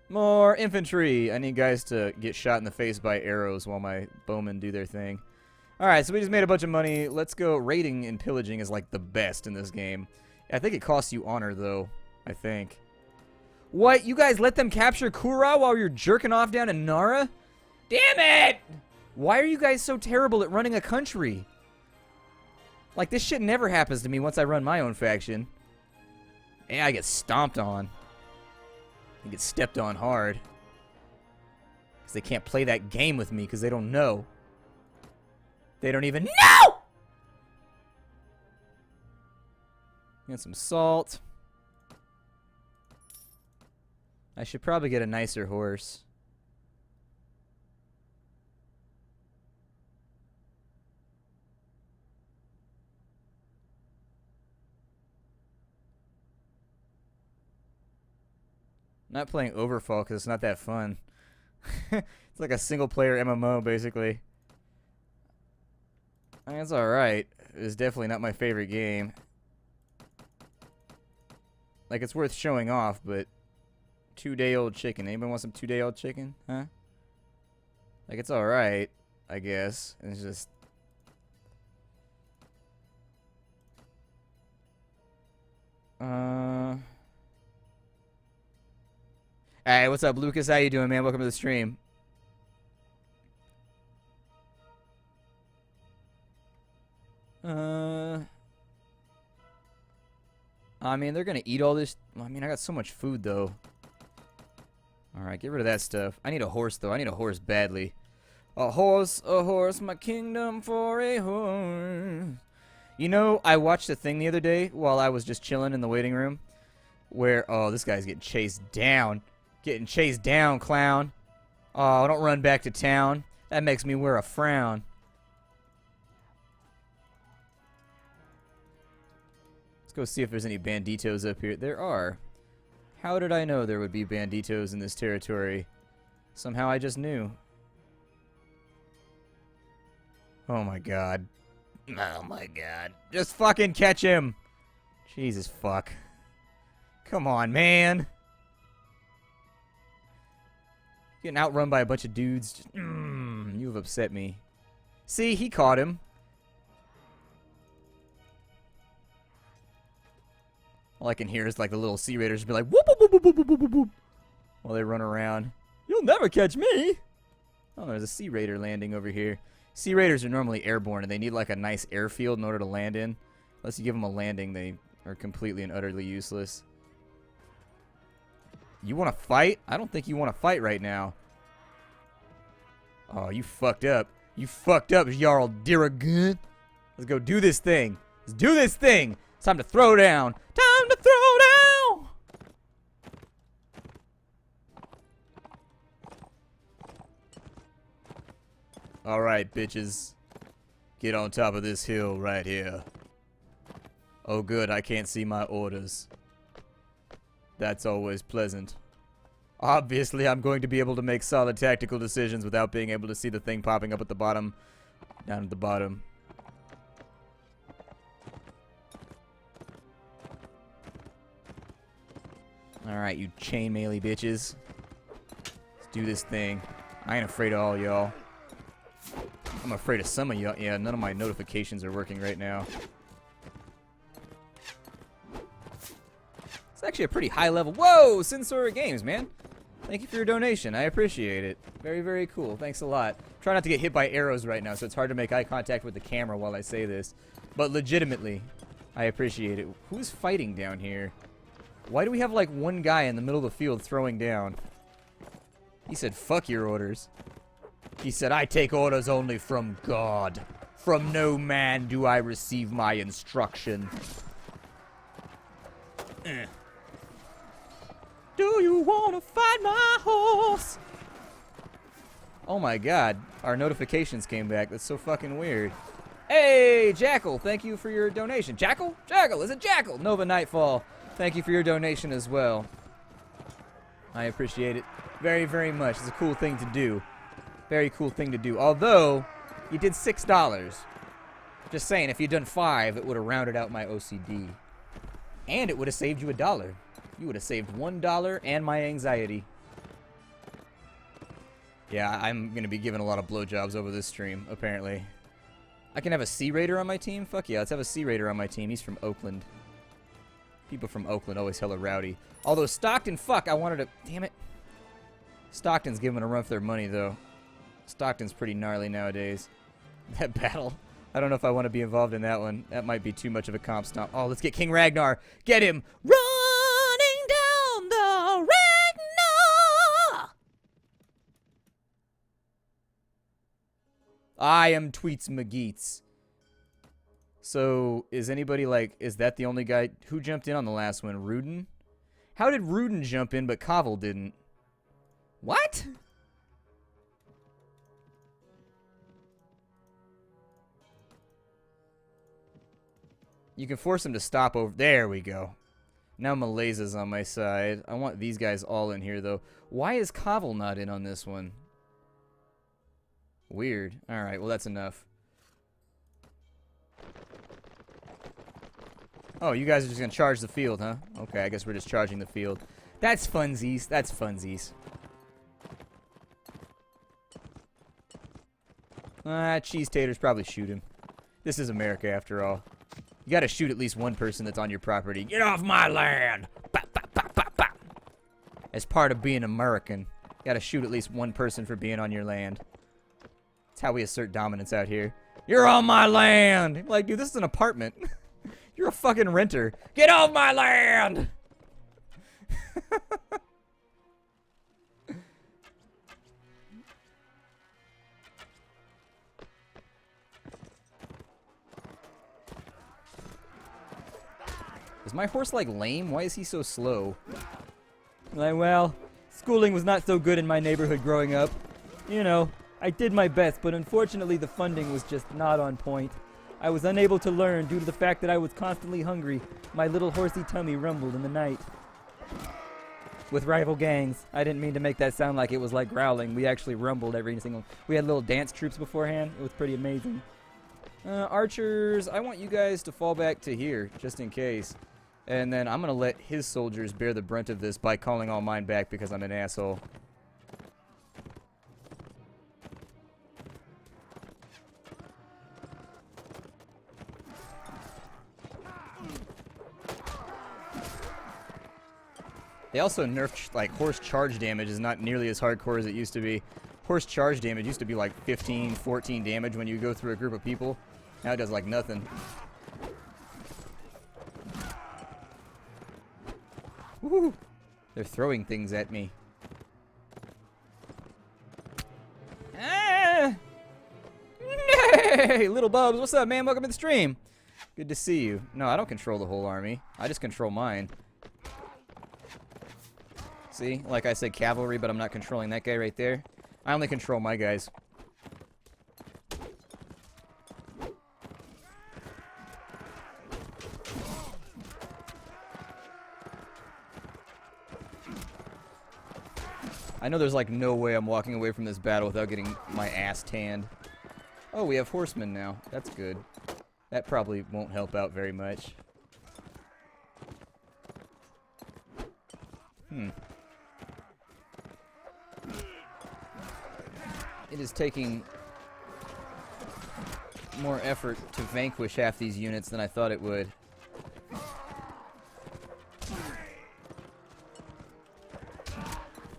More infantry. I need guys to get shot in the face by arrows while my bowmen do their thing. Alright, so we just made a bunch of money. Let's go. Raiding and pillaging is like the best in this game. I think it costs you honor, though. I think. What? You guys let them capture Kura while you're jerking off down in Nara? Damn it! Why are you guys so terrible at running a country? Like, this shit never happens to me once I run my own faction. Yeah, I get stomped on. I get stepped on hard. Because they can't play that game with me because they don't know. They don't even know! Get some salt. I should probably get a nicer horse. I'm not playing Overfall because it's not that fun. It's like a single-player MMO, basically. I mean, it's alright. It's definitely not my favorite game. Like, it's worth showing off, but... 2-day-old chicken. Anybody want some 2-day-old chicken? Huh? Like, it's alright, I guess. It's just... Hey, what's up, Lucas? How you doing, man? Welcome to the stream. I mean, they're gonna eat all this. I mean, I got so much food, though. Alright, get rid of that stuff. I need a horse, though. I need a horse badly. A horse, my kingdom for a horse. You know, I watched a thing the other day while I was just chilling in the waiting room. Where, oh, this guy's getting chased down. Getting chased down, clown. Oh, don't run back to town. That makes me wear a frown. go see if there's any banditos up here. There are. How did I know there would be banditos in this territory? Somehow I just knew. Oh my god. Oh my god. Just fucking catch him! Jesus fuck. Come on, man. Getting outrun by a bunch of dudes. Just, you have upset me. See, he caught him. All I can hear is like the little Sea Raiders be like whoop whoop whoop whoop whoop whoop whoop while they run around. You'll never catch me. Oh, there's a Sea Raider landing over here. Sea Raiders are normally airborne and they need like a nice airfield in order to land in. Unless you give them a landing, they are completely and utterly useless. You want to fight? I don't think you want to fight right now. Oh, you fucked up. You fucked up, Jarl Diragun. Let's go do this thing. Let's do this thing. It's time to throw down. Time to throw down. All right, bitches. Get on top of this hill right here. Oh, good. I can't see my orders. That's always pleasant. Obviously, I'm going to be able to make solid tactical decisions without being able to see the thing popping up at the bottom. Down at the bottom. Alright, you chain melee bitches. Let's do this thing. I ain't afraid of all y'all. I'm afraid of some of y'all. Yeah, none of my notifications are working right now. It's actually a pretty high level. Whoa! Sensor Games, man. Thank you for your donation. I appreciate it. Very, very cool. Thanks a lot. Try not to get hit by arrows right now, so it's hard to make eye contact with the camera while I say this. But legitimately, I appreciate it. Who's fighting down here? Why do we have like one guy in the middle of the field throwing down? He said, fuck your orders. He said, I take orders only from God. From no man do I receive my instruction. Do you want to fight my horse? Oh my god. Our notifications came back. That's so fucking weird. Hey, Jackal. Thank you for your donation. Jackal? Jackal. Is it Jackal? Nova Nightfall. Thank you for your donation as well. I appreciate it very, very much. It's a cool thing to do. Very cool thing to do. Although, you did $6. Just saying, if you'd done 5, it would have rounded out my OCD. And it would have saved you $1. You would have saved $1 and my anxiety. Yeah, I'm going to be giving a lot of blowjobs over this stream, apparently. I can have a Sea Raider on my team? Fuck yeah, let's have a Sea Raider on my team. He's from Oakland. People from Oakland always hella rowdy. Although Stockton, fuck, I wanted to... Damn it. Stockton's giving a run for their money, though. Stockton's pretty gnarly nowadays. That battle. I don't know if I want to be involved in that one. That might be too much of a comp stomp. Oh, let's get King Ragnar. Get him. Running down the Ragnar. I am Tweets McGeets. So, is anybody like, is that the only guy who jumped in on the last one? Rudin? How did Rudin jump in but Kavel didn't? What? You can force him to stop over. There we go. Now Malaza's on my side. I want these guys all in here, though. Why is Kavel not in on this one? Weird. Alright, well, that's enough. Oh, you guys are just going to charge the field, huh? Okay, I guess we're just charging the field. That's funsies. That's funsies. Cheese taters probably shoot him. This is America, after all. You gotta shoot at least one person that's on your property. Get off my land! Bop, bop, bop, bop, bop. As part of being American, you gotta shoot at least one person for being on your land. That's how we assert dominance out here. You're on my land! I'm like, dude, this is an apartment. You're a fucking renter. Get off my land! Is my horse, like, lame? Why is he so slow? Like, well, schooling was not so good in my neighborhood growing up. You know, I did my best, but unfortunately the funding was just not on point. I was unable to learn due to the fact that I was constantly hungry. My little horsey tummy rumbled in the night. With rival gangs. I didn't mean to make that sound like it was like growling. We actually rumbled every single... We had little dance troops beforehand. It was pretty amazing. Archers, I want you guys to fall back to here, just in case. And then I'm going to let his soldiers bear the brunt of this by calling all mine back because I'm an asshole. They also nerfed, like, horse charge damage is not nearly as hardcore as it used to be. Horse charge damage used to be like 15, 14 damage when you go through a group of people. Now it does like nothing. Woo! They're throwing things at me. Ah! Hey, little Bubs, what's up, man? Welcome to the stream. Good to see you. No, I don't control the whole army. I just control mine. See, like I said, cavalry, but I'm not controlling that guy right there. I only control my guys. I know there's like no way I'm walking away from this battle without getting my ass tanned. Oh, we have horsemen now. That's good. That probably won't help out very much. It is taking more effort to vanquish half these units than I thought it would.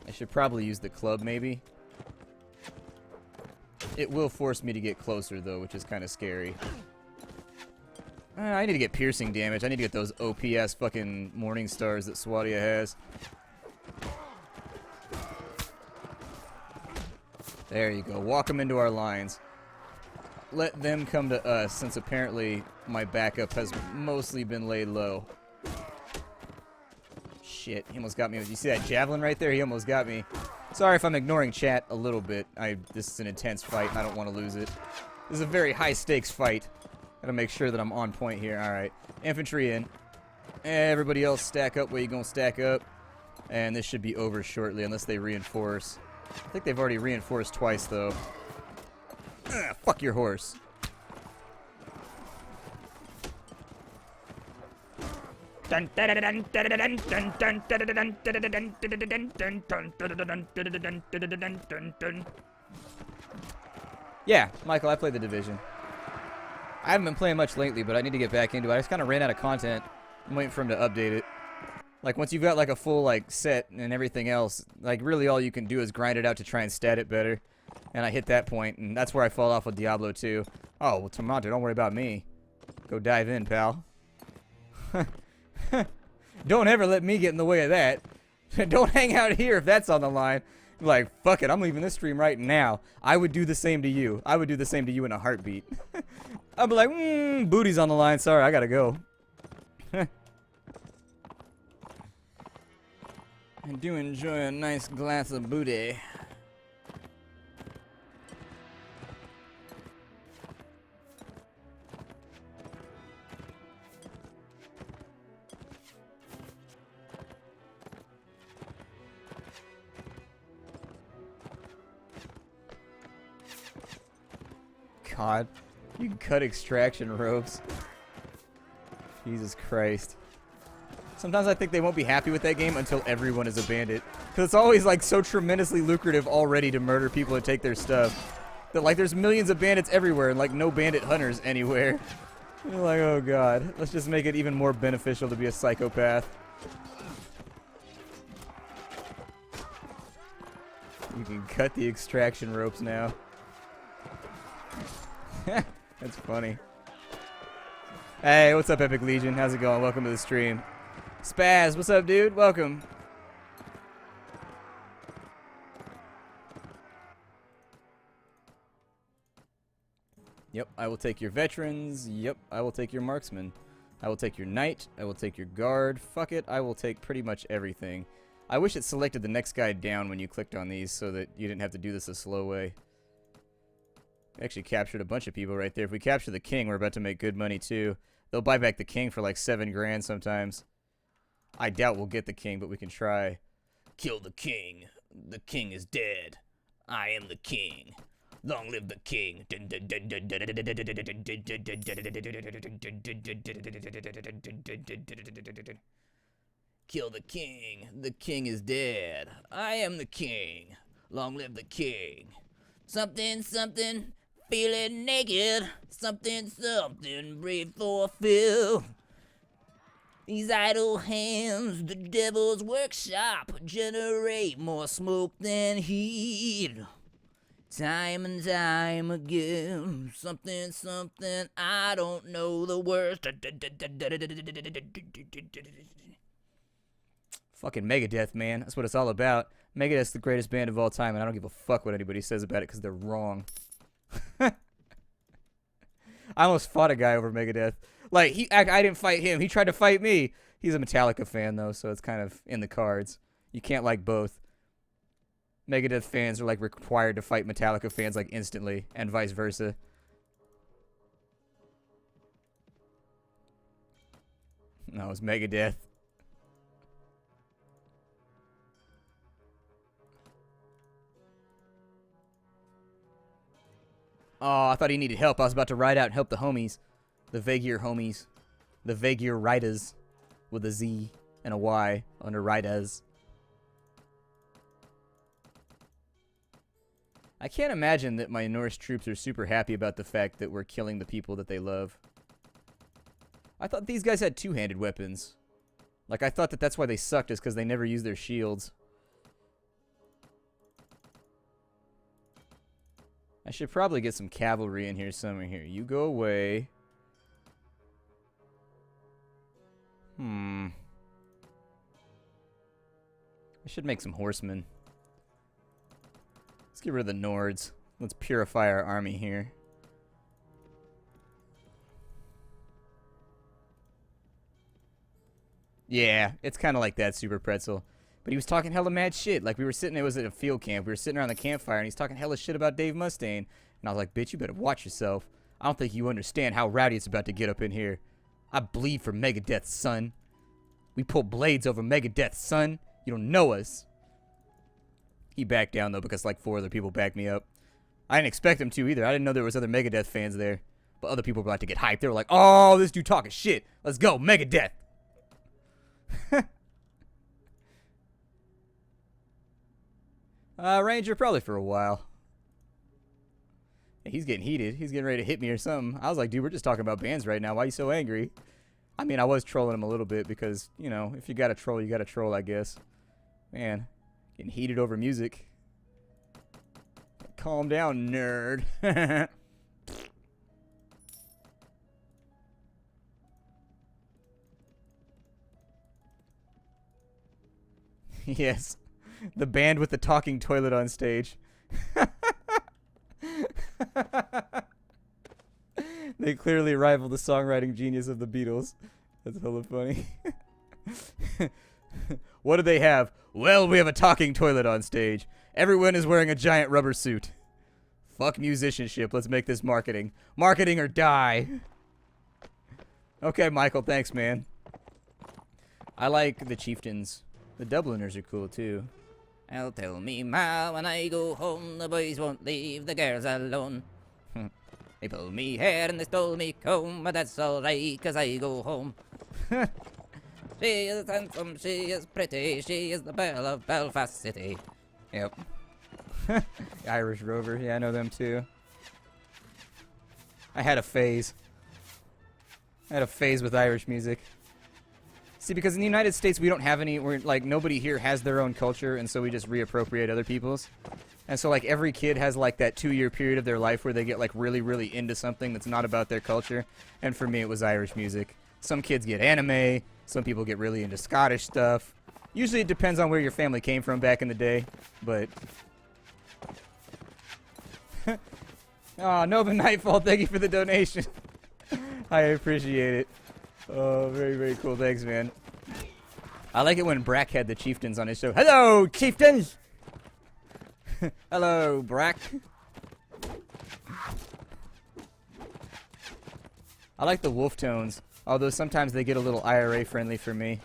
I should probably use the club, maybe. It will force me to get closer, though, which is kind of scary. I need to get piercing damage. I need to get those OPS fucking morning stars that Swadia has. There you go. Walk them into our lines. Let them come to us, since apparently my backup has mostly been laid low. Shit, he almost got me. You see that javelin right there? He almost got me. Sorry if I'm ignoring chat a little bit. This is an intense fight, and I don't want to lose it. This is a very high-stakes fight. Gotta make sure that I'm on point here. Alright. Infantry in. Everybody else stack up where you gonna stack up. And this should be over shortly, unless they reinforce. I think they've already reinforced twice, though. Fuck your horse. Yeah, Michael, I played The Division. I haven't been playing much lately, but I need to get back into it. I just kind of ran out of content. I'm waiting for him to update it. Like, once you've got, like, a full, like, set and everything else, like, really all you can do is grind it out to try and stat it better. And I hit that point, and that's where I fall off with Diablo 2. Oh, well, Toronto, don't worry about me. Go dive in, pal. Don't ever let me get in the way of that. Don't hang out here if that's on the line. Like, fuck it, I'm leaving this stream right now. I would do the same to you. I would do the same to you in a heartbeat. I'd be like, booty's on the line. Sorry, I gotta go. I do enjoy a nice glass of booty. God, you can cut extraction ropes. Jesus Christ. Sometimes I think they won't be happy with that game until everyone is a bandit. Because it's always like so tremendously lucrative already to murder people and take their stuff. That like there's millions of bandits everywhere and like no bandit hunters anywhere. You're like, oh god, let's just make it even more beneficial to be a psychopath. You can cut the extraction ropes now. That's funny. Hey, what's up, Epic Legion? How's it going? Welcome to the stream. Spaz, what's up, dude? Welcome. Yep, I will take your veterans. Yep, I will take your marksmen. I will take your knight. I will take your guard. Fuck it, I will take pretty much everything. I wish it selected the next guy down when you clicked on these so that you didn't have to do this a slow way. We actually captured a bunch of people right there. If we capture the king, we're about to make good money too. They'll buy back the king for like 7 grand sometimes. I doubt we'll get the king, but we can try. Kill the king. The king is dead. I am the king. Long live the king. Kill the king. The king is dead. I am the king. Long live the king. Something, something, feeling naked. Something, something, brave for Phil. These idle hands, the devil's workshop, generate more smoke than heat. Time and time again, something, something, I don't know the words. Fucking Megadeth, man. That's what it's all about. Megadeth's the greatest band of all time, and I don't give a fuck what anybody says about it because they're wrong. I almost fought a guy over Megadeth. Like, I didn't fight him. He tried to fight me. He's a Metallica fan, though, so it's kind of in the cards. You can't like both. Megadeth fans are, like, required to fight Metallica fans, like, instantly, and vice versa. No, it's Megadeth. Oh, I thought he needed help. I was about to ride out and help the homies. The Vagier homies. The Vagier Riders. With a Z and a Y under Riders. I can't imagine that my Norse troops are super happy about the fact that we're killing the people that they love. I thought these guys had two-handed weapons. Like, I thought that that's why they sucked, is because they never used their shields. I should probably get some cavalry in here somewhere here. You go away. I should make some horsemen. Let's get rid of the Nords. Let's purify our army here. Yeah, it's kind of like that, Super Pretzel. But he was talking hella mad shit. Like, we were sitting, it was at a field camp. We were sitting around the campfire, and he's talking hella shit about Dave Mustaine. And I was like, bitch, you better watch yourself. I don't think you understand how rowdy it's about to get up in here. I bleed for Megadeth, son. We pull blades over Megadeth, son. You don't know us. He backed down, though, because, like, 4 other people backed me up. I didn't expect him to, either. I didn't know there was other Megadeth fans there. But other people were about to get hyped. They were like, oh, this dude talking shit. Let's go, Megadeth. Ranger, probably for a while. He's getting heated. He's getting ready to hit me or something. I was like, dude, we're just talking about bands right now. Why are you so angry? I mean, I was trolling him a little bit because, you know, if you got to troll, you got to troll, I guess. Man, getting heated over music. Calm down, nerd. Yes. The band with the talking toilet on stage. They clearly rival the songwriting genius of the Beatles. That's hella funny. What do they have? Well, we have a talking toilet on stage. Everyone is wearing a giant rubber suit. Fuck musicianship. Let's make this marketing. Marketing or die. Okay, Michael. Thanks, man. I like the chieftains. The Dubliners are cool, too. I'll tell me ma when I go home, the boys won't leave the girls alone. They pulled me hair and they stole me comb, but that's alright, cause I go home. She is handsome, she is pretty, she is the belle of Belfast City. Yep. Irish Rover, yeah, I know them too. I had a phase. I had a phase with Irish music. See, because in the United States, we don't have any, we're, like, nobody here has their own culture, and so we just reappropriate other people's. And so, like, every kid has, like, that 2-year period of their life where they get, like, really, really into something that's not about their culture. And for me, it was Irish music. Some kids get anime. Some people get really into Scottish stuff. Usually it depends on where your family came from back in the day, but... Oh, Nova Nightfall, thank you for the donation. I appreciate it. Oh, very, very cool. Thanks, man. I like it when Brack had the chieftains on his show. Hello, chieftains! Hello, Brack. I like the wolf tones, although sometimes they get a little IRA friendly for me.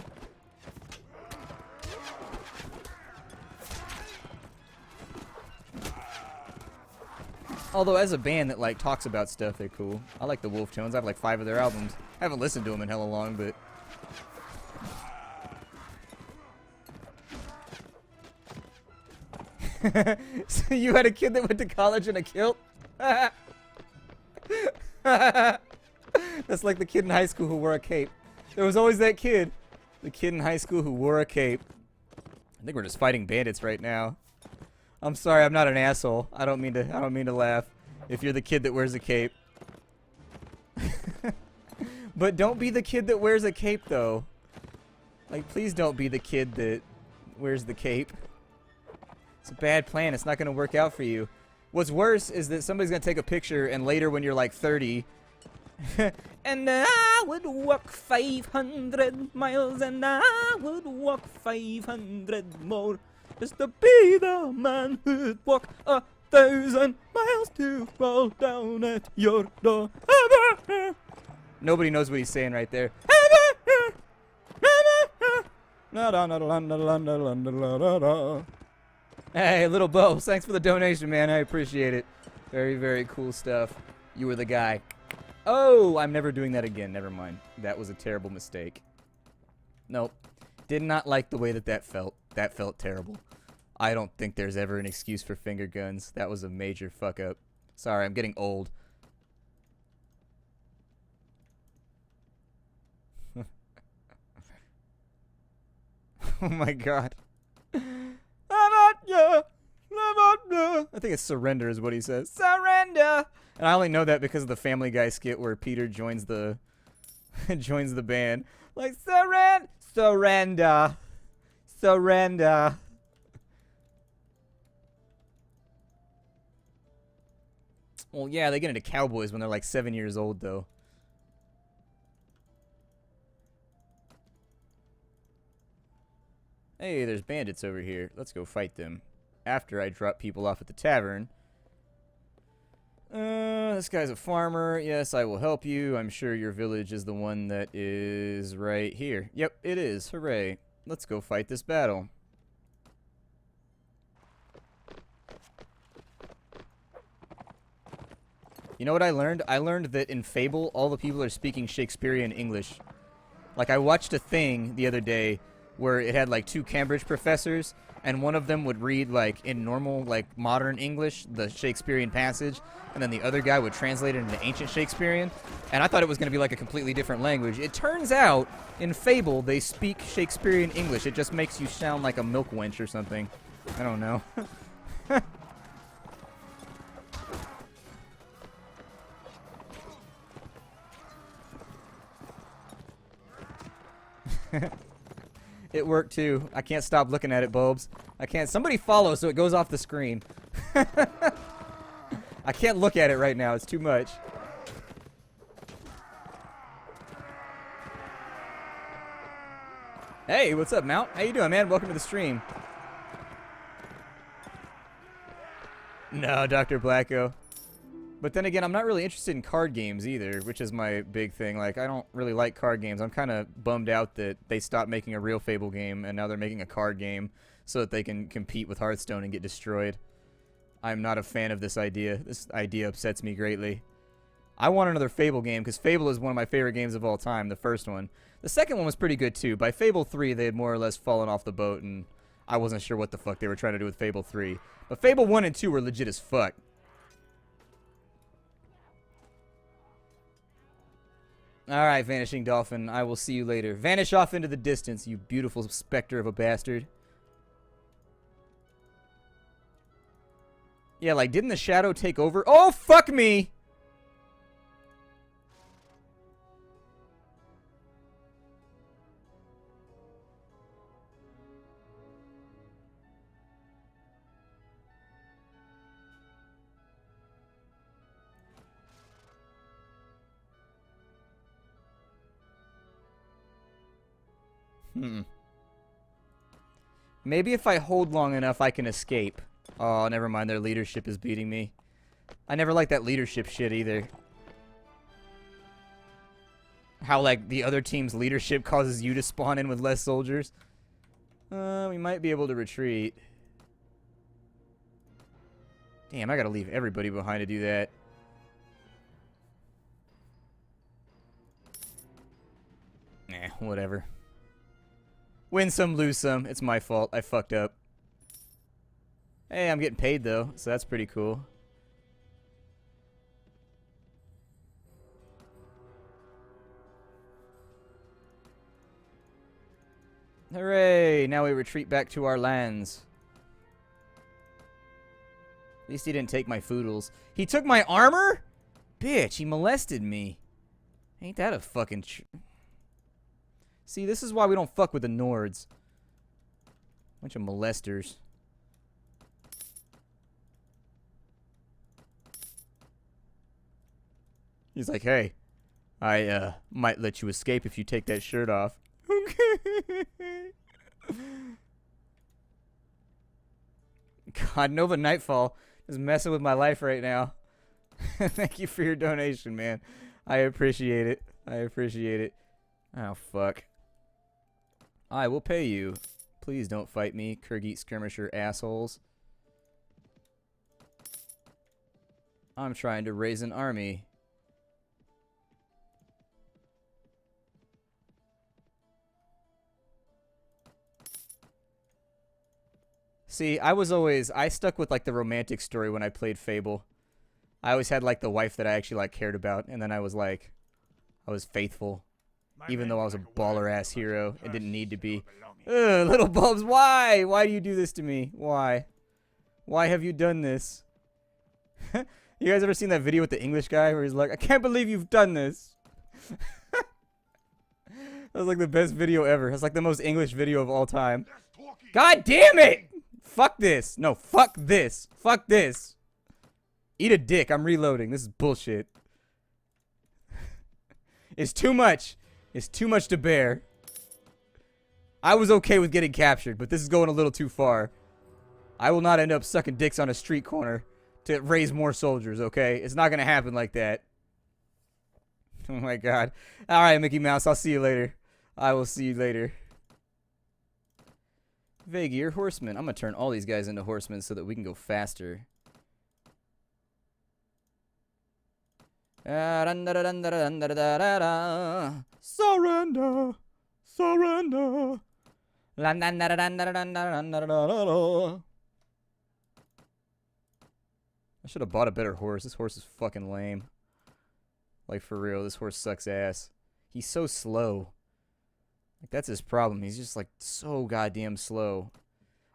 Although as a band that like talks about stuff, they're cool. I like the wolf tones. I have like 5 of their albums. I haven't listened to them in hella long, but so you had a kid that went to college in a kilt? That's like the kid in high school who wore a cape. There was always that kid. The kid in high school who wore a cape. I think we're just fighting bandits right now. I'm sorry, I'm not an asshole. I don't mean to laugh. If you're the kid that wears a cape. But don't be the kid that wears a cape though. Like, please don't be the kid that wears the cape. It's a bad plan. It's not going to work out for you. What's worse is that somebody's going to take a picture and later when you're like 30 and I would walk 500 miles and I would walk 500 more just to be the man who'd walk 1,000 miles to fall down at your door. Nobody knows what he's saying right there. Hey, Little Bo, thanks for the donation, man. I appreciate it. Very, very cool stuff. You were the guy. Oh, I'm never doing that again. Never mind. That was a terrible mistake. Nope. Did not like the way that felt. That felt terrible. I don't think there's ever an excuse for finger guns. That was a major fuck up. Sorry, I'm getting old. Oh my god. I think it's surrender is what he says. Surrender! And I only know that because of the Family Guy skit where Peter joins the joins the band. Like, surrender. Surrender. Well, yeah, they get into cowboys when they're like 7 years old, though. Hey, there's bandits over here. Let's go fight them. After I drop people off at the tavern. This guy's a farmer. Yes, I will help you. I'm sure your village is the one that is right here. Yep, it is. Hooray. Let's go fight this battle. You know what I learned? I learned that in Fable, all the people are speaking Shakespearean English. Like, I watched a thing the other day where it had, like, 2 Cambridge professors, and one of them would read, like, in normal, like, modern English, the Shakespearean passage, and then the other guy would translate it into ancient Shakespearean, and I thought it was going to be, like, a completely different language. It turns out, in Fable, they speak Shakespearean English. It just makes you sound like a milk wench or something. I don't know. It worked too. I can't stop looking at it, Bulbs. I can't. Somebody follow so it goes off the screen. I can't look at it right now. It's too much. Hey, what's up, Mount? How you doing, man? Welcome to the stream. No, Dr. Blacko. But then again, I'm not really interested in card games either, which is my big thing. Like, I don't really like card games. I'm kind of bummed out that they stopped making a real Fable game, and now they're making a card game so that they can compete with Hearthstone and get destroyed. I'm not a fan of this idea. This idea upsets me greatly. I want another Fable game, because Fable is one of my favorite games of all time, the first one. The second one was pretty good, too. By Fable 3, they had more or less fallen off the boat, and I wasn't sure what the fuck they were trying to do with Fable 3. But Fable 1 and 2 were legit as fuck. Alright, Vanishing Dolphin, I will see you later. Vanish off into the distance, you beautiful specter of a bastard. Yeah, like, didn't the shadow take over? Oh, fuck me! Maybe if I hold long enough, I can escape. Oh, never mind. Their leadership is beating me. I never liked that leadership shit either. How, like, the other team's leadership causes you to spawn in with less soldiers. We might be able to retreat. Damn, I gotta leave everybody behind to do that. Nah, whatever. Win some, lose some. It's my fault. I fucked up. Hey, I'm getting paid, though, so that's pretty cool. Hooray! Now we retreat back to our lands. At least he didn't take my foodles. He took my armor? Bitch, he molested me. Ain't that a fucking... See, this is why we don't fuck with the Nords. Bunch of molesters. He's like, hey, I might let you escape if you take that shirt off. Okay. God, Nova Nightfall is messing with my life right now. Thank you for your donation, man. I appreciate it. I appreciate it. Oh, fuck. I will pay you. Please don't fight me, Kurgeet skirmisher assholes. I'm trying to raise an army. See, I stuck with like the romantic story when I played Fable. I always had like the wife that I actually like cared about, and then I was faithful. Even though I was a baller-ass hero and didn't need to be. Ugh, little bulbs, why? Why do you do this to me? Why? Why have you done this? You guys ever seen that video with the English guy where he's like, I can't believe you've done this? That was like the best video ever. It's like the most English video of all time. God damn it! Fuck this. No, fuck this. Fuck this. Eat a dick. I'm reloading. This is bullshit. It's too much. It's too much to bear. I was okay with getting captured, but this is going a little too far. I will not end up sucking dicks on a street corner to raise more soldiers, okay? It's not going to happen like that. Oh my god. Alright, Mickey Mouse. I'll see you later. I will see you later. Vagier horsemen. I'm going to turn all these guys into horsemen so that we can go faster. Surrender. Surrender. I should have bought a better horse. This horse is fucking lame. Like, for real, this horse sucks ass. He's so slow. Like, that's his problem. He's just, like, so goddamn slow.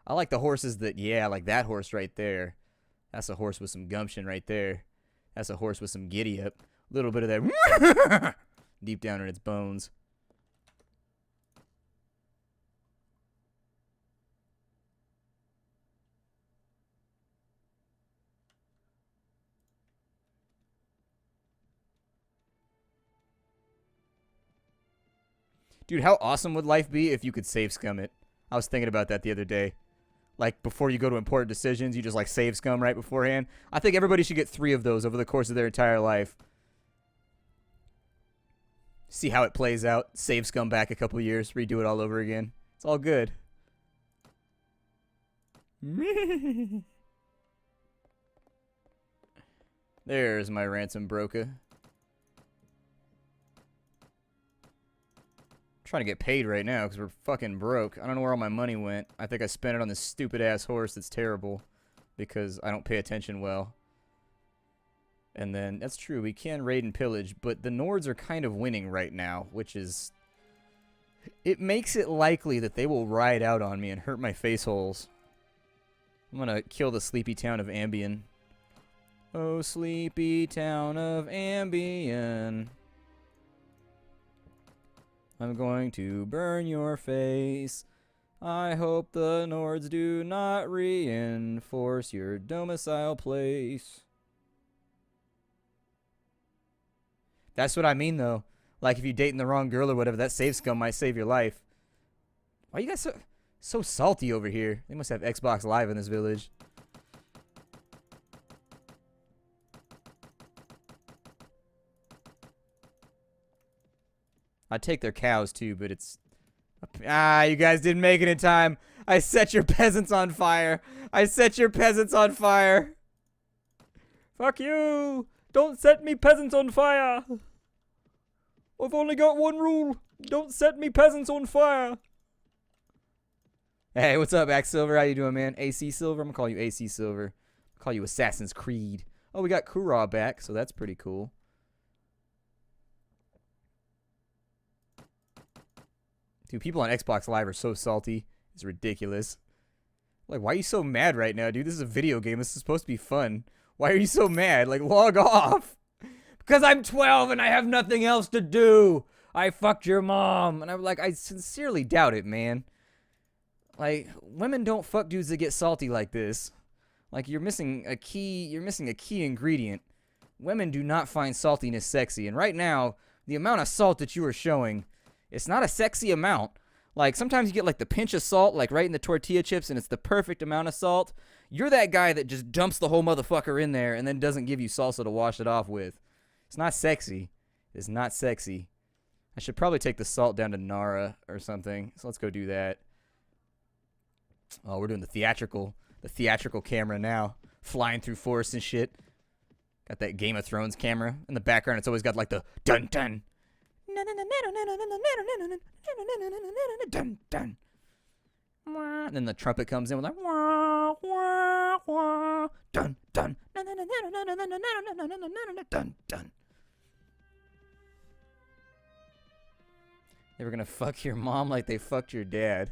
I like the horses that, yeah, like that horse right there. That's a horse with some gumption right there. That's a horse with some giddy up. A little bit of that deep down in its bones. Dude, how awesome would life be if you could save scum it? I was thinking about that the other day. Like, before you go to important decisions, you just, like, save scum right beforehand. I think everybody should get 3 of those over the course of their entire life. See how it plays out. Save scum back a couple years. Redo it all over again. It's all good. There's my ransom broker. Trying to get paid right now because we're fucking broke. I don't know where all my money went. I think I spent it on this stupid ass horse that's terrible because I don't pay attention well. And then, that's true, we can raid and pillage, but the Nords are kind of winning right now, which is... It makes it likely that they will ride out on me and hurt my face holes. I'm gonna kill the sleepy town of Ambien. Oh, sleepy town of Ambien. I'm going to burn your face. I hope the Nords do not reinforce your domicile place. That's what I mean, though. Like, if you're dating the wrong girl or whatever, that save scum might save your life. Why are you guys so salty over here? They must have Xbox Live in this village. I'd take their cows too, but it's... Ah, you guys didn't make it in time. I set your peasants on fire. I set your peasants on fire. Fuck you! Don't set me peasants on fire! I've only got one rule. Don't set me peasants on fire. Hey, what's up, Axe Silver? How you doing, man? AC Silver? I'm gonna call you AC Silver. I'll call you Assassin's Creed. Oh, we got Kura back, so that's pretty cool. Dude, people on Xbox Live are so salty. It's ridiculous. Like, why are you so mad right now, dude? This is a video game. This is supposed to be fun. Why are you so mad? Like, log off. Because I'm 12 and I have nothing else to do. I fucked your mom. And I'm like, I sincerely doubt it, man. Like, women don't fuck dudes that get salty like this. Like, you're missing a key ingredient. Women do not find saltiness sexy. And right now, the amount of salt that you are showing, it's not a sexy amount. Like, sometimes you get, like, the pinch of salt, like, right in the tortilla chips, and it's the perfect amount of salt. You're that guy that just dumps the whole motherfucker in there and then doesn't give you salsa to wash it off with. It's not sexy. It's not sexy. I should probably take the salt down to Nara or something. So let's go do that. Oh, we're doing the theatrical camera now. Flying through forests and shit. Got that Game of Thrones camera. In the background, it's always got, like, the dun-dun. Dun dun. And then the trumpet comes in with like wah wah wah dun dun dun dun. They were gonna fuck your mom like they fucked your dad.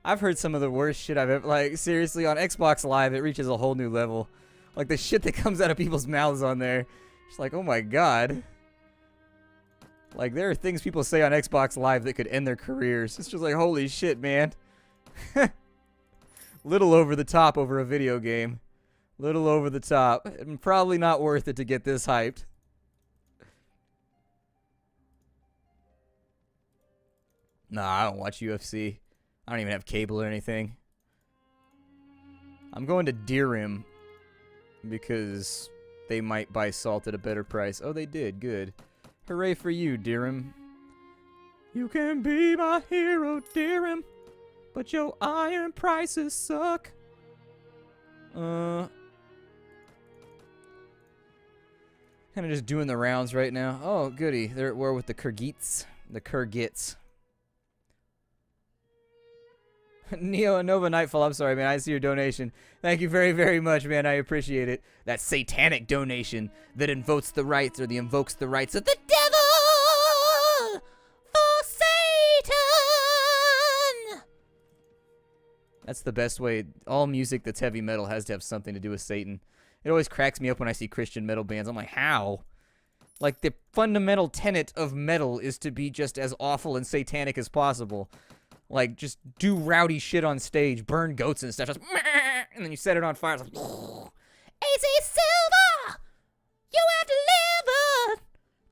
I've heard some of the worst shit I've ever, like, seriously, on Xbox Live, it reaches a whole new level. Like, the shit that comes out of people's mouths on there. It's like, oh my god. Like, there are things people say on Xbox Live that could end their careers. It's just like, holy shit, man. Little over the top over a video game. Little over the top. And probably not worth it to get this hyped. Nah, I don't watch UFC. I don't even have cable or anything. I'm going to Deerim because they might buy salt at a better price. Oh, they did. Good. Hooray for you, Deerim. You can be my hero, Deerim, but your iron prices suck. Kind of just doing the rounds right now. Oh, goody. They're at war with the Kyrgyz. The Kyrgyz. Neo Nova Nightfall, I'm sorry, man. I see your donation. Thank you very, very much, man. I appreciate it. That satanic donation that invokes the rights of the devil for Satan. That's the best way. All music that's heavy metal has to have something to do with Satan. It always cracks me up when I see Christian metal bands. I'm like, how? Like, the fundamental tenet of metal is to be just as awful and satanic as possible. Like, just do rowdy shit on stage, burn goats and stuff, just, and then you set it on fire. It's like, AC Silver, you have delivered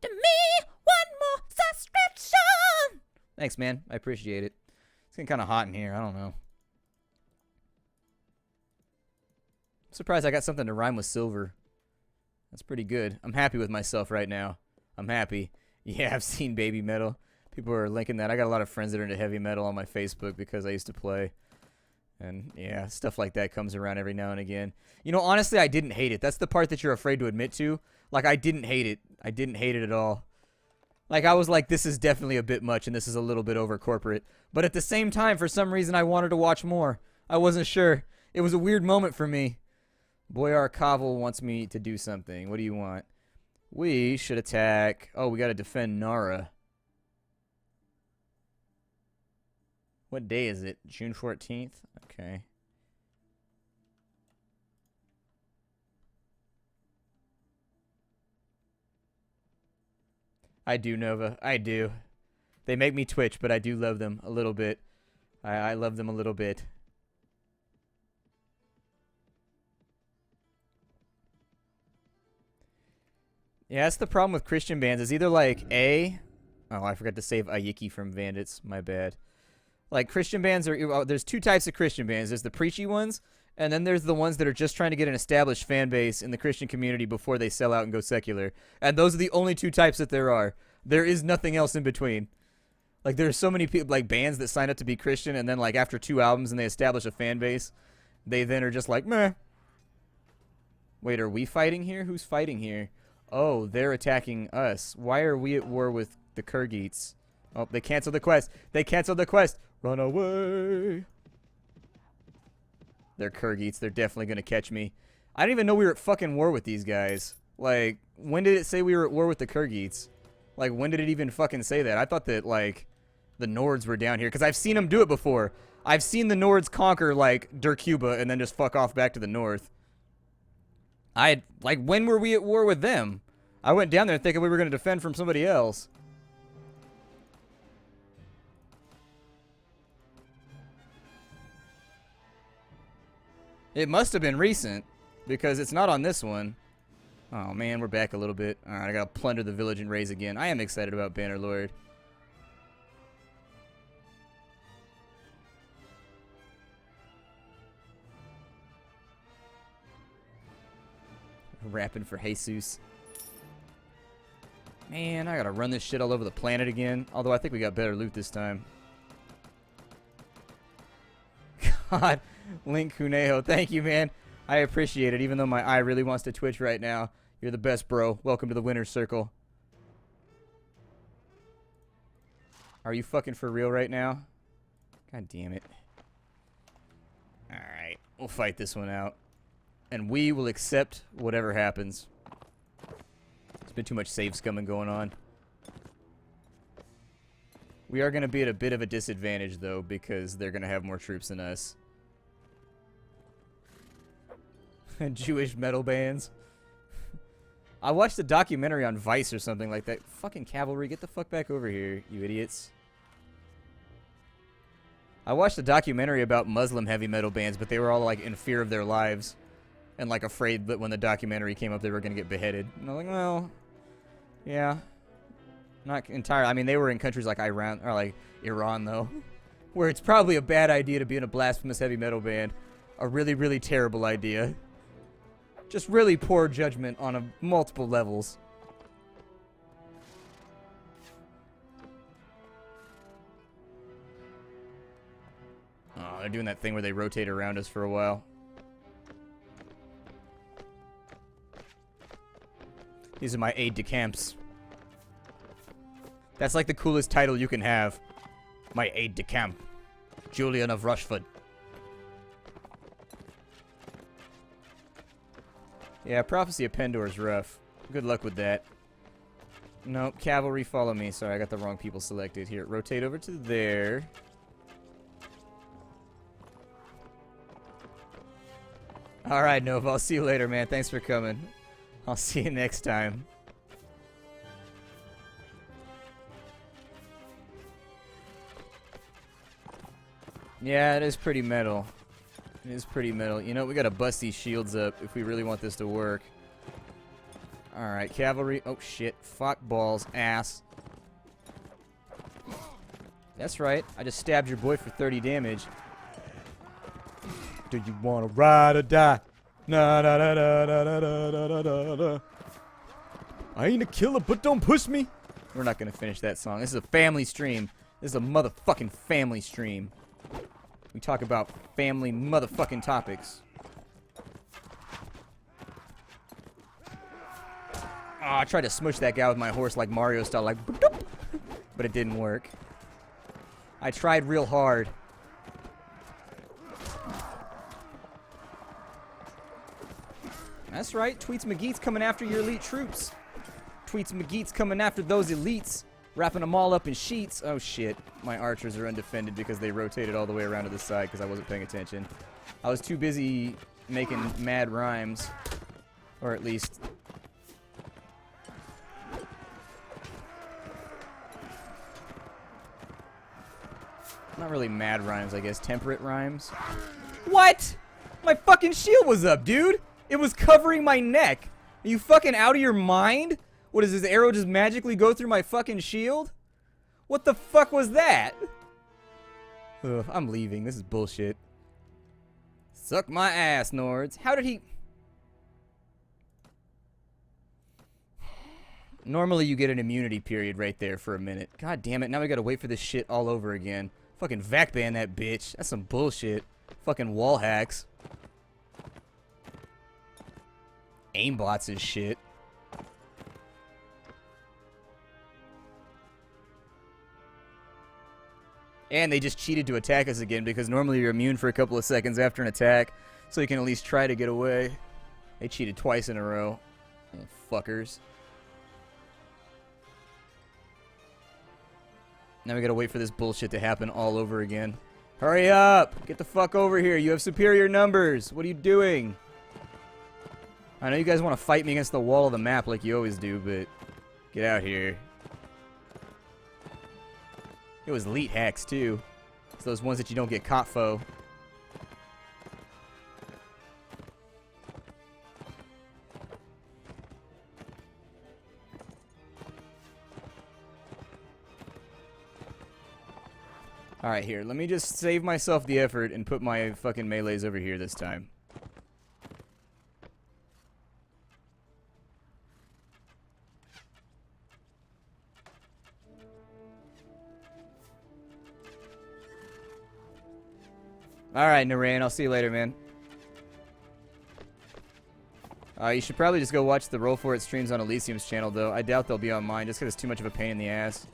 to me one more subscription. Thanks, man. I appreciate it. It's getting kind of hot in here. I don't know. I'm surprised I got something to rhyme with silver. That's pretty good. I'm happy with myself right now. I'm happy. Yeah, I've seen Baby Metal. People are linking that. I got a lot of friends that are into heavy metal on my Facebook because I used to play. And, yeah, stuff like that comes around every now and again. You know, honestly, I didn't hate it. That's the part that you're afraid to admit to. Like, I didn't hate it. I didn't hate it at all. Like, I was like, this is definitely a bit much, and this is a little bit over corporate. But at the same time, for some reason, I wanted to watch more. I wasn't sure. It was a weird moment for me. Boyar Kaval wants me to do something. What do you want? We should attack... Oh, we got to defend Nara. What day is it? June 14th? Okay. I do, Nova. I do. They make me twitch, but I do love them a little bit. I love them a little bit. Yeah, that's the problem with Christian bands. Is either like A... Oh, I forgot to save Ayiki from Bandits. My bad. Like, Christian bands are... There's two types of Christian bands. There's the preachy ones, And then there's the ones that are just trying to get an established fan base in the Christian community before they sell out and go secular. And those are the only two types that there are. There is nothing else in between. Like, there's so many people, like, bands that sign up to be Christian, and then, like, after 2 albums and they establish a fan base, they then are just like, meh. Wait, are we fighting here? Who's fighting here? Oh, they're attacking us. Why are we at war with the Kyrgyz? Oh, they canceled the quest. They canceled the quest. Run away. They're Kyrgyz. They're definitely going to catch me. I didn't even know we were at fucking war with these guys. Like, when did it say we were at war with the Kyrgyz? Like, when did it even fucking say that? I thought that, like, the Nords were down here. Because I've seen them do it before. I've seen the Nords conquer, like, Cuba and then just fuck off back to the north. Like, when were we at war with them? I went down there thinking we were going to defend from somebody else. It must have been recent, because it's not on this one. Oh, man, we're back a little bit. Alright, I gotta plunder the village and raise again. I am excited about Bannerlord. Rapping for Jesus. Man, I gotta run this shit all over the planet again. Although I think we got better loot this time. God. Link Kuneho, thank you, man. I appreciate it, even though my eye really wants to twitch right now. You're the best, bro. Welcome to the winner's circle. Are you fucking for real right now? God damn it. Alright, we'll fight this one out. And we will accept whatever happens. There's been too much save scumming going on. We are going to be at a bit of a disadvantage, though, because they're going to have more troops than us. Jewish metal bands. I watched a documentary on Vice or something like that. Fucking cavalry, get the fuck back over here, you idiots. I watched a documentary about Muslim heavy metal bands, but they were all like in fear of their lives. And like afraid that when the documentary came up they were going to get beheaded. And I'm like, well, yeah. Not entirely. I mean, they were in countries like Iran, or like Iran though. Where it's probably a bad idea to be in a blasphemous heavy metal band. A really, really terrible idea. Just really poor judgment on multiple levels. Oh, they're doing that thing where they rotate around us for a while. These are my aide-de-camps. That's like the coolest title you can have. My aide-de-camp. Julian of Rushford. Yeah, Prophecy of Pendor is rough. Good luck with that. Nope, cavalry, follow me. Sorry, I got the wrong people selected. Here, rotate over to there. Alright, Nova, I'll see you later, man. Thanks for coming. I'll see you next time. Yeah, it is pretty metal. It is pretty metal. You know, we gotta bust these shields up if we really want this to work. Alright, cavalry. Oh, shit. Fuck balls. Ass. That's right. I just stabbed your boy for 30 damage. Do you wanna ride or die? Na na na na na na na na na. I ain't a killer, but don't push me. We're not gonna finish that song. This is a family stream. This is a motherfucking family stream. We talk about family motherfucking topics. Oh, I tried to smush that guy with my horse like Mario style, like, but it didn't work. I tried real hard. That's right, Tweets McGeet's coming after your elite troops. Tweets McGeet's coming after those elites. Wrapping them all up in sheets. Oh shit, my archers are undefended because they rotated all the way around to the side because I wasn't paying attention. I was too busy making mad rhymes. Or at least... not really mad rhymes, I guess. Temperate rhymes. What? My fucking shield was up, dude! It was covering my neck! Are you fucking out of your mind? What, does this arrow just magically go through my fucking shield? What the fuck was that? Ugh, I'm leaving. This is bullshit. Suck my ass, Nords. How did he... Normally you get an immunity period right there for a minute. God damn it, now we gotta wait for this shit all over again. Fucking vac ban that bitch. That's some bullshit. Fucking wall hacks. Aimbots is shit. And they just cheated to attack us again because normally you're immune for a couple of seconds after an attack, so you can at least try to get away. They cheated twice in a row. Oh, fuckers. Now we gotta wait for this bullshit to happen all over again. Hurry up! Get the fuck over here. You have superior numbers. What are you doing? I know you guys want to fight me against the wall of the map like you always do, but get out here. It was elite hacks, too. It's those ones that you don't get caught for. Alright, here. Let me just save myself the effort and put my fucking melees over here this time. Alright, Narayan, I'll see you later, man. You should probably just go watch the Roll For It streams on Elysium's channel, though. I doubt they'll be on mine, just because it's too much of a pain in the ass.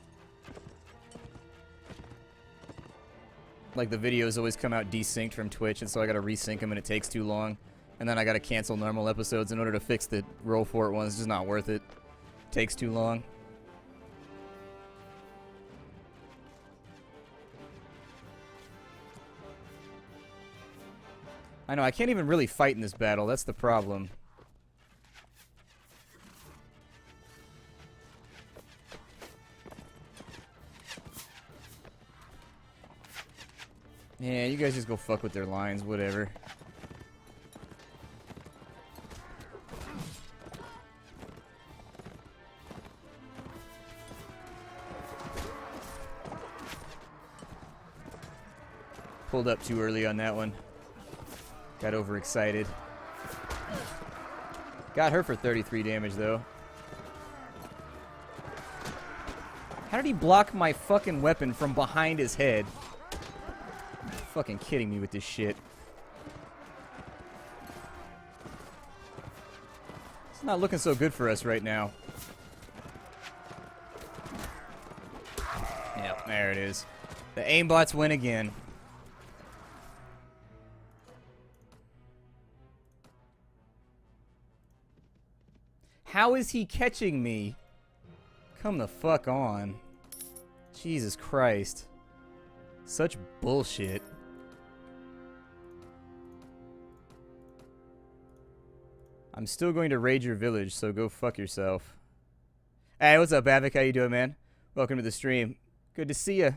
Like, the videos always come out desynced from Twitch, and so I gotta resync them, and it takes too long. And then I gotta cancel normal episodes in order to fix the Roll For It ones. It's just not worth it. Takes too long. I know, I can't even really fight in this battle. That's the problem. Yeah, you guys just go fuck with their lines, whatever. Pulled up too early on that one. Got overexcited. Got her for 33 damage, though. How did he block my fucking weapon from behind his head? Fucking kidding me with this shit. It's not looking so good for us right now. Yep, there it is. The aimbots win again. How is he catching me? Come the fuck on. Jesus Christ. Such bullshit. I'm still going to raid your village, so go fuck yourself. Hey, what's up, Avik? How you doing, man? Welcome to the stream. Good to see ya.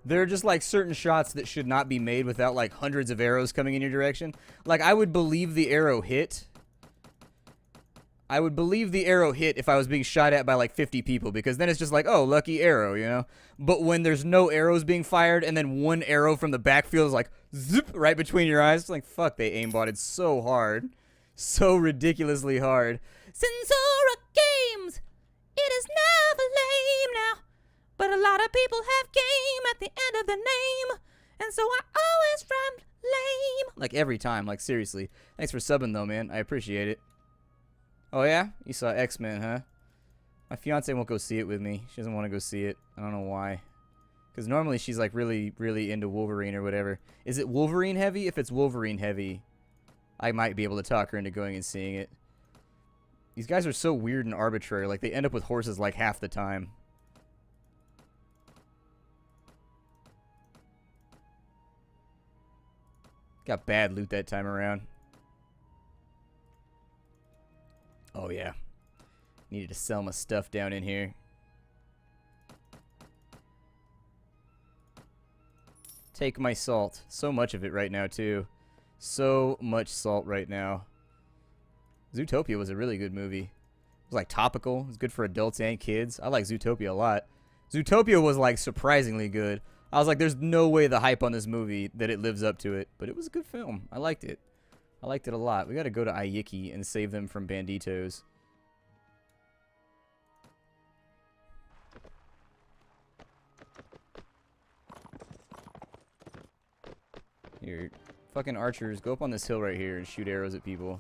There are just, like, certain shots that should not be made without, like, hundreds of arrows coming in your direction. Like, I would believe the arrow hit. I would believe the arrow hit if I was being shot at by, like, 50 people, because then it's just like, oh, lucky arrow, you know? But when there's no arrows being fired, and then one arrow from the backfield is like, zip, right between your eyes, it's like, fuck, they aimbotted so hard. So ridiculously hard. Censura Games! It is never lame now. But a lot of people have game at the end of the name. And so I always rhymed lame. Like every time, like seriously. Thanks for subbing though, man. I appreciate it. Oh yeah? You saw X-Men, huh? My fiance won't go see it with me. She doesn't want to go see it. I don't know why. Because normally she's like really, really into Wolverine or whatever. Is it Wolverine heavy? If it's Wolverine heavy, I might be able to talk her into going and seeing it. These guys are so weird and arbitrary. Like they end up with horses like half the time. Got bad loot that time around. Oh, yeah. Needed to sell my stuff down in here. Take my salt. So much of it right now, too. So much salt right now. Zootopia was a really good movie. was like topical. It's good for adults and kids. I like Zootopia a lot. Zootopia was like surprisingly good. I was like, there's no way the hype on this movie that it lives up to it. But it was a good film. I liked it. I liked it a lot. We got to go to Ayiki and save them from banditos. Here, fucking archers, go up on this hill right here and shoot arrows at people.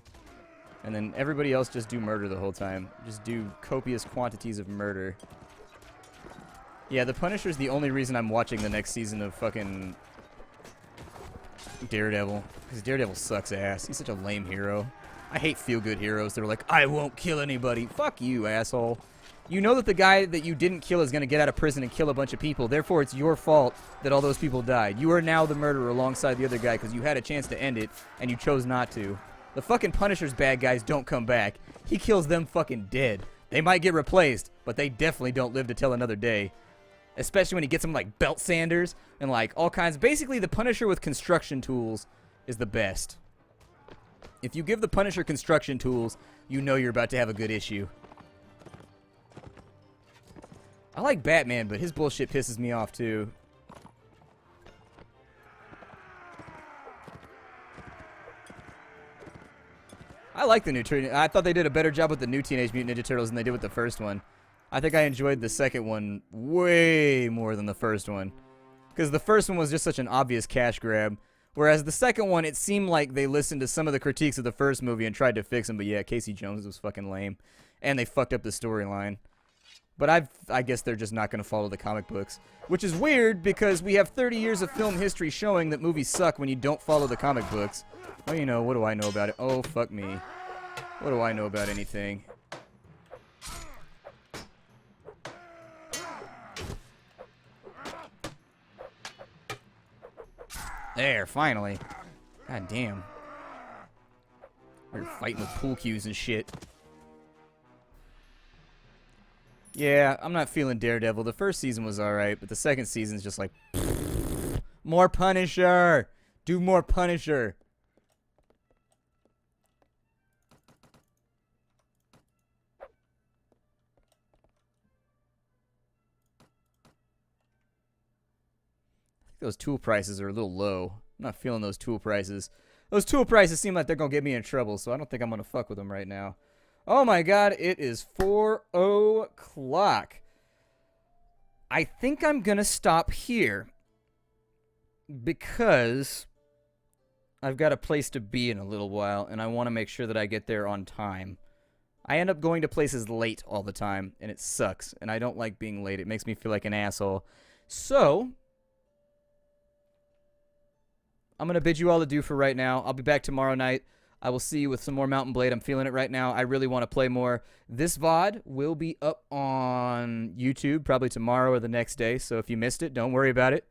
And then everybody else just do murder the whole time. Just do copious quantities of murder. Yeah, the Punisher's the only reason I'm watching the next season of fucking Daredevil. Because Daredevil sucks ass. He's such a lame hero. I hate feel-good heroes. They're like, I won't kill anybody. Fuck you, asshole. You know that the guy that you didn't kill is going to get out of prison and kill a bunch of people. Therefore, it's your fault that all those people died. You are now the murderer alongside the other guy because you had a chance to end it and you chose not to. The fucking Punisher's bad guys don't come back. He kills them fucking dead. They might get replaced, but they definitely don't live to tell another day. Especially when he gets them like belt sanders and like all kinds. Basically, the Punisher with construction tools is the best. If you give the Punisher construction tools, you know you're about to have a good issue. I like Batman, but his bullshit pisses me off too. I like the new I thought they did a better job with the new Teenage Mutant Ninja Turtles than they did with the first one. I think I enjoyed the second one way more than the first one. Because the first one was just such an obvious cash grab. Whereas the second one, it seemed like they listened to some of the critiques of the first movie and tried to fix them. But yeah, Casey Jones was fucking lame. And they fucked up the storyline. But I guess they're just not going to follow the comic books. Which is weird because we have 30 years of film history showing that movies suck when you don't follow the comic books. Well, you know, what do I know about it? Oh, fuck me. What do I know about anything? There, finally. God damn. We're fighting with pool cues and shit. Yeah, I'm not feeling Daredevil. The first season was alright, but the second season's just like... More Punisher! Do more Punisher! Those tool prices are a little low. I'm not feeling those tool prices. Those tool prices seem like they're going to get me in trouble, so I don't think I'm going to fuck with them right now. Oh my god, it is 4 o'clock. I think I'm going to stop here because I've got a place to be in a little while, and I want to make sure that I get there on time. I end up going to places late all the time, and it sucks, and I don't like being late. It makes me feel like an asshole. So... I'm going to bid you all adieu for right now. I'll be back tomorrow night. I will see you with some more Mountain Blade. I'm feeling it right now. I really want to play more. This VOD will be up on YouTube probably tomorrow or the next day. So if you missed it, don't worry about it.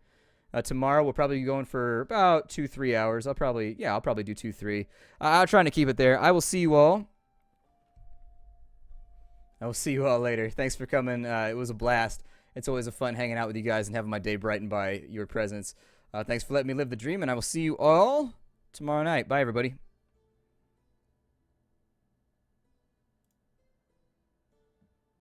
Tomorrow we'll probably be going for about 2-3 hours. I'll probably do 2-3. I'm trying to keep it there. I will see you all. I will see you all later. Thanks for coming. It was a blast. It's always a fun hanging out with you guys and having my day brightened by your presence. Thanks for letting me live the dream, and I will see you all tomorrow night. Bye, everybody.